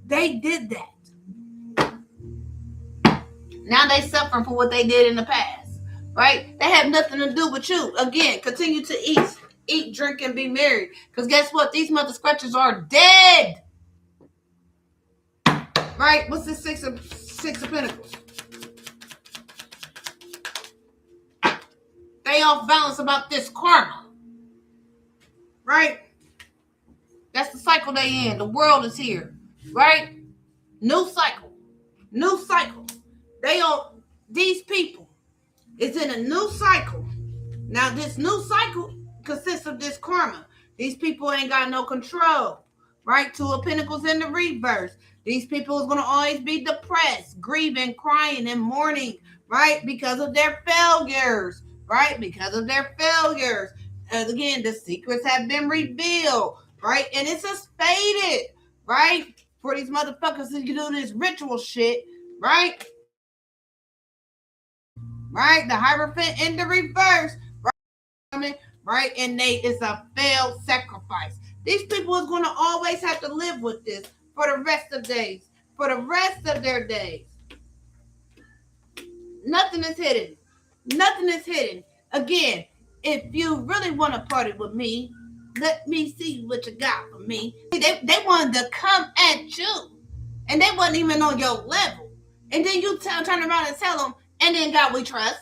Speaker 1: They did that. Now they suffering for what they did in the past, right? They have nothing to do with you. Again, continue to eat, drink, and be married. Because guess what? These mother scratchers are dead. Right? What's this Six of Pentacles? They off balance about this karma. Right? That's the cycle they in. The world is here. Right? New cycle. New cycle. These people is in a new cycle. Now this new cycle consists of this karma. These people ain't got no control. Right? Two of Pentacles in the reverse. These people is going to always be depressed, grieving, crying, and mourning. Right? Because of their failures. Right? Because of their failures. Again, the secrets have been revealed. Right? And it's faded. Right? For these motherfuckers to do this ritual shit. Right? Right? The Hierophant in the reverse. Right? And it's a failed sacrifice. These people is going to always have to live with this for the rest of days. For the rest of their days. Nothing is hidden. Nothing is hidden. Again, if you really want to party with me, let me see what you got for me. They wanted to come at you. And they wasn't even on your level. And then you turn around and tell them, and in God we trust.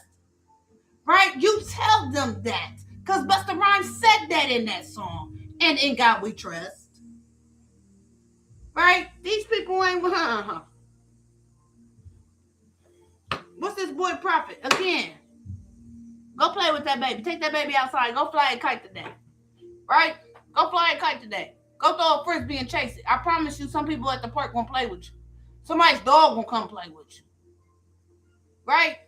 Speaker 1: Right? You tell them that. Because Busta Rhymes said that in that song. And in God we trust. Right? These people ain't... What's this boy prophet? Again. Go play with that baby. Take that baby outside. Go fly a kite today. Right? Go fly a kite today. Go throw a frisbee and chase it. I promise you some people at the park won't play with you. Somebody's dog won't come play with you. Right?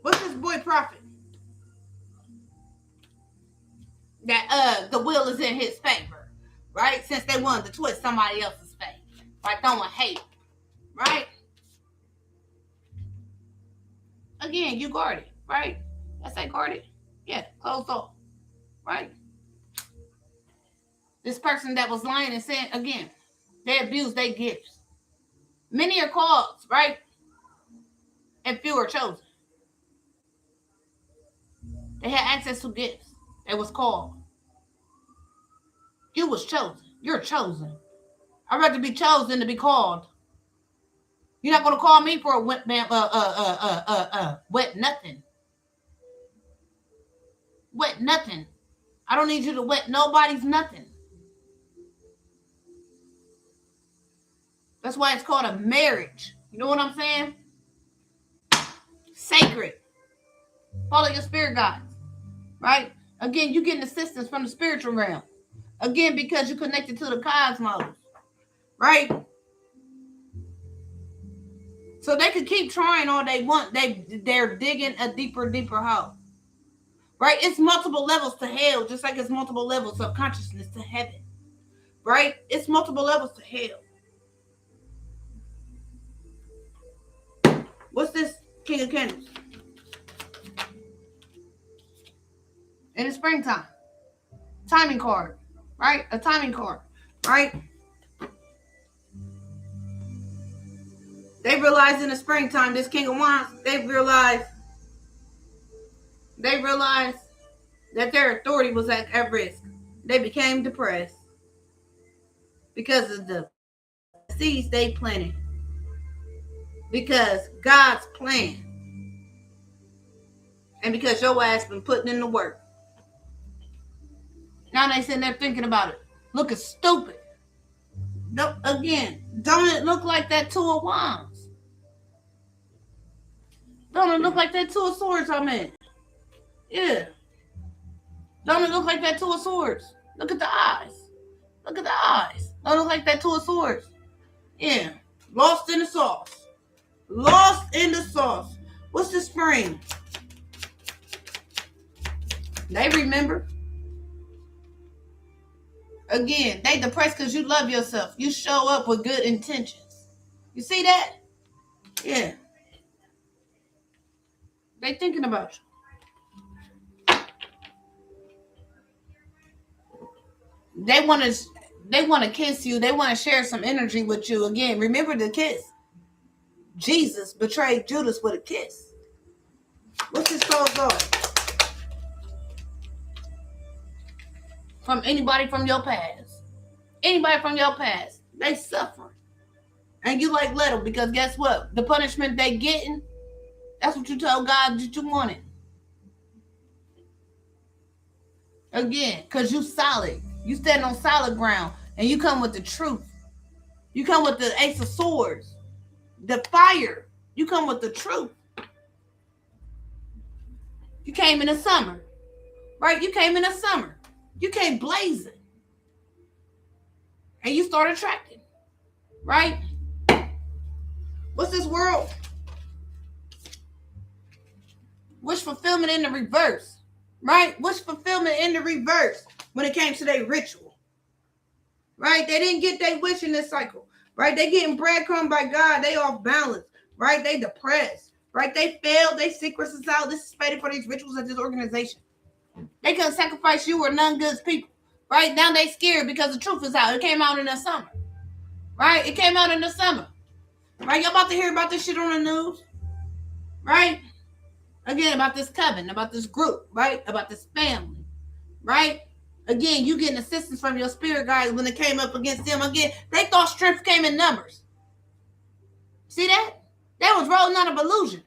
Speaker 1: What's this boy prophet? that the will is in his favor, right? Since they wanted to twist somebody else's faith by throwing hate, right? Again, you guarded, right? I say guarded. Yeah, closed off, right? This person that was lying and saying, again, they abused their gifts. Many are called, right? And few are chosen. They had access to gifts. They was called. You was chosen. You're chosen. I'd rather be chosen to be called. You're not gonna call me for a wet wet nothing. Wet nothing. I don't need you to wet nobody's nothing. That's why it's called a marriage. You know what I'm saying? Sacred. Follow your spirit guides. Right? Again, you getting assistance from the spiritual realm. Again, because you're connected to the cosmos. Right? So they could keep trying all they want. They're digging a deeper hole. Right? It's multiple levels to hell, just like it's multiple levels of consciousness to heaven. Right? It's multiple levels to hell. What's this King of Candles? In the springtime. Timing card. Right? A timing card. Right? They realized in the springtime, this King of Wands, they realized that their authority was at risk. They became depressed because of the seeds they planted. Because God's plan. And because your ass been putting in the work. Now they sitting there thinking about it. Looking stupid. Again, don't it look like that Two of Wands? Don't it look like that Two of Swords I'm in? Yeah. Don't it look like that Two of Swords? Look at the eyes. Look at the eyes. Don't it look like that Two of Swords? Yeah. Lost in the sauce. Lost in the sauce. What's the spring? They remember. Again, they depressed because you love yourself. You show up with good intentions. You see that? Yeah. They thinking about you. They want to kiss you. They want to share some energy with you. Again, remember the kiss. Jesus betrayed Judas with a kiss. What's this closed off? From anybody from your past. Anybody from your past. They suffering. And you like let them, because guess what? The punishment they getting, that's what you told God that you wanted. Again, because you solid. You stand on solid ground. And you come with the truth. You come with the Ace of Swords. The fire. You come with the truth. You came in the summer. Right? You came in the summer. You came blazing. And you start attracting. Right? What's this world? Wish fulfillment in the reverse. Right? Wish fulfillment in the reverse when it came to their ritual. Right? They didn't get their wish in this cycle. Right? They getting breadcrumb by God. They off balance. Right? They depressed. Right? They failed. They secrets is out. This is fated for these rituals of this organization. They couldn't sacrifice you or none goods people. Right? Now they scared because the truth is out. It came out in the summer. Right? It came out in the summer. Right? Y'all about to hear about this shit on the news. Right? Again, about this coven, about this group, right? About this family. Right? Again, you getting assistance from your spirit guides when it came up against them. Again, they thought strength came in numbers. See that? That was rolling out of illusion.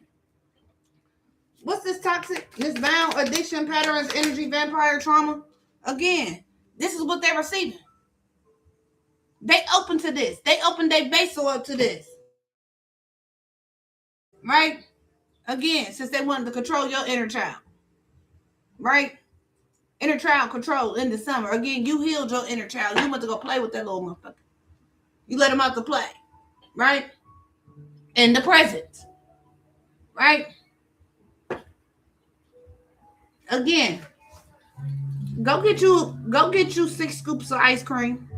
Speaker 1: What's this toxic, this bound, addiction, patterns, energy, vampire, trauma? Again, this is what they're receiving. They open to this. They open their basal up to this. Right? Again, since they wanted to control your inner child. Right? Inner child control in the summer. Again, you healed your inner child. You went to go play with that little motherfucker. You let him out to play. Right? In the present. Right? Again, Go get you 6 scoops of ice cream.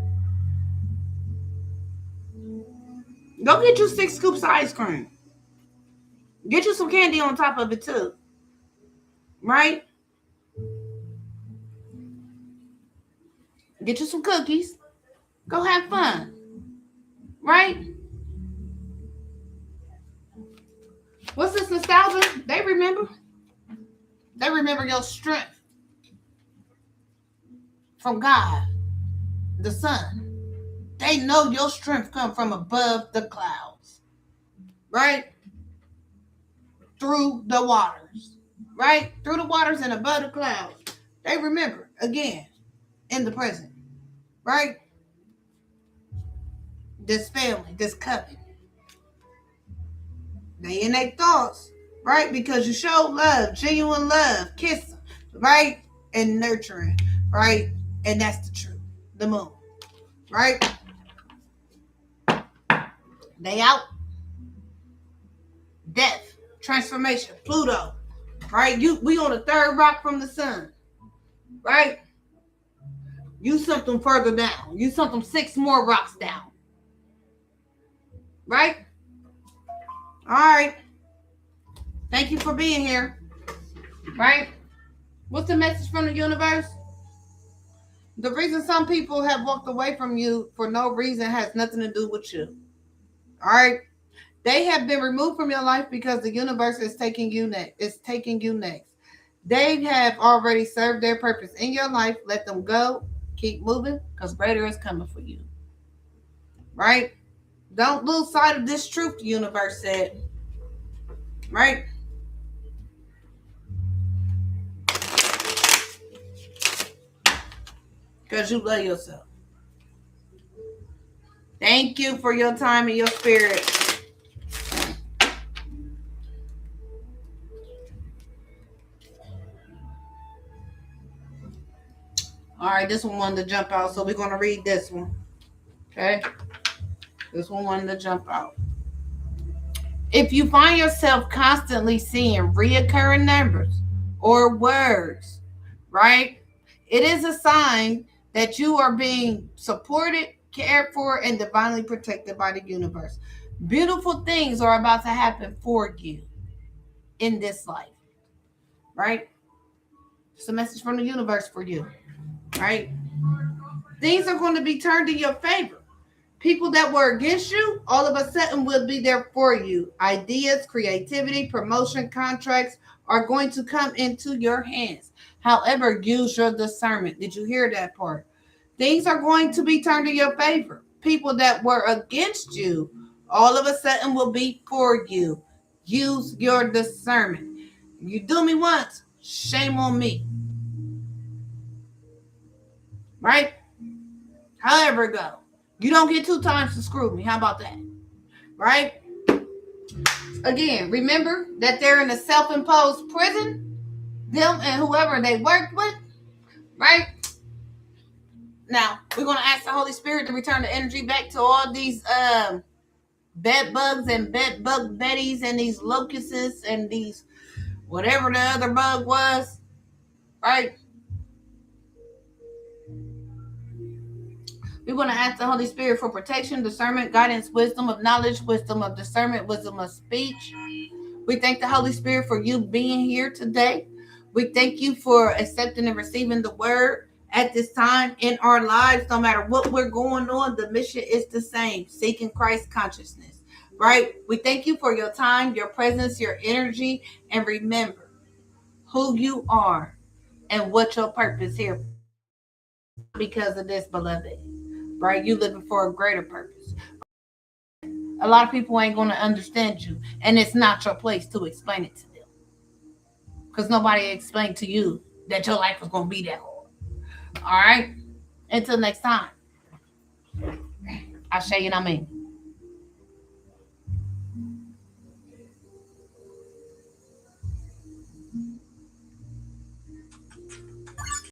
Speaker 1: Go get you 6 scoops of ice cream. Get you some candy on top of it too. Right? Get you some cookies. Go have fun. Right? What's this nostalgia? They remember. They remember your strength from God, the Son. They know your strength come from above the clouds. Right? Through the waters. Right? Through the waters and above the clouds. They remember again in the present. Right? This family, this covenant. They in their thoughts, right? Because you show love, genuine love, kiss them, right? And nurturing, right? And that's the truth. The moon, right? They out. Death, transformation, Pluto, right? We on the third rock from the sun, right? You something further down. You something 6 more rocks down, right? All right. Thank you for being here. Right? What's the message from the universe? The reason some people have walked away from you for no reason has nothing to do with you. All right? They have been removed from your life because the universe is taking you next. It's taking you next. They have already served their purpose in your life. Let them go. Keep moving because greater is coming for you. Right? Don't lose sight of this truth, the universe said. Right? Because you love yourself. Thank you for your time and your spirit. All right, this one wanted to jump out, so we're going to read this one. Okay? This one wanted to jump out. If you find yourself constantly seeing reoccurring numbers or words, right? It is a sign that you are being supported, cared for, and divinely protected by the universe. Beautiful things are about to happen for you in this life, right? It's a message from the universe for you, right? Things are going to be turned in your favor. People that were against you, all of a sudden will be there for you. Ideas, creativity, promotion, contracts are going to come into your hands. However, use your discernment. Did you hear that part? Things are going to be turned in your favor. People that were against you, all of a sudden will be for you. Use your discernment. You do me once, shame on me. Right? However it go. You don't get 2 times to screw me. How about that? Right? Again, remember that they're in a self-imposed prison. Them and whoever they worked with. Right? Now, we're going to ask the Holy Spirit to return the energy back to all these bed bugs and bed bug betties and these locusts and these whatever the other bug was. Right? We want to ask the Holy Spirit for protection, discernment, guidance, wisdom of knowledge, wisdom of discernment, wisdom of speech. We thank the Holy Spirit for you being here today. We thank you for accepting and receiving the word at this time in our lives. No matter what we're going on, the mission is the same, seeking Christ consciousness, right? We thank you for your time, your presence, your energy, and remember who you are and what your purpose here because of this, beloved. Right? You living for a greater purpose. A lot of people ain't going to understand you, and it's not your place to explain it to them. Because nobody explained to you that your life was going to be that hard. All right? Until next time. I say you know what I mean.